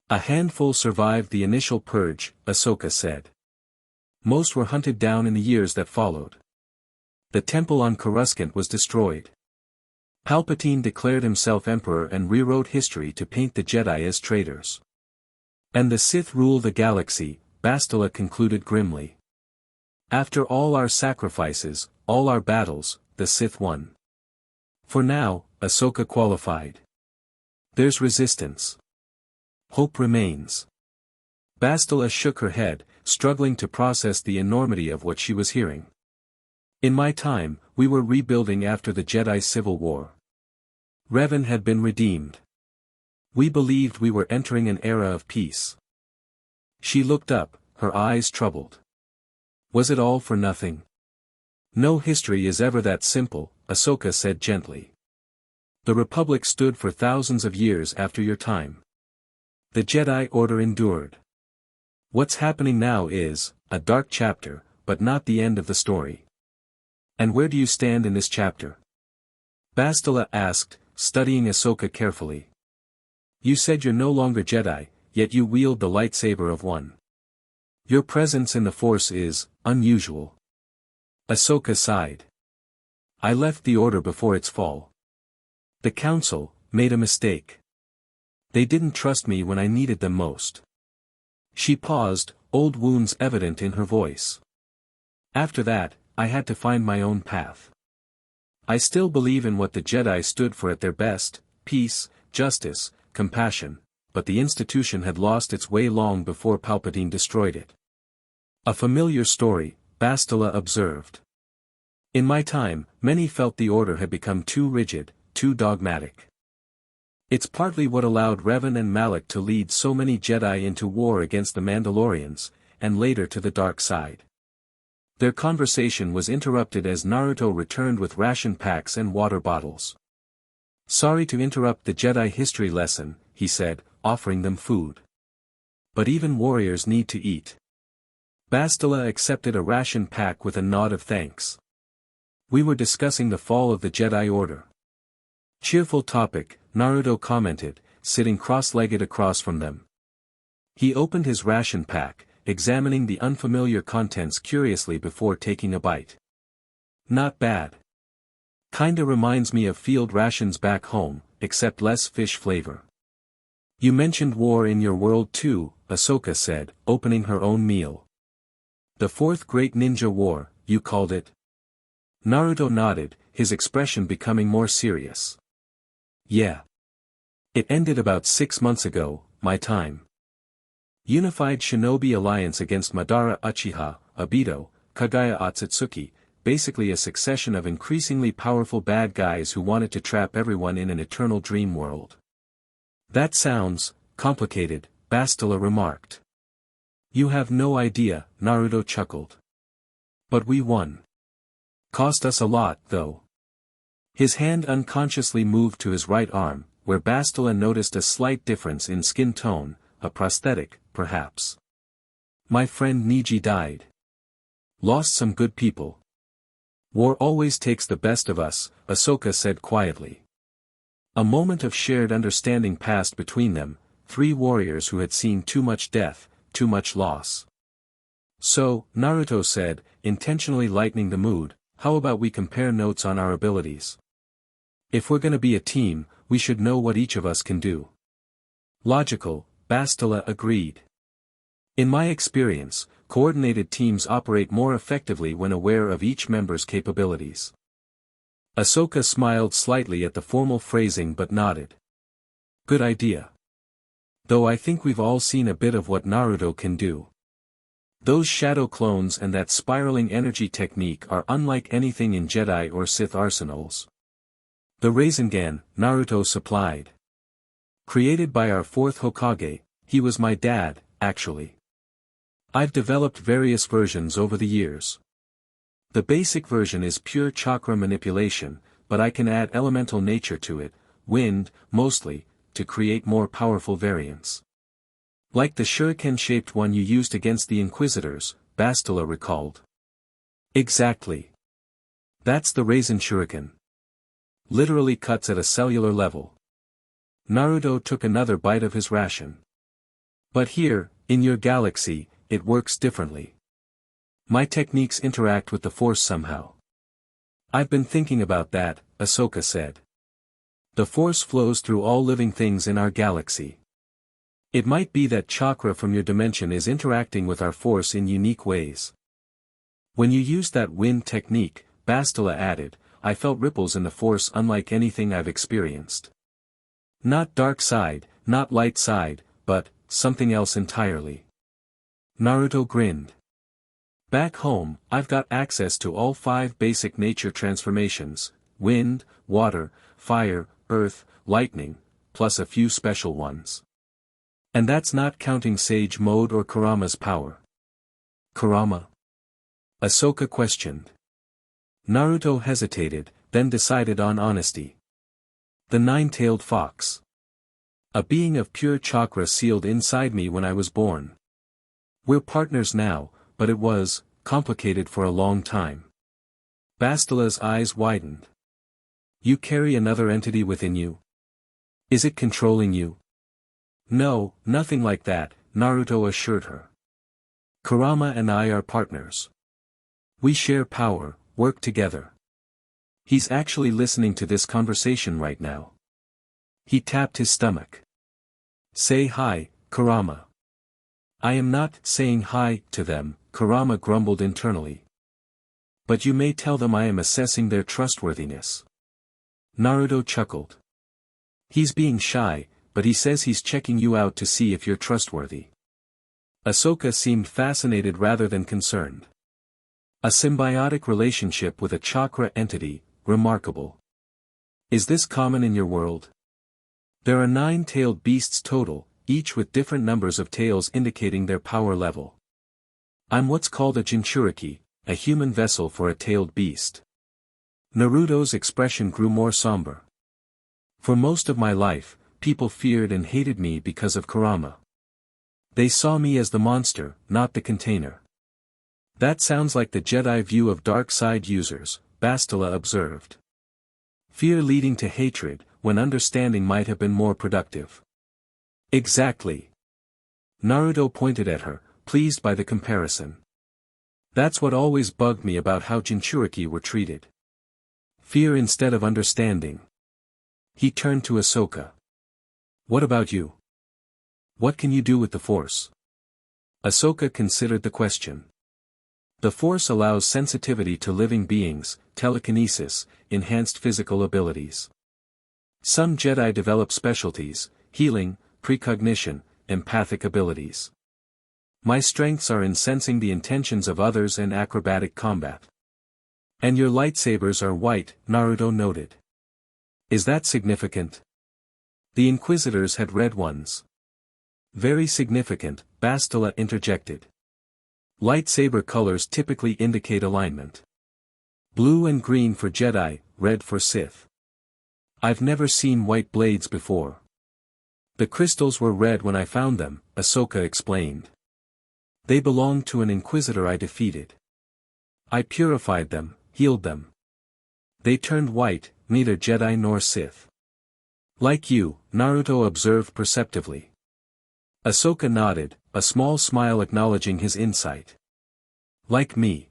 Speaker 1: A handful survived the initial purge, Ahsoka said. Most were hunted down in the years that followed. The temple on Coruscant was destroyed. Palpatine declared himself emperor and rewrote history to paint the Jedi as traitors. And the Sith rule the galaxy, Bastila concluded grimly. After all our sacrifices, all our battles, the Sith won. For now, Ahsoka qualified. There's resistance. Hope remains. Bastila shook her head, struggling to process the enormity of what she was hearing. In my time, we were rebuilding after the Jedi Civil War. Revan had been redeemed. We believed we were entering an era of peace. She looked up, her eyes troubled. Was it all for nothing? No history is ever that simple, Ahsoka said gently. The Republic stood for thousands of years after your time. The Jedi Order endured. What's happening now is, a dark chapter, but not the end of the story. And where do you stand in this chapter? Bastila asked, studying Ahsoka carefully. You said you're no longer Jedi, yet you wield the lightsaber of one. Your presence in the Force is unusual. Ahsoka sighed. I left the Order before its fall. The Council made a mistake. They didn't trust me when I needed them most. She paused, old wounds evident in her voice. After that, I had to find my own path. I still believe in what the Jedi stood for at their best, peace, justice, compassion, but the institution had lost its way long before Palpatine destroyed it. A familiar story, Bastila observed. In my time, many felt the Order had become too rigid, too dogmatic. It's partly what allowed Revan and Malak to lead so many Jedi into war against the Mandalorians, and later to the dark side. Their conversation was interrupted as Naruto returned with ration packs and water bottles. Sorry to interrupt the Jedi history lesson, he said, offering them food. But even warriors need to eat. Bastila accepted a ration pack with a nod of thanks. We were discussing the fall of the Jedi Order. Cheerful topic, Naruto commented, sitting cross-legged across from them. He opened his ration pack, examining the unfamiliar contents curiously before taking a bite. Not bad. Kinda reminds me of field rations back home, except less fish flavor. You mentioned war in your world too, Ahsoka said, opening her own meal. The Fourth Great Ninja War, you called it? Naruto nodded, his expression becoming more serious. Yeah. It ended about 6 months ago, my time. Unified Shinobi Alliance against Madara Uchiha, Obito, Kagaya Otsutsuki, basically a succession of increasingly powerful bad guys who wanted to trap everyone in an eternal dream world. That sounds complicated, Bastila remarked. You have no idea, Naruto chuckled. But we won. Cost us a lot, though. His hand unconsciously moved to his right arm, where Bastila noticed a slight difference in skin tone, a prosthetic, perhaps. My friend Niji died. Lost some good people. War always takes the best of us, Ahsoka said quietly. A moment of shared understanding passed between them, 3 warriors who had seen too much death, too much loss. So, Naruto said, intentionally lightening the mood, how about we compare notes on our abilities? If we're gonna be a team, we should know what each of us can do. Logical, Bastila agreed. In my experience, coordinated teams operate more effectively when aware of each member's capabilities. Ahsoka smiled slightly at the formal phrasing but nodded. Good idea. Though I think we've all seen a bit of what Naruto can do. Those shadow clones and that spiraling energy technique are unlike anything in Jedi or Sith arsenals. The Rasengan, Naruto supplied. Created by our 4th Hokage, he was my dad, actually. I've developed various versions over the years. The basic version is pure chakra manipulation, but I can add elemental nature to it, wind, mostly, to create more powerful variants. Like the shuriken-shaped one you used against the Inquisitors, Bastila recalled. Exactly. That's the raisin shuriken. Literally cuts at a cellular level. Naruto took another bite of his ration. But here, in your galaxy, it works differently. My techniques interact with the Force somehow. I've been thinking about that, Ahsoka said. The Force flows through all living things in our galaxy. It might be that chakra from your dimension is interacting with our Force in unique ways. When you used that wind technique, Bastila added, I felt ripples in the Force unlike anything I've experienced. Not dark side, not light side, but something else entirely. Naruto grinned. Back home, I've got access to all 5 basic nature transformations, wind, water, fire, earth, lightning, plus a few special ones. And that's not counting Sage Mode or Kurama's power. Kurama? Ahsoka questioned. Naruto hesitated, then decided on honesty. The 9-tailed fox. A being of pure chakra sealed inside me when I was born. We're partners now, but it was complicated for a long time. Bastila's eyes widened. You carry another entity within you? Is it controlling you? No, nothing like that, Naruto assured her. Kurama and I are partners. We share power, work together. He's actually listening to this conversation right now. He tapped his stomach. Say hi, Kurama. I am not saying hi to them, Kurama grumbled internally. But you may tell them I am assessing their trustworthiness. Naruto chuckled. He's being shy, but he says he's checking you out to see if you're trustworthy. Ahsoka seemed fascinated rather than concerned. A symbiotic relationship with a chakra entity, remarkable. Is this common in your world? There are 9-tailed beasts total, each with different numbers of tails indicating their power level. I'm what's called a Jinchuriki, a human vessel for a tailed beast. Naruto's expression grew more somber. For most of my life, people feared and hated me because of Kurama. They saw me as the monster, not the container. That sounds like the Jedi view of dark side users, Bastila observed. Fear leading to hatred, when understanding might have been more productive. Exactly. Naruto pointed at her, pleased by the comparison. That's what always bugged me about how Jinchuriki were treated. Fear instead of understanding. He turned to Ahsoka. What about you? What can you do with the Force? Ahsoka considered the question. The Force allows sensitivity to living beings, telekinesis, enhanced physical abilities. Some Jedi develop specialties, healing, precognition, empathic abilities. My strengths are in sensing the intentions of others and acrobatic combat. And your lightsabers are white, Naruto noted. Is that significant? The Inquisitors had red ones. Very significant, Bastila interjected. Lightsaber colors typically indicate alignment. Blue and green for Jedi, red for Sith. I've never seen white blades before. The crystals were red when I found them, Ahsoka explained. They belonged to an Inquisitor I defeated. I purified them, healed them. They turned white, neither Jedi nor Sith. Like you, Naruto observed perceptively. Ahsoka nodded, a small smile acknowledging his insight. Like me.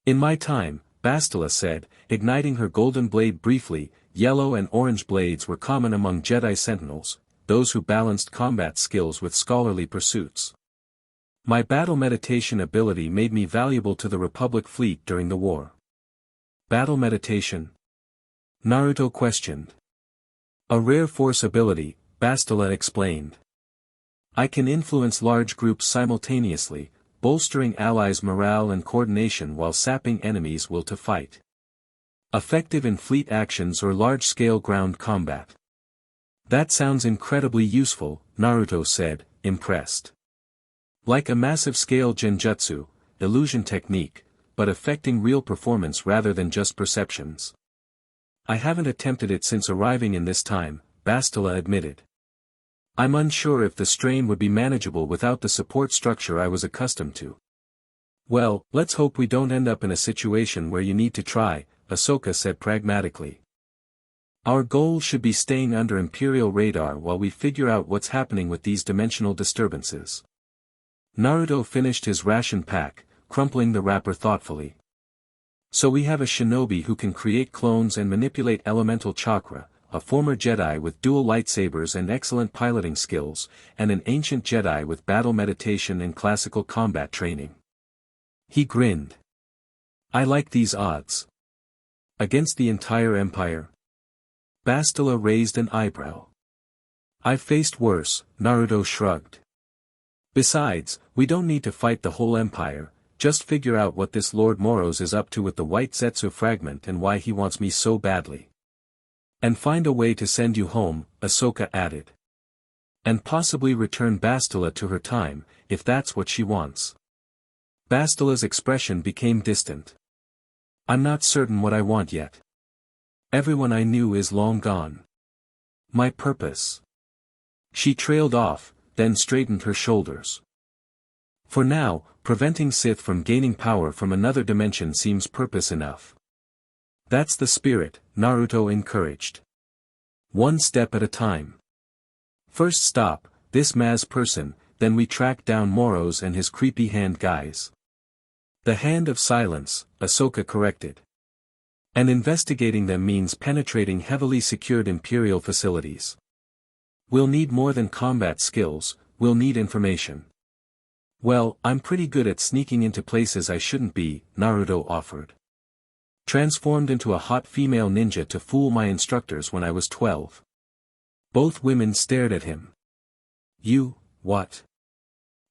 Speaker 1: In my time, Bastila said, igniting her golden blade briefly, yellow and orange blades were common among Jedi sentinels, those who balanced combat skills with scholarly pursuits. My battle meditation ability made me valuable to the Republic fleet during the war. Battle meditation? Naruto questioned. A rare Force ability, Bastila explained. I can influence large groups simultaneously, bolstering allies' morale and coordination while sapping enemies' will to fight. Effective in fleet actions or large-scale ground combat. That sounds incredibly useful, Naruto said, impressed. Like a massive-scale genjutsu, illusion technique, but affecting real performance rather than just perceptions. I haven't attempted it since arriving in this time, Bastila admitted. I'm unsure if the strain would be manageable without the support structure I was accustomed to. Well, let's hope we don't end up in a situation where you need to try, Ahsoka said pragmatically. Our goal should be staying under Imperial radar while we figure out what's happening with these dimensional disturbances. Naruto finished his ration pack, crumpling the wrapper thoughtfully. So we have a shinobi who can create clones and manipulate elemental chakra, a former Jedi with dual lightsabers and excellent piloting skills, and an ancient Jedi with battle meditation and classical combat training. He grinned. I like these odds. Against the entire Empire? Bastila raised an eyebrow. I've faced worse, Naruto shrugged. Besides, we don't need to fight the whole Empire, just figure out what this Lord Moros is up to with the White Zetsu fragment and why he wants me so badly. And find a way to send you home, Ahsoka added. And possibly return Bastila to her time, if that's what she wants. Bastila's expression became distant. I'm not certain what I want yet. Everyone I knew is long gone. My purpose. She trailed off, then straightened her shoulders. For now, preventing Sith from gaining power from another dimension seems purpose enough. That's the spirit, Naruto encouraged. One step at a time. First stop, this Maz person, then we track down Moros and his creepy hand guys. The Hand of Silence, Ahsoka corrected. And investigating them means penetrating heavily secured Imperial facilities. We'll need more than combat skills, we'll need information. Well, I'm pretty good at sneaking into places I shouldn't be, Naruto offered. Transformed into a hot female ninja to fool my instructors when I was 12. Both women stared at him. You, what?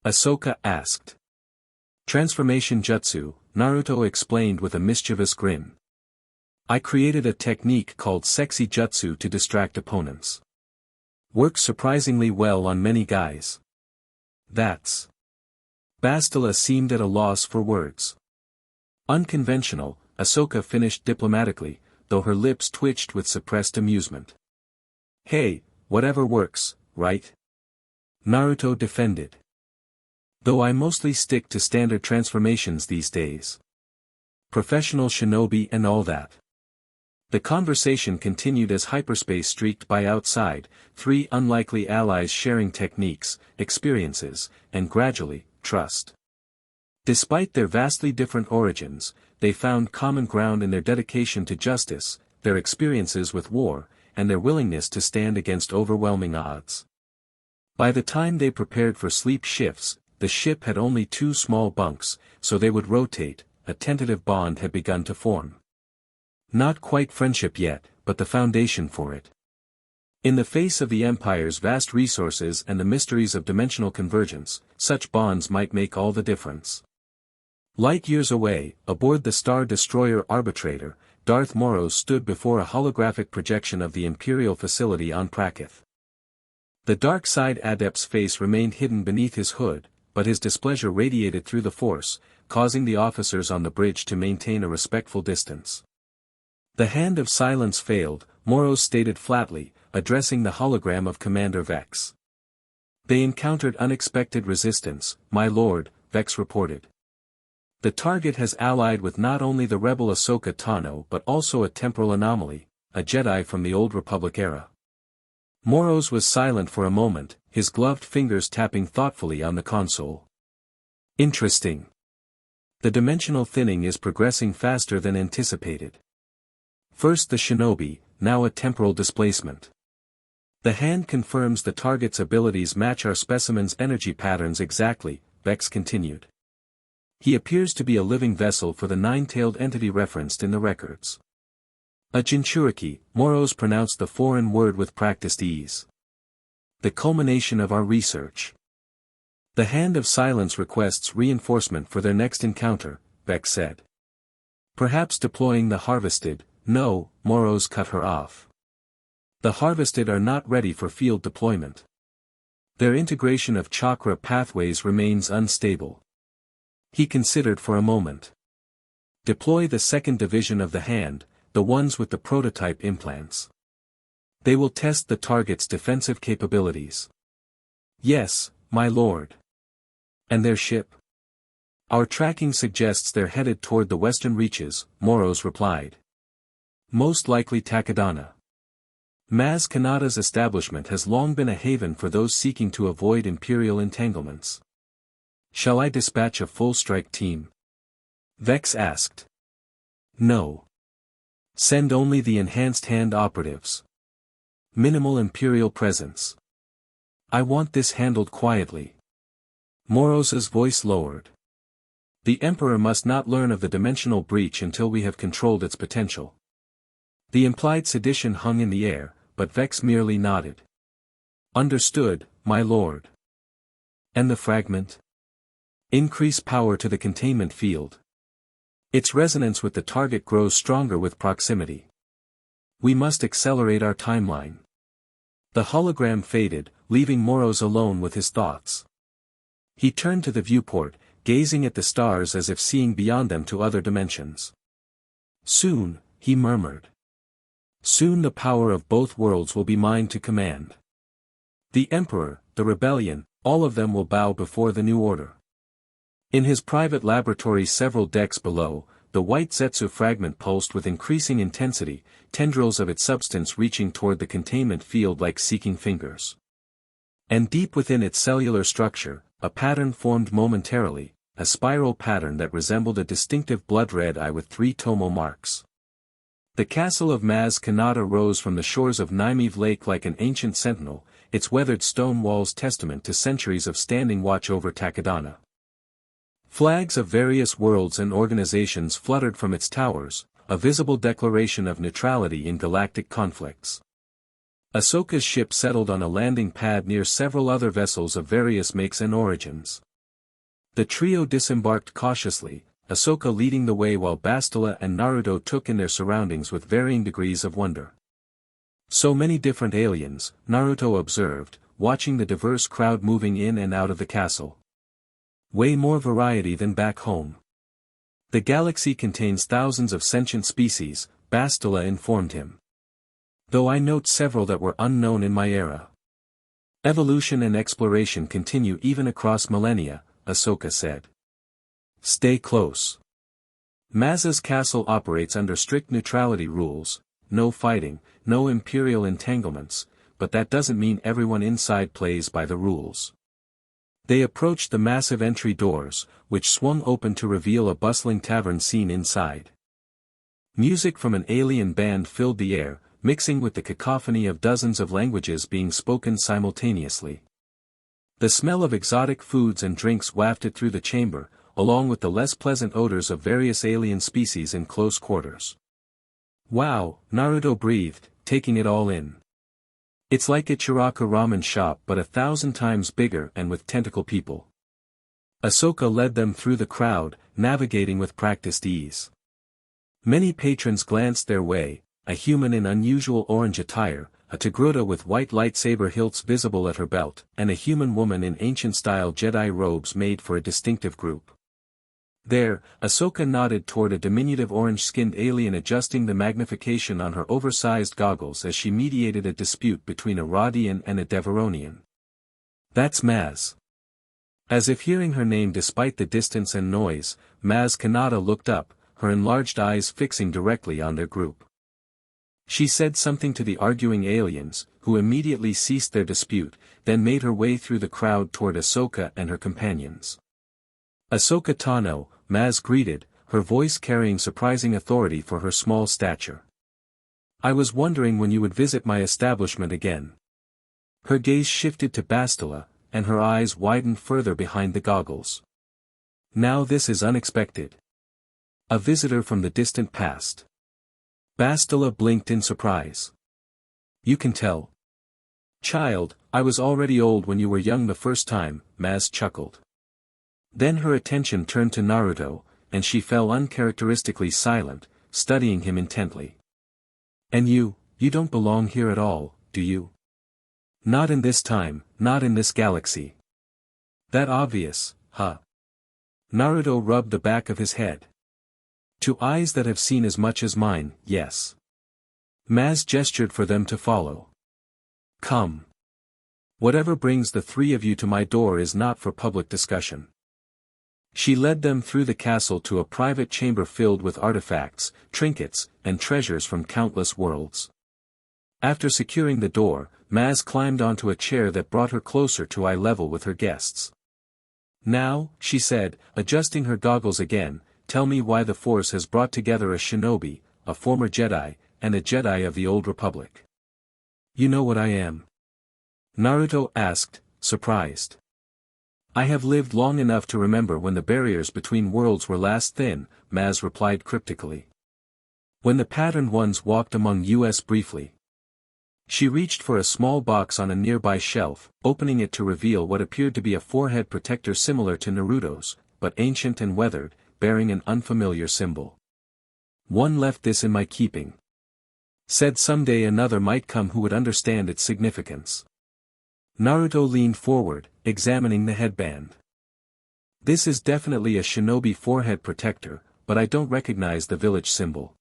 Speaker 1: Ahsoka asked. Transformation jutsu, Naruto explained with a mischievous grin. I created a technique called sexy jutsu to distract opponents. Works surprisingly well on many guys. That's. Bastila seemed at a loss for words. Unconventional, Ahsoka finished diplomatically, though her lips twitched with suppressed amusement. Hey, whatever works, right? Naruto defended. Though I mostly stick to standard transformations these days. Professional shinobi and all that. The conversation continued as hyperspace streaked by outside, three unlikely allies sharing techniques, experiences, and gradually, trust. Despite their vastly different origins, they found common ground in their dedication to justice, their experiences with war, and their willingness to stand against overwhelming odds. By the time they prepared for sleep shifts, the ship had only 2 small bunks, so they would rotate, a tentative bond had begun to form. Not quite friendship yet, but the foundation for it. In the face of the Empire's vast resources and the mysteries of dimensional convergence, such bonds might make all the difference. Light years away, aboard the Star Destroyer Arbitrator, Darth Moros stood before a holographic projection of the Imperial facility on Prakith. The dark side adept's face remained hidden beneath his hood, but his displeasure radiated through the Force, causing the officers on the bridge to maintain a respectful distance. The Hand of Silence failed, Moros stated flatly, addressing the hologram of Commander Vex. They encountered unexpected resistance, my lord, Vex reported. The target has allied with not only the rebel Ahsoka Tano but also a temporal anomaly, a Jedi from the Old Republic era. Moros was silent for a moment, his gloved fingers tapping thoughtfully on the console. Interesting. The dimensional thinning is progressing faster than anticipated. First the shinobi, now a temporal displacement. The hand confirms the target's abilities match our specimen's energy patterns exactly, Vex continued. He appears to be a living vessel for the nine-tailed entity referenced in the records. A Jinchuriki, Moros pronounced the foreign word with practiced ease. The culmination of our research. The Hand of Silence requests reinforcement for their next encounter, Vex said. Perhaps deploying the Harvested, no, Moros cut her off. The Harvested are not ready for field deployment. Their integration of chakra pathways remains unstable. He considered for a moment. Deploy the second division of the Hand, the ones with the prototype implants. They will test the target's defensive capabilities. Yes, my lord. And their ship? Our tracking suggests they're headed toward the western reaches, Moros replied. Most likely Takodana. Maz Kanata's establishment has long been a haven for those seeking to avoid imperial entanglements. Shall I dispatch a full strike team? Vex asked. No. Send only the enhanced hand operatives. Minimal imperial presence. I want this handled quietly. Moros's voice lowered. The Emperor must not learn of the dimensional breach until we have controlled its potential. The implied sedition hung in the air, but Vex merely nodded. Understood, my lord. And the fragment? Increase power to the containment field. Its resonance with the target grows stronger with proximity. We must accelerate our timeline. The hologram faded, leaving Moros alone with his thoughts. He turned to the viewport, gazing at the stars as if seeing beyond them to other dimensions. Soon, he murmured. Soon the power of both worlds will be mine to command. The Emperor, the Rebellion, all of them will bow before the new order. In his private laboratory several decks below, the white Zetsu fragment pulsed with increasing intensity, tendrils of its substance reaching toward the containment field like seeking fingers. And deep within its cellular structure, a pattern formed momentarily, a spiral pattern that resembled a distinctive blood red eye with 3 tomo marks. The castle of Maz Kanata rose from the shores of Nymeave Lake like an ancient sentinel, its weathered stone walls testament to centuries of standing watch over Takodana. Flags of various worlds and organizations fluttered from its towers, a visible declaration of neutrality in galactic conflicts. Ahsoka's ship settled on a landing pad near several other vessels of various makes and origins. The trio disembarked cautiously, Ahsoka leading the way while Bastila and Naruto took in their surroundings with varying degrees of wonder. So many different aliens, Naruto observed, watching the diverse crowd moving in and out of the castle. Way more variety than back home. The galaxy contains thousands of sentient species, Bastila informed him. Though I note several that were unknown in my era. Evolution and exploration continue even across millennia, Ahsoka said. Stay close. Maz's castle operates under strict neutrality rules, no fighting, no imperial entanglements, but that doesn't mean everyone inside plays by the rules. They approached the massive entry doors, which swung open to reveal a bustling tavern scene inside. Music from an alien band filled the air, mixing with the cacophony of dozens of languages being spoken simultaneously. The smell of exotic foods and drinks wafted through the chamber, along with the less pleasant odors of various alien species in close quarters. Wow, Naruto breathed, taking it all in. It's like a Chiraka ramen shop but 1,000 times bigger and with tentacle people. Ahsoka led them through the crowd, navigating with practiced ease. Many patrons glanced their way, a human in unusual orange attire, a Togruta with white lightsaber hilts visible at her belt, and a human woman in ancient-style Jedi robes made for a distinctive group. There, Ahsoka nodded toward a diminutive orange-skinned alien adjusting the magnification on her oversized goggles as she mediated a dispute between a Rodian and a Deveronian. That's Maz. As if hearing her name despite the distance and noise, Maz Kanata looked up, her enlarged eyes fixing directly on their group. She said something to the arguing aliens, who immediately ceased their dispute, then made her way through the crowd toward Ahsoka and her companions. Ahsoka Tano, Maz greeted, her voice carrying surprising authority for her small stature. I was wondering when you would visit my establishment again. Her gaze shifted to Bastila, and her eyes widened further behind the goggles. Now this is unexpected. A visitor from the distant past. Bastila blinked in surprise. You can tell. Child, I was already old when you were young the first time, Maz chuckled. Then her attention turned to Naruto, and she fell uncharacteristically silent, studying him intently. And you don't belong here at all, do you? Not in this time, not in this galaxy. That obvious, huh? Naruto rubbed the back of his head. To eyes that have seen as much as mine, yes. Maz gestured for them to follow. Come. Whatever brings the three of you to my door is not for public discussion. She led them through the castle to a private chamber filled with artifacts, trinkets, and treasures from countless worlds. After securing the door, Maz climbed onto a chair that brought her closer to eye level with her guests. Now, she said, adjusting her goggles again, tell me why the Force has brought together a shinobi, a former Jedi, and a Jedi of the Old Republic. You know what I am? Naruto asked, surprised. I have lived long enough to remember when the barriers between worlds were last thin, Maz replied cryptically. When the patterned ones walked among us briefly. She reached for a small box on a nearby shelf, opening it to reveal what appeared to be a forehead protector similar to Naruto's, but ancient and weathered, bearing an unfamiliar symbol. One left this in my keeping. Said someday another might come who would understand its significance. Naruto leaned forward, examining the headband. This is definitely a shinobi forehead protector, but I don't recognize the village symbol.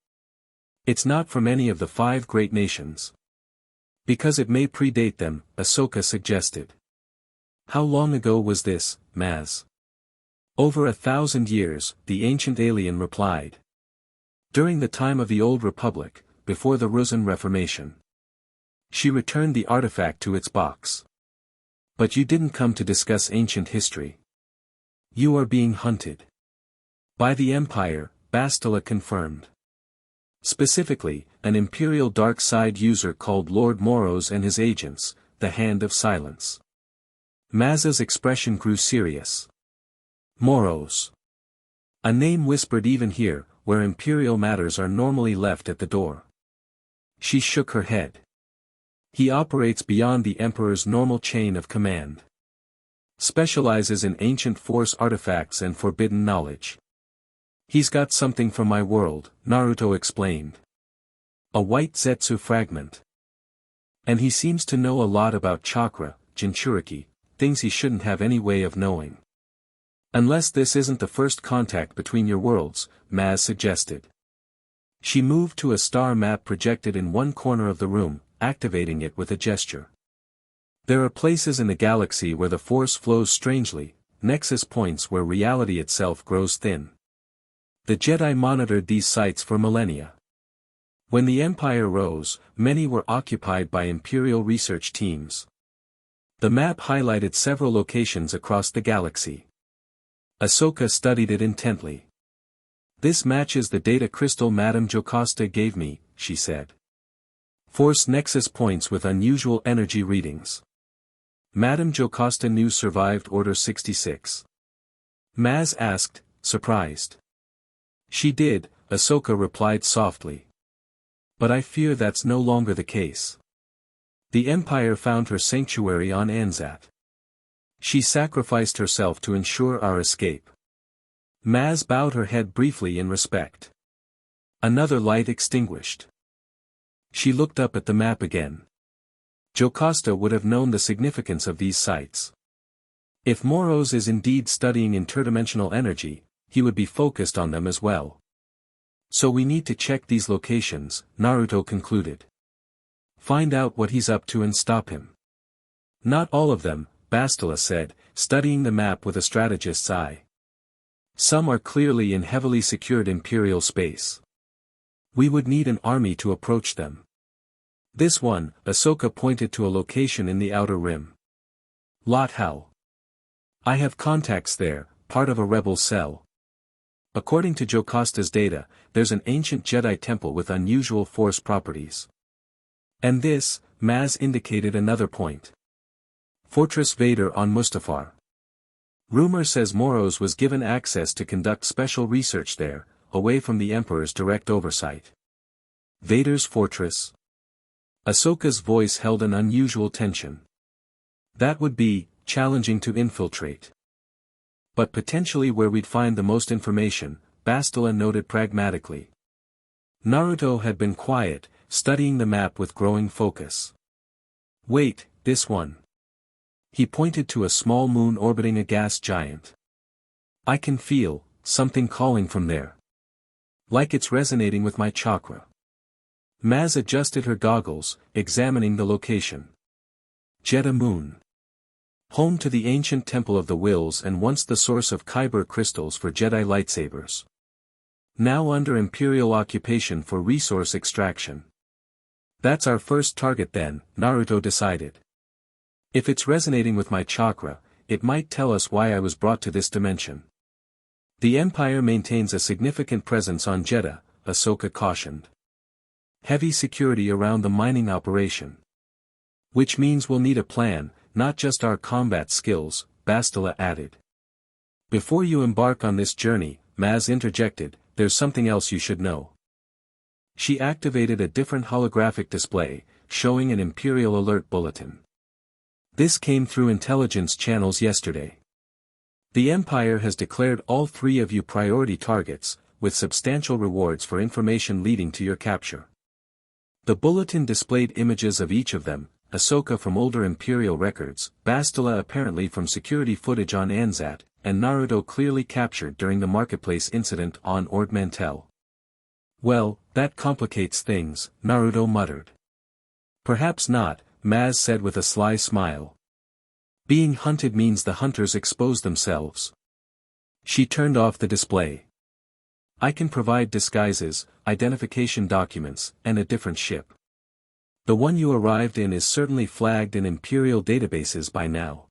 Speaker 1: It's not from any of the 5 great nations. Because it may predate them, Ahsoka suggested. How long ago was this, Maz? Over 1,000 years, the ancient alien replied. During the time of the Old Republic, before the Rusin Reformation. She returned the artifact to its box. But you didn't come to discuss ancient history. You are being hunted. By the Empire, Bastila confirmed. Specifically, an Imperial dark side user called Lord Moros and his agents, the Hand of Silence. Maz's expression grew serious. Moros. A name whispered even here, where Imperial matters are normally left at the door. She shook her head. He operates beyond the Emperor's normal chain of command. Specializes in ancient Force artifacts and forbidden knowledge. He's got something from my world, Naruto explained. A white Zetsu fragment. And he seems to know a lot about chakra, Jinchuriki, things he shouldn't have any way of knowing. Unless this isn't the first contact between your worlds, Maz suggested. She moved to a star map projected in one corner of the room, activating it with a gesture. There are places in the galaxy where the Force flows strangely, nexus points where reality itself grows thin. The Jedi monitored these sites for millennia. When the Empire rose, many were occupied by Imperial research teams. The map highlighted several locations across the galaxy. Ahsoka studied it intently. This matches the data crystal Madame Jocasta gave me, she said. Force nexus points with unusual energy readings. Madame Jocasta knew survived Order 66. Maz asked, surprised. She did, Ahsoka replied softly. But I fear that's no longer the case. The Empire found her sanctuary on Anzat. She sacrificed herself to ensure our escape. Maz bowed her head briefly in respect. Another light extinguished. She looked up at the map again. Jocasta would have known the significance of these sites. If Moros is indeed studying interdimensional energy, he would be focused on them as well. So we need to check these locations, Naruto concluded. Find out what he's up to and stop him. Not all of them, Bastila said, studying the map with a strategist's eye. Some are clearly in heavily secured Imperial space. We would need an army to approach them. This one, Ahsoka pointed to a location in the Outer Rim. Lothal. I have contacts there, part of a rebel cell. According to Jocasta's data, there's an ancient Jedi temple with unusual Force properties. And this, Maz indicated another point. Fortress Vader on Mustafar. Rumor says Moros was given access to conduct special research there, away from the Emperor's direct oversight. Vader's fortress? Ahsoka's voice held an unusual tension. That would be challenging to infiltrate. But potentially where we'd find the most information, Bastila noted pragmatically. Naruto had been quiet, studying the map with growing focus. Wait, this one. He pointed to a small moon orbiting a gas giant. I can feel something calling from there. Like it's resonating with my chakra. Maz adjusted her goggles, examining the location. Jedha Moon. Home to the ancient Temple of the Wills and once the source of Kyber crystals for Jedi lightsabers. Now under Imperial occupation for resource extraction. That's our first target then, Naruto decided. If it's resonating with my chakra, it might tell us why I was brought to this dimension. The Empire maintains a significant presence on Jedha, Ahsoka cautioned. Heavy security around the mining operation. Which means we'll need a plan, not just our combat skills, Bastila added. Before you embark on this journey, Maz interjected, there's something else you should know. She activated a different holographic display, showing an Imperial alert bulletin. This came through intelligence channels yesterday. The Empire has declared all 3 of you priority targets, with substantial rewards for information leading to your capture. The bulletin displayed images of each of them, Ahsoka from older Imperial records, Bastila apparently from security footage on Anzat, and Naruto clearly captured during the marketplace incident on Ord Mantell. Well, that complicates things, Naruto muttered. Perhaps not, Maz said with a sly smile. Being hunted means the hunters expose themselves. She turned off the display. I can provide disguises, identification documents, and a different ship. The one you arrived in is certainly flagged in Imperial databases by now.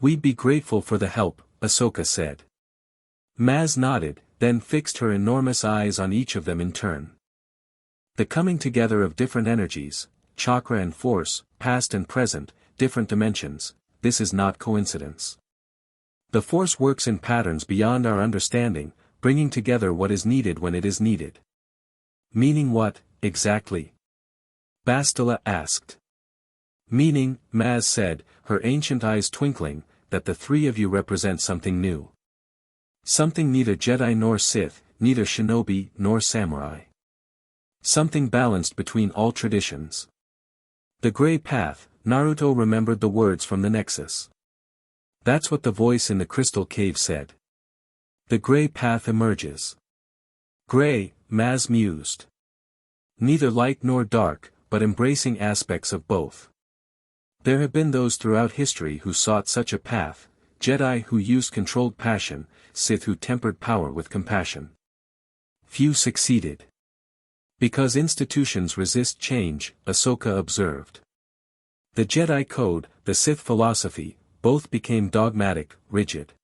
Speaker 1: We'd be grateful for the help, Ahsoka said. Maz nodded, then fixed her enormous eyes on each of them in turn. The coming together of different energies, chakra and force, past and present, different dimensions, this is not coincidence. The force works in patterns beyond our understanding, bringing together what is needed when it is needed. Meaning what, exactly? Bastila asked. Meaning, Maz said, her ancient eyes twinkling, that the 3 of you represent something new. Something neither Jedi nor Sith, neither shinobi nor samurai. Something balanced between all traditions. The Grey Path, Naruto remembered the words from the Nexus. That's what the voice in the crystal cave said. The Grey Path emerges. Grey, Maz mused. Neither light nor dark, but embracing aspects of both. There have been those throughout history who sought such a path, Jedi who used controlled passion, Sith who tempered power with compassion. Few succeeded. Because institutions resist change, Ahsoka observed. The Jedi Code, the Sith philosophy, both became dogmatic, rigid.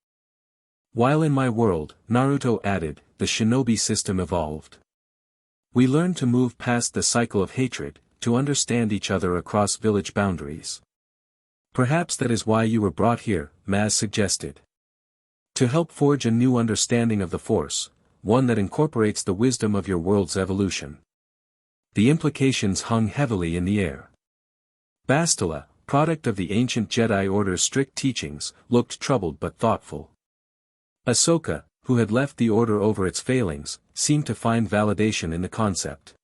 Speaker 1: While in my world, Naruto added, the shinobi system evolved. We learned to move past the cycle of hatred, to understand each other across village boundaries. Perhaps that is why you were brought here, Maz suggested. To help forge a new understanding of the Force, one that incorporates the wisdom of your world's evolution. The implications hung heavily in the air. Bastila, product of the ancient Jedi Order's strict teachings, looked troubled but thoughtful. Ahsoka, who had left the Order over its failings, seemed to find validation in the concept.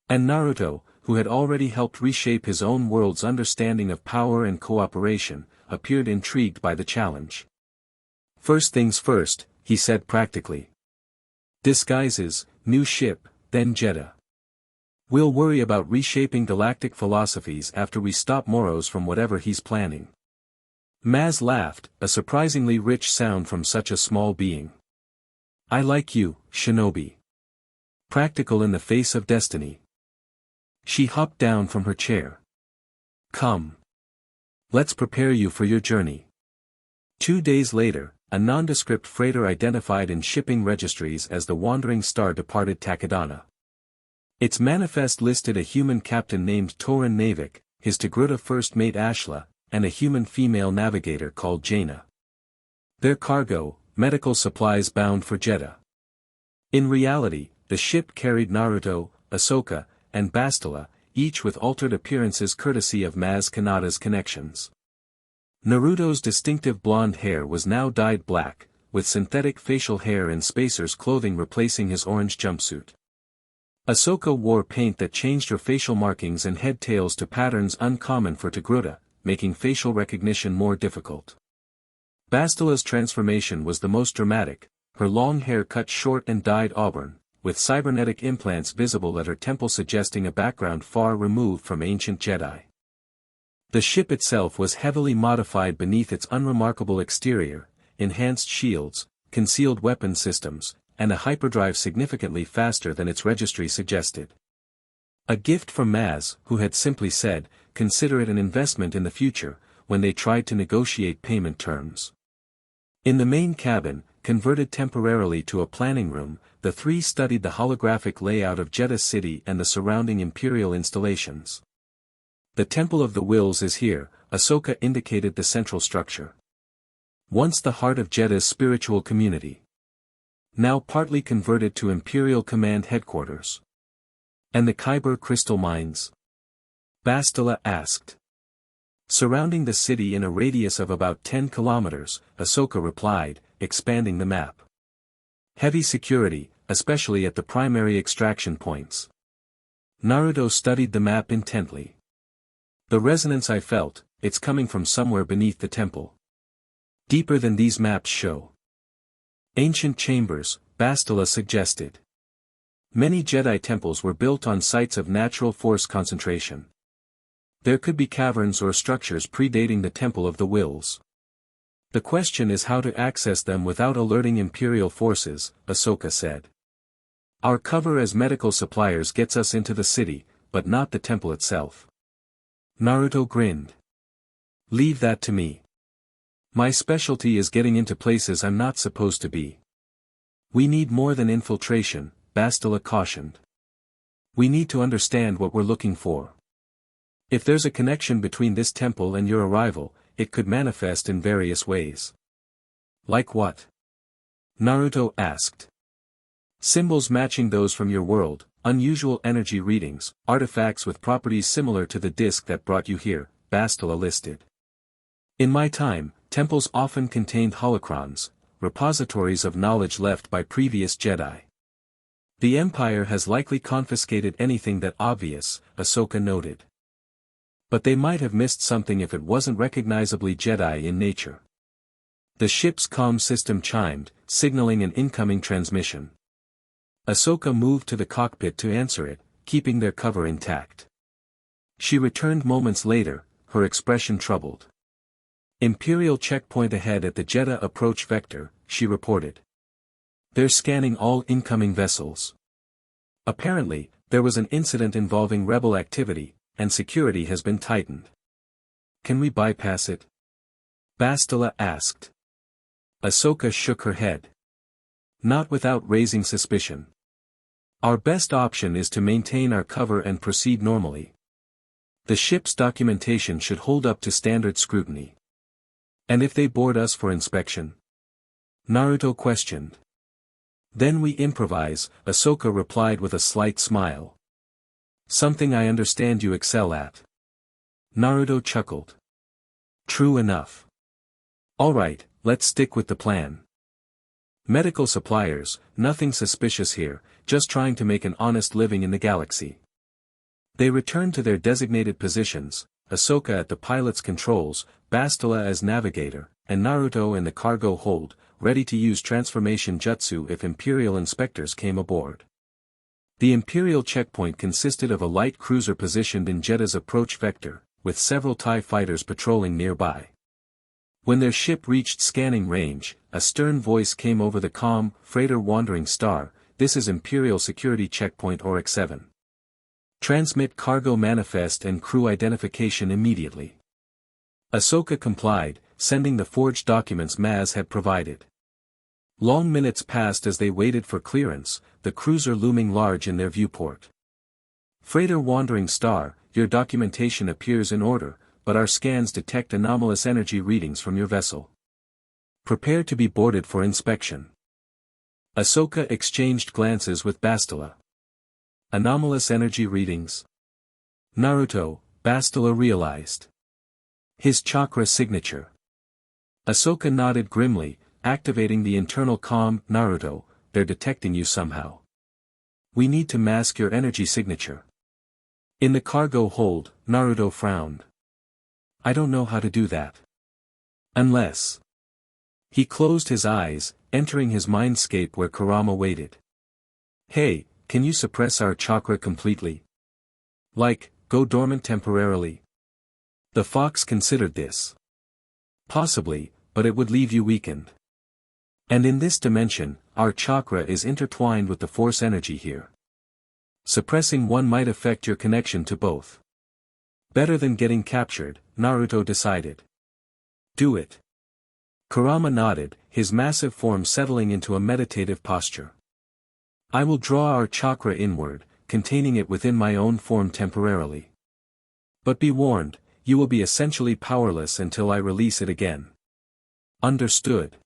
Speaker 1: And Naruto, who had already helped reshape his own world's understanding of power and cooperation, appeared intrigued by the challenge. First things first, he said practically. Disguises, new ship, then Jedha. We'll worry about reshaping galactic philosophies after we stop Moros from whatever he's planning. Maz laughed, a surprisingly rich sound from such a small being. I like you, Shinobi. Practical in the face of destiny. She hopped down from her chair. Come. Let's prepare you for your journey. 2 days later, a nondescript freighter identified in shipping registries as the Wandering Star departed Takedana. Its manifest listed a human captain named Torin Navik, his Togruta first mate Ashla, and a human female navigator called Jaina. Their cargo, medical supplies bound for Jedha. In reality, the ship carried Naruto, Ahsoka, and Bastila, each with altered appearances courtesy of Maz Kanata's connections. Naruto's distinctive blonde hair was now dyed black, with synthetic facial hair and Spacer's clothing replacing his orange jumpsuit. Ahsoka wore paint that changed her facial markings and head tails to patterns uncommon for Togruta, making facial recognition more difficult. Bastila's transformation was the most dramatic, her long hair cut short and dyed auburn, with cybernetic implants visible at her temple suggesting a background far removed from ancient Jedi. The ship itself was heavily modified beneath its unremarkable exterior, enhanced shields, concealed weapon systems, and a hyperdrive significantly faster than its registry suggested. A gift from Maz, who had simply said, "Consider it an investment in the future," when they tried to negotiate payment terms. In the main cabin, converted temporarily to a planning room, the three studied the holographic layout of Jeddah City and the surrounding Imperial installations. "The Temple of the Wills is here," Ahsoka indicated the central structure. Once the heart of Jeddah's spiritual community. Now partly converted to Imperial Command Headquarters. "And the Kyber crystal mines?" Bastila asked. "Surrounding the city in a radius of about 10 kilometers, Ahsoka replied, expanding the map. "Heavy security, especially at the primary extraction points." Naruto studied the map intently. "The resonance I felt, it's coming from somewhere beneath the temple. Deeper than these maps show." "Ancient chambers," Bastila suggested. Many Jedi temples were built on sites of natural force concentration. There could be caverns or structures predating the Temple of the Wills. "The question is how to access them without alerting Imperial forces," Ahsoka said. "Our cover as medical suppliers gets us into the city, but not the temple itself." Naruto grinned. "Leave that to me. My specialty is getting into places I'm not supposed to be." "We need more than infiltration," Bastila cautioned. "We need to understand what we're looking for. If there's a connection between this temple and your arrival, it could manifest in various ways." "Like what?" Naruto asked. "Symbols matching those from your world, unusual energy readings, artifacts with properties similar to the disk that brought you here," Bastila listed. "In my time, temples often contained holocrons, repositories of knowledge left by previous Jedi. The Empire has likely confiscated anything that obvious," Ahsoka noted. "But they might have missed something if it wasn't recognizably Jedi in nature." The ship's comm system chimed, signaling an incoming transmission. Ahsoka moved to the cockpit to answer it, keeping their cover intact. She returned moments later, her expression troubled. "Imperial checkpoint ahead at the Jeddah approach vector," she reported. "They're scanning all incoming vessels. Apparently, there was an incident involving rebel activity, and security has been tightened." "Can we bypass it?" Bastila asked. Ahsoka shook her head. "Not without raising suspicion. Our best option is to maintain our cover and proceed normally. The ship's documentation should hold up to standard scrutiny." "And if they board us for inspection?" Naruto questioned. "Then we improvise," Ahsoka replied with a slight smile. "Something I understand you excel at." Naruto chuckled. "True enough. All right, let's stick with the plan. Medical suppliers, nothing suspicious here, just trying to make an honest living in the galaxy." They returned to their designated positions, Ahsoka at the pilot's controls, Bastila as navigator, and Naruto in the cargo hold, ready to use transformation jutsu if Imperial inspectors came aboard. The Imperial checkpoint consisted of a light cruiser positioned in Jeddah's approach vector, with several TIE fighters patrolling nearby. When their ship reached scanning range, a stern voice came over the comm, "Freighter Wandering Star, this is Imperial Security Checkpoint Oryx 7. Transmit cargo manifest and crew identification immediately." Ahsoka complied, sending the forged documents Maz had provided. Long minutes passed as they waited for clearance, the cruiser looming large in their viewport. "Freighter Wandering Star, your documentation appears in order, but our scans detect anomalous energy readings from your vessel. Prepare to be boarded for inspection." Ahsoka exchanged glances with Bastila. "Anomalous energy readings?" Naruto, Bastila realized. "His chakra signature." Ahsoka nodded grimly, activating the internal comm. "Naruto, they're detecting you somehow. We need to mask your energy signature." In the cargo hold, Naruto frowned. "I don't know how to do that. Unless..." He closed his eyes, entering his mindscape where Kurama waited. Hey, can you suppress our chakra completely? Like, go dormant temporarily? The fox considered this. Possibly, but it would leave you weakened. And in this dimension, our chakra is intertwined with the force energy here. Suppressing one might affect your connection to both. Better than getting captured, Naruto decided. Do it. Kurama nodded, his massive form settling into a meditative posture. I will draw our chakra inward, containing it within my own form temporarily. But be warned, you will be essentially powerless until I release it again. Understood.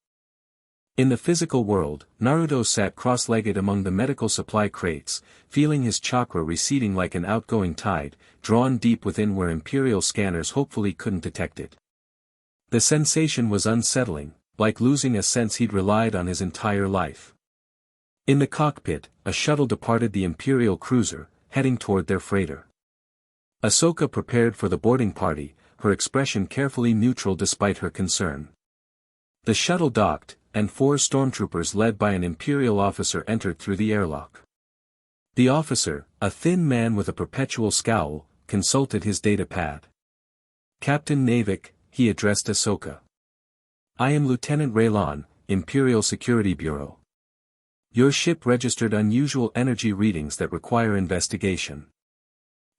Speaker 1: In the physical world, Naruto sat cross-legged among the medical supply crates, feeling his chakra receding like an outgoing tide, drawn deep within where Imperial scanners hopefully couldn't detect it. The sensation was unsettling, like losing a sense he'd relied on his entire life. In the cockpit, a shuttle departed the Imperial cruiser, heading toward their freighter. Ahsoka prepared for the boarding party, her expression carefully neutral despite her concern. The shuttle docked, and 4 stormtroopers led by an Imperial officer entered through the airlock. The officer, a thin man with a perpetual scowl, consulted his datapad. Captain Navik, he addressed Ahsoka. I am Lieutenant Raylon, Imperial Security Bureau. Your ship registered unusual energy readings that require investigation.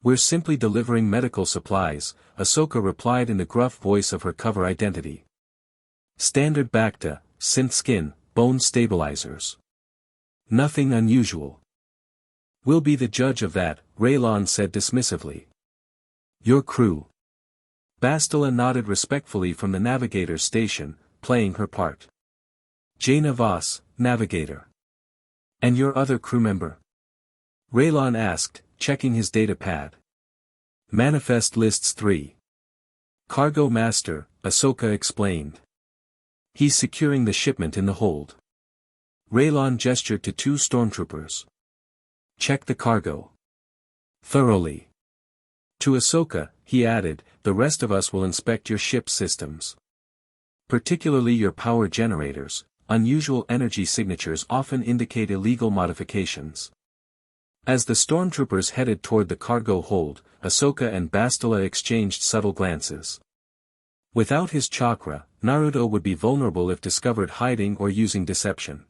Speaker 1: We're simply delivering medical supplies, Ahsoka replied in the gruff voice of her cover identity. Standard Bacta, synth skin, bone stabilizers. Nothing unusual. We'll be the judge of that, Raylon said dismissively. Your crew. Bastila nodded respectfully from the navigator's station, playing her part. Jaina Voss, navigator. And your other crew member? Raylon asked, checking his datapad. Manifest lists 3. Cargo master, Ahsoka explained. He's securing the shipment in the hold. Raylon gestured to 2 stormtroopers. Check the cargo. Thoroughly. To Ahsoka, he added, the rest of us will inspect your ship's systems. Particularly your power generators, unusual energy signatures often indicate illegal modifications. As the stormtroopers headed toward the cargo hold, Ahsoka and Bastila exchanged subtle glances. Without his chakra, Naruto would be vulnerable if discovered hiding or using deception.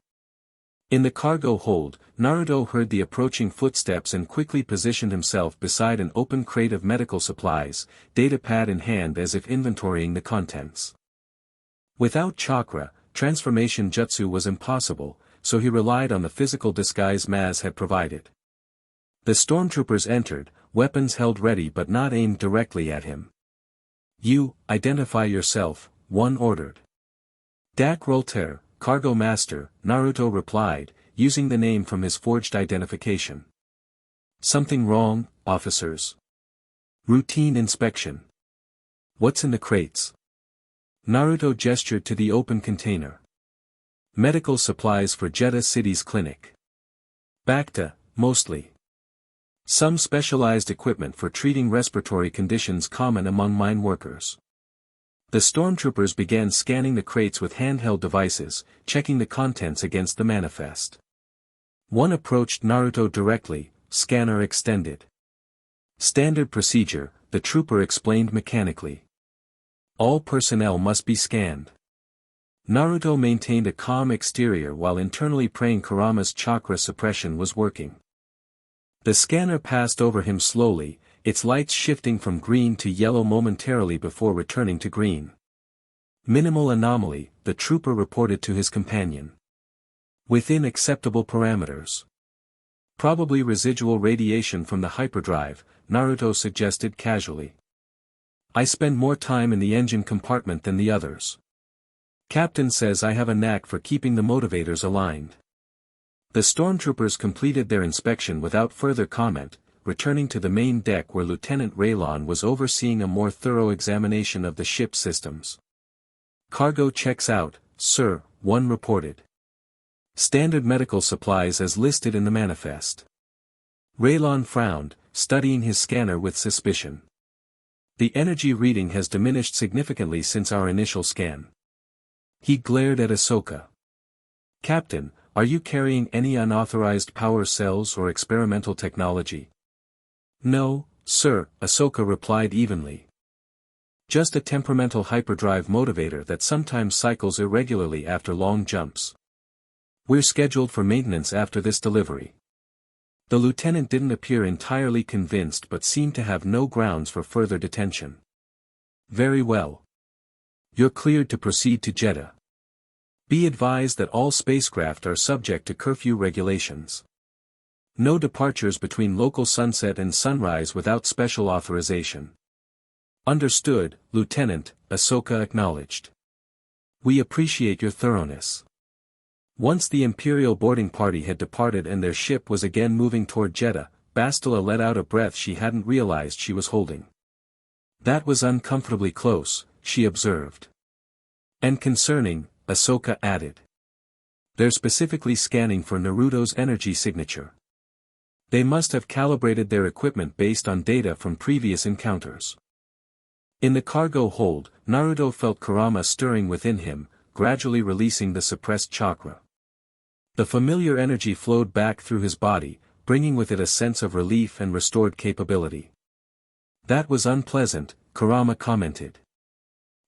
Speaker 1: In the cargo hold, Naruto heard the approaching footsteps and quickly positioned himself beside an open crate of medical supplies, datapad in hand as if inventorying the contents. Without chakra, transformation jutsu was impossible, so he relied on the physical disguise Maz had provided. The stormtroopers entered, weapons held ready but not aimed directly at him. You, identify yourself, one ordered. Dak Rolter, Cargo Master, Naruto replied, using the name from his forged identification. Something wrong, officers? Routine inspection. What's in the crates? Naruto gestured to the open container. Medical supplies for Jeddah City's clinic. Bacta, mostly. Some specialized equipment for treating respiratory conditions common among mine workers. The stormtroopers began scanning the crates with handheld devices, checking the contents against the manifest. One approached Naruto directly, scanner extended. Standard procedure, the trooper explained mechanically. All personnel must be scanned. Naruto maintained a calm exterior while internally praying Kurama's chakra suppression was working. The scanner passed over him slowly, its lights shifting from green to yellow momentarily before returning to green. Minimal anomaly, the trooper reported to his companion. Within acceptable parameters. Probably residual radiation from the hyperdrive, Naruto suggested casually. I spend more time in the engine compartment than the others. Captain says I have a knack for keeping the motivators aligned. The stormtroopers completed their inspection without further comment, returning to the main deck where Lieutenant Raylon was overseeing a more thorough examination of the ship's systems. Cargo checks out, sir, one reported. Standard medical supplies as listed in the manifest. Raylon frowned, studying his scanner with suspicion. The energy reading has diminished significantly since our initial scan. He glared at Ahsoka. Captain, are you carrying any unauthorized power cells or experimental technology? No, sir, Ahsoka replied evenly. Just a temperamental hyperdrive motivator that sometimes cycles irregularly after long jumps. We're scheduled for maintenance after this delivery. The lieutenant didn't appear entirely convinced but seemed to have no grounds for further detention. Very well. You're cleared to proceed to Jeddah. Be advised that all spacecraft are subject to curfew regulations. No departures between local sunset and sunrise without special authorization. Understood, Lieutenant, Ahsoka acknowledged. We appreciate your thoroughness. Once the Imperial boarding party had departed and their ship was again moving toward Jeddah, Bastila let out a breath she hadn't realized she was holding. That was uncomfortably close, she observed. And concerning, Ahsoka added. They're specifically scanning for Naruto's energy signature. They must have calibrated their equipment based on data from previous encounters. In the cargo hold, Naruto felt Kurama stirring within him, gradually releasing the suppressed chakra. The familiar energy flowed back through his body, bringing with it a sense of relief and restored capability. That was unpleasant, Kurama commented.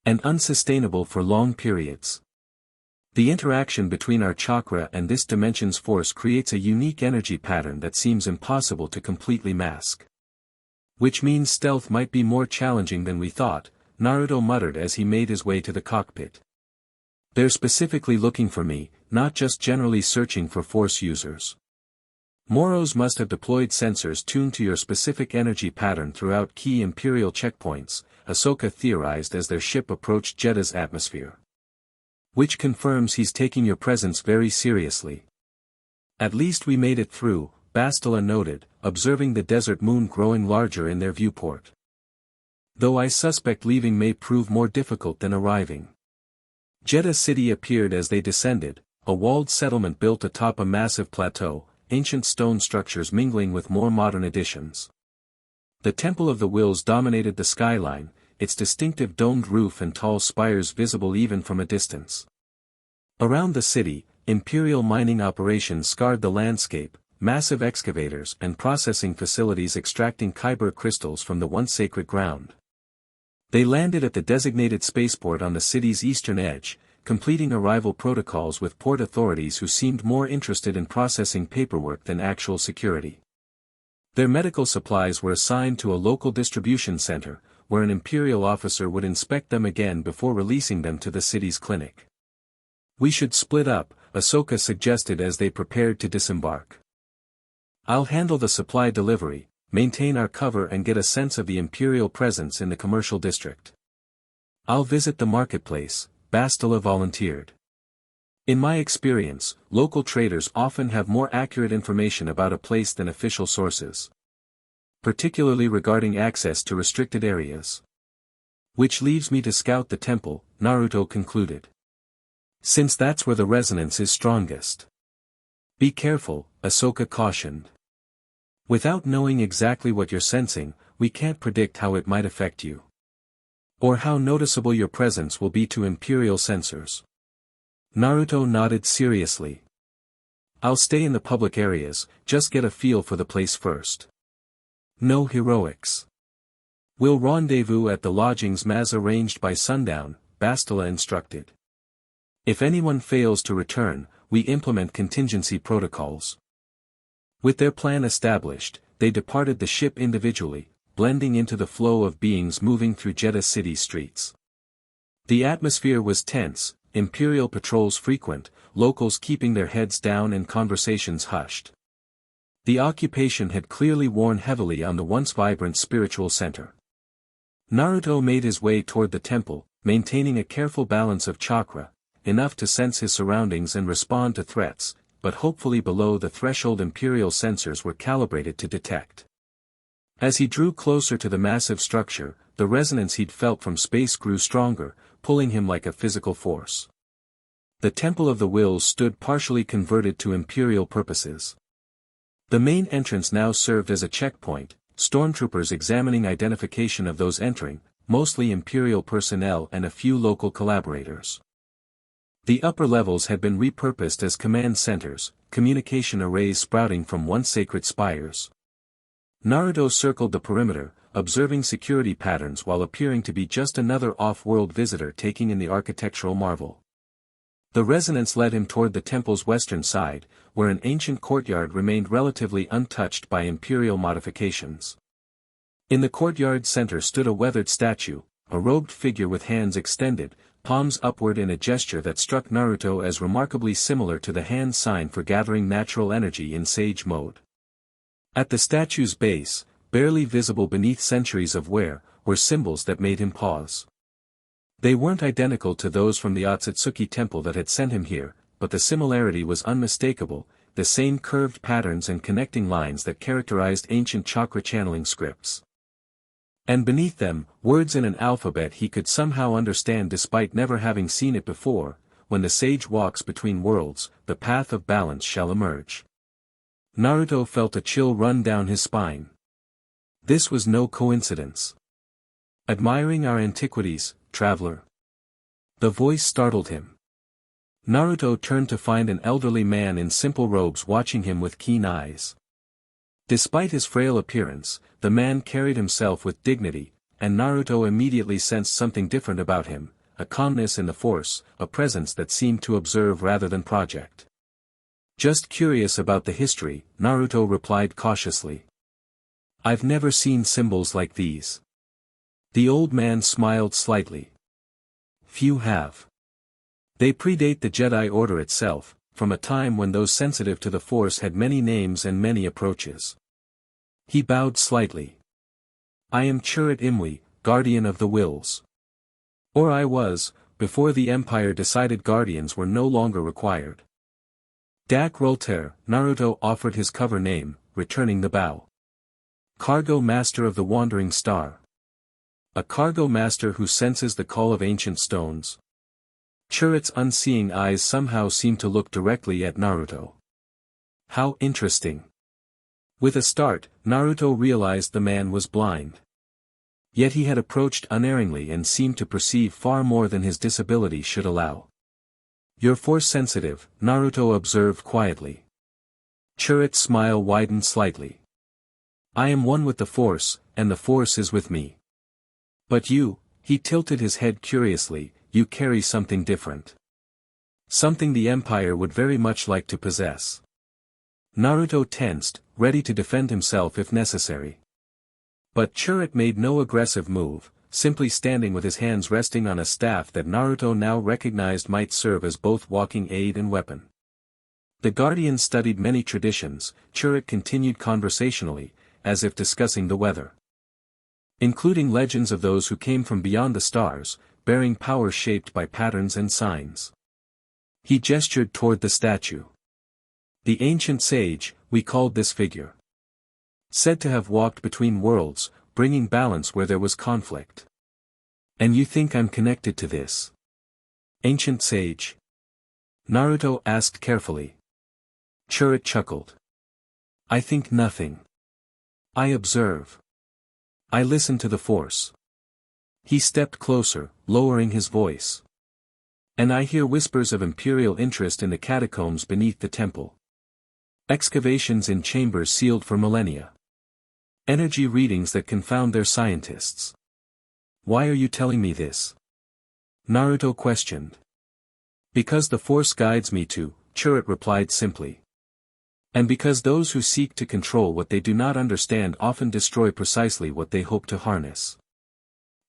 Speaker 1: And unsustainable for long periods. The interaction between our chakra and this dimension's force creates a unique energy pattern that seems impossible to completely mask. Which means stealth might be more challenging than we thought, Naruto muttered as he made his way to the cockpit. They're specifically looking for me, not just generally searching for force users. Moros must have deployed sensors tuned to your specific energy pattern throughout key Imperial checkpoints, Ahsoka theorized as their ship approached Jeddah's atmosphere. Which confirms he's taking your presence very seriously. At least we made it through, Bastila noted, observing the desert moon growing larger in their viewport. Though I suspect leaving may prove more difficult than arriving. Jeddah City appeared as they descended, a walled settlement built atop a massive plateau, ancient stone structures mingling with more modern additions. The Temple of the Wills dominated the skyline, its distinctive domed roof and tall spires visible even from a distance. Around the city, Imperial mining operations scarred the landscape, massive excavators and processing facilities extracting kyber crystals from the once sacred ground. They landed at the designated spaceport on the city's eastern edge, completing arrival protocols with port authorities who seemed more interested in processing paperwork than actual security. Their medical supplies were assigned to a local distribution center, where an Imperial officer would inspect them again before releasing them to the city's clinic. We should split up, Ahsoka suggested as they prepared to disembark. I'll handle the supply delivery, maintain our cover and get a sense of the Imperial presence in the commercial district. I'll visit the marketplace, Bastila volunteered. In my experience, local traders often have more accurate information about a place than official sources. Particularly regarding access to restricted areas. Which leaves me to scout the temple, Naruto concluded. Since that's where the resonance is strongest. Be careful, Ahsoka cautioned. Without knowing exactly what you're sensing, we can't predict how it might affect you. Or how noticeable your presence will be to Imperial sensors. Naruto nodded seriously. I'll stay in the public areas, just get a feel for the place first. No heroics. We'll rendezvous at the lodgings Maz arranged by sundown, Bastila instructed. If anyone fails to return, we implement contingency protocols. With their plan established, they departed the ship individually, blending into the flow of beings moving through Jeddah City streets. The atmosphere was tense, Imperial patrols frequent, locals keeping their heads down and conversations hushed. The occupation had clearly worn heavily on the once vibrant spiritual center. Naruto made his way toward the temple, maintaining a careful balance of chakra, enough to sense his surroundings and respond to threats, but hopefully below the threshold Imperial sensors were calibrated to detect. As he drew closer to the massive structure, the resonance he'd felt from space grew stronger, pulling him like a physical force. The Temple of the Wills stood partially converted to Imperial purposes. The main entrance now served as a checkpoint, stormtroopers examining identification of those entering, mostly Imperial personnel and a few local collaborators. The upper levels had been repurposed as command centers, communication arrays sprouting from once sacred spires. Naruto circled the perimeter, observing security patterns while appearing to be just another off-world visitor taking in the architectural marvel. The resonance led him toward the temple's western side, where an ancient courtyard remained relatively untouched by imperial modifications. In the courtyard's center stood a weathered statue, a robed figure with hands extended, palms upward in a gesture that struck Naruto as remarkably similar to the hand sign for gathering natural energy in sage mode. At the statue's base, barely visible beneath centuries of wear, were symbols that made him pause. They weren't identical to those from the Otsutsuki temple that had sent him here, but the similarity was unmistakable, the same curved patterns and connecting lines that characterized ancient chakra channeling scripts. And beneath them, words in an alphabet he could somehow understand despite never having seen it before: when the sage walks between worlds, the path of balance shall emerge. Naruto felt a chill run down his spine. This was no coincidence. Admiring our antiquities, traveler? The voice startled him. Naruto turned to find an elderly man in simple robes watching him with keen eyes. Despite his frail appearance, the man carried himself with dignity, and Naruto immediately sensed something different about him, a calmness in the force, a presence that seemed to observe rather than project. Just curious about the history, Naruto replied cautiously. I've never seen symbols like these. The old man smiled slightly. Few have. They predate the Jedi Order itself, from a time when those sensitive to the Force had many names and many approaches. He bowed slightly. I am Chirrut Imwe, Guardian of the Wills. Or I was, before the Empire decided Guardians were no longer required. Dak Rolter, Naruto offered his cover name, returning the bow. Cargo Master of the Wandering Star. A cargo master who senses the call of ancient stones. Chirrut's unseeing eyes somehow seemed to look directly at Naruto. How interesting. With a start, Naruto realized the man was blind. Yet he had approached unerringly and seemed to perceive far more than his disability should allow. You're force sensitive, Naruto observed quietly. Chirrut's smile widened slightly. I am one with the Force, and the Force is with me. But you, he tilted his head curiously, you carry something different. Something the Empire would very much like to possess. Naruto tensed, ready to defend himself if necessary. But Chirrut made no aggressive move, simply standing with his hands resting on a staff that Naruto now recognized might serve as both walking aid and weapon. The Guardians studied many traditions, Chirrut continued conversationally, as if discussing the weather. Including legends of those who came from beyond the stars, bearing power shaped by patterns and signs. He gestured toward the statue. The ancient sage, we called this figure. Said to have walked between worlds, bringing balance where there was conflict. And you think I'm connected to this? Ancient sage? Naruto asked carefully. Chirrut chuckled. I think nothing. I observe. I listen to the Force. He stepped closer, lowering his voice. And I hear whispers of imperial interest in the catacombs beneath the temple. Excavations in chambers sealed for millennia. Energy readings that confound their scientists. Why are you telling me this? Naruto questioned. Because the Force guides me to, Chirrut replied simply. And because those who seek to control what they do not understand often destroy precisely what they hope to harness.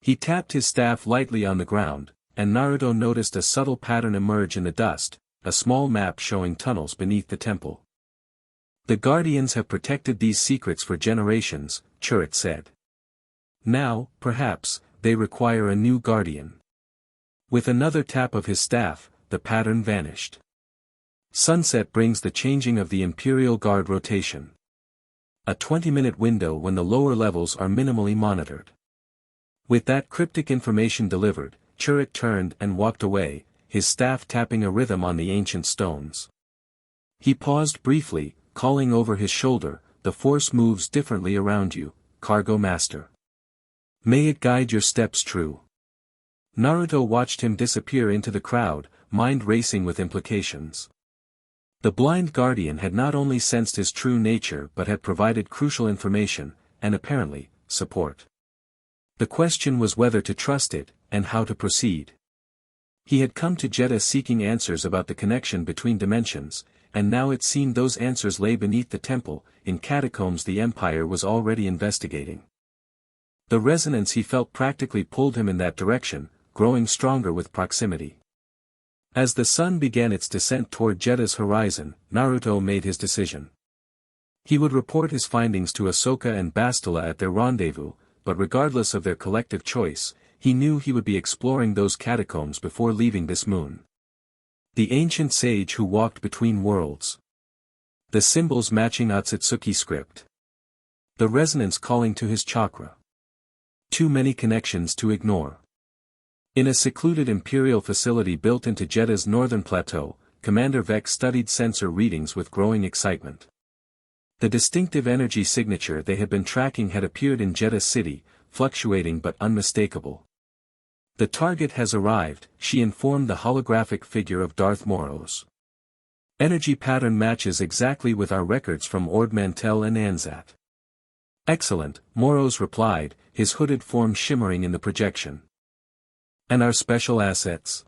Speaker 1: He tapped his staff lightly on the ground, and Naruto noticed a subtle pattern emerge in the dust, a small map showing tunnels beneath the temple. The Guardians have protected these secrets for generations, Chirrut said. Now, perhaps, they require a new Guardian. With another tap of his staff, the pattern vanished. Sunset brings the changing of the Imperial Guard rotation. A 20-minute window when the lower levels are minimally monitored. With that cryptic information delivered, Chirrut turned and walked away, his staff tapping a rhythm on the ancient stones. He paused briefly, calling over his shoulder, the Force moves differently around you, Cargo Master. May it guide your steps true. Naruto watched him disappear into the crowd, mind racing with implications. The blind guardian had not only sensed his true nature but had provided crucial information, and apparently, support. The question was whether to trust it, and how to proceed. He had come to Jeddah seeking answers about the connection between dimensions, and now it seemed those answers lay beneath the temple, in catacombs the Empire was already investigating. The resonance he felt practically pulled him in that direction, growing stronger with proximity. As the sun began its descent toward Jeddah's horizon, Naruto made his decision. He would report his findings to Ahsoka and Bastila at their rendezvous, but regardless of their collective choice, he knew he would be exploring those catacombs before leaving this moon. The ancient sage who walked between worlds. The symbols matching Otsutsuki script. The resonance calling to his chakra. Too many connections to ignore. In a secluded Imperial facility built into Jeddah's northern plateau, Commander Vex studied sensor readings with growing excitement. The distinctive energy signature they had been tracking had appeared in Jeddah City, fluctuating but unmistakable. The target has arrived, she informed the holographic figure of Darth Moros. Energy pattern matches exactly with our records from Ord Mantell and Anzat. Excellent, Moros replied, his hooded form shimmering in the projection. And our special assets?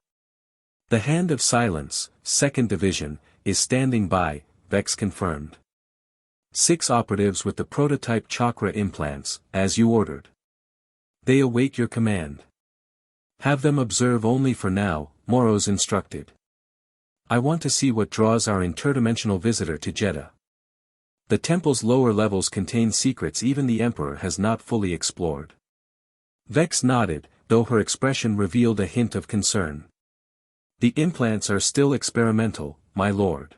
Speaker 1: The Hand of Silence, 2nd Division, is standing by, Vex confirmed. 6 operatives with the prototype chakra implants, as you ordered. They await your command. Have them observe only for now, Moros instructed. I want to see what draws our interdimensional visitor to Jeddah. The temple's lower levels contain secrets even the Emperor has not fully explored. Vex nodded, though her expression revealed a hint of concern. The implants are still experimental, my lord.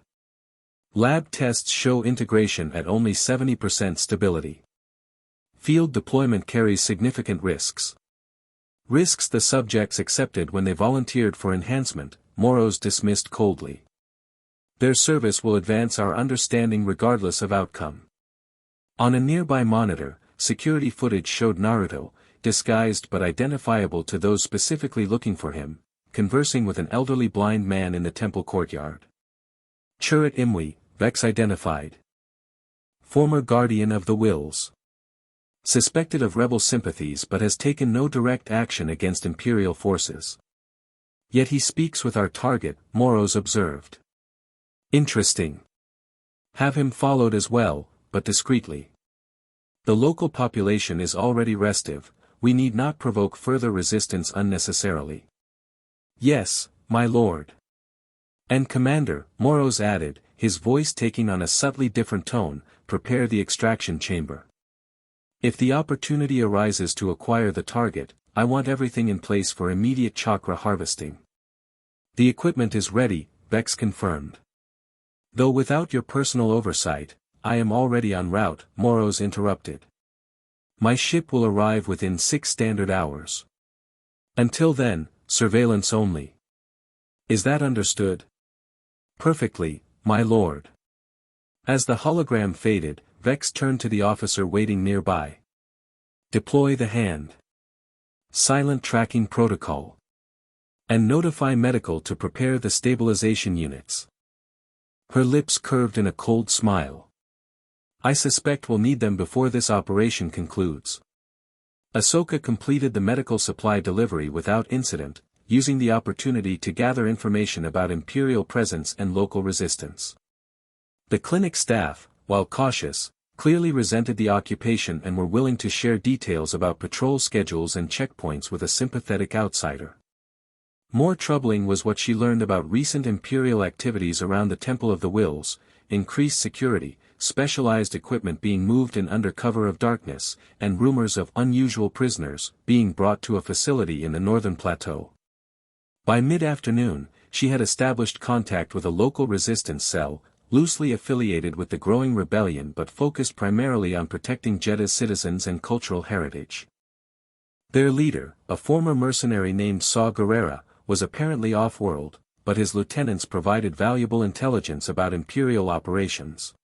Speaker 1: Lab tests show integration at only 70% stability. Field deployment carries significant risks. Risks the subjects accepted when they volunteered for enhancement, Moros dismissed coldly. Their service will advance our understanding regardless of outcome. On a nearby monitor, security footage showed Naruto, disguised but identifiable to those specifically looking for him, conversing with an elderly blind man in the temple courtyard. Chirrut Imwe, Vex identified. Former guardian of the Wills. Suspected of rebel sympathies but has taken no direct action against Imperial forces. Yet he speaks with our target, Moros observed. Interesting. Have him followed as well, but discreetly. The local population is already restive, we need not provoke further resistance unnecessarily. Yes, my lord. And Commander, Moros added, his voice taking on a subtly different tone, prepare the extraction chamber. If the opportunity arises to acquire the target, I want everything in place for immediate chakra harvesting. The equipment is ready, Vex confirmed. Though without your personal oversight, I am already en route, Moros interrupted. My ship will arrive within 6 standard hours. Until then, surveillance only. Is that understood? Perfectly, my lord. As the hologram faded, Vex turned to the officer waiting nearby. Deploy the hand. Silent tracking protocol. And notify medical to prepare the stabilization units. Her lips curved in a cold smile. I suspect we'll need them before this operation concludes. Ahsoka completed the medical supply delivery without incident, using the opportunity to gather information about Imperial presence and local resistance. The clinic staff, while cautious, clearly resented the occupation and were willing to share details about patrol schedules and checkpoints with a sympathetic outsider. More troubling was what she learned about recent Imperial activities around the Temple of the Wills, increased security, specialized equipment being moved in under cover of darkness, and rumors of unusual prisoners being brought to a facility in the northern plateau. By mid-afternoon, she had established contact with a local resistance cell, loosely affiliated with the growing rebellion but focused primarily on protecting Jeddah's citizens and cultural heritage. Their leader, a former mercenary named Saw Gerrera, was apparently off-world, but his lieutenants provided valuable intelligence about Imperial operations.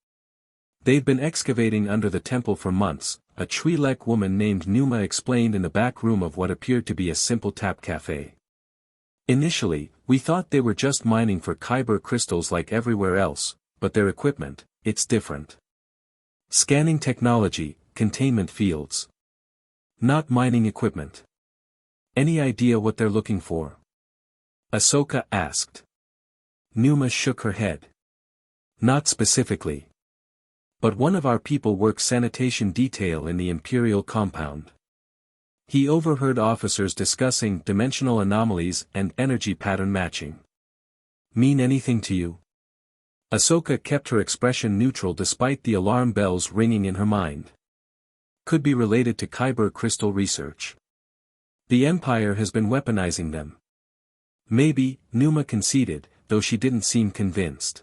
Speaker 1: They've been excavating under the temple for months, a Twi'lek woman named Numa explained in the back room of what appeared to be a simple tap cafe. Initially, we thought they were just mining for kyber crystals like everywhere else, but their equipment, it's different. Scanning technology, containment fields. Not mining equipment. Any idea what they're looking for? Ahsoka asked. Numa shook her head. Not specifically. But one of our people works sanitation detail in the Imperial compound. He overheard officers discussing dimensional anomalies and energy pattern matching. Mean anything to you? Ahsoka kept her expression neutral despite the alarm bells ringing in her mind. Could be related to kyber crystal research. The Empire has been weaponizing them. Maybe, Numa conceded, though she didn't seem convinced.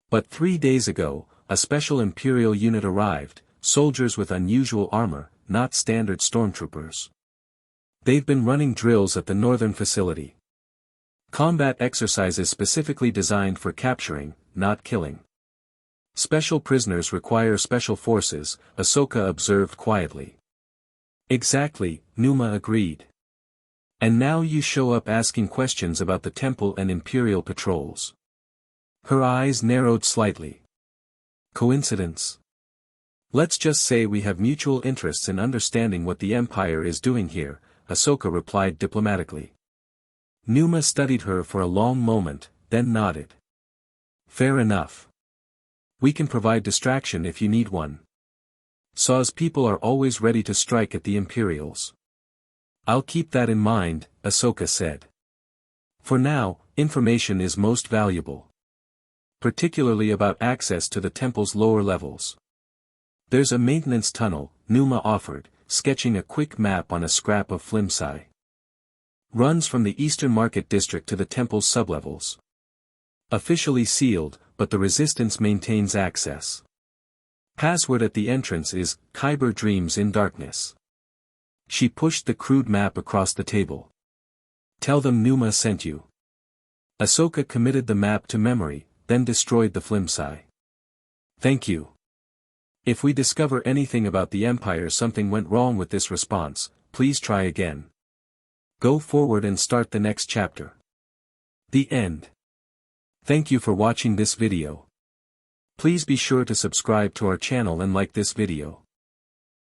Speaker 1: But 3 days ago, a special Imperial unit arrived, soldiers with unusual armor, not standard stormtroopers. They've been running drills at the northern facility. Combat exercises specifically designed for capturing, not killing. Special prisoners require special forces, Ahsoka observed quietly. Exactly, Numa agreed. And now you show up asking questions about the temple and Imperial patrols. Her eyes narrowed slightly. Coincidence? Let's just say we have mutual interests in understanding what the Empire is doing here, Ahsoka replied diplomatically. Numa studied her for a long moment, then nodded. Fair enough. We can provide distraction if you need one. Saw's people are always ready to strike at the Imperials. I'll keep that in mind, Ahsoka said. For now, information is most valuable. Particularly about access to the temple's lower levels. There's a maintenance tunnel, Numa offered, sketching a quick map on a scrap of flimsy. Runs from the Eastern Market District to the temple's sublevels. Officially sealed, but the Resistance maintains access. Password at the entrance is, Kyber Dreams in Darkness. She pushed the crude map across the table. Tell them Numa sent you. Ahsoka committed the map to memory, then destroyed the flimsy. Thank you. If we discover anything about the Empire something went wrong with this response, please try again. Go forward and start the next chapter. The end. Thank you for watching this video. Please be sure to subscribe to our channel and like this video.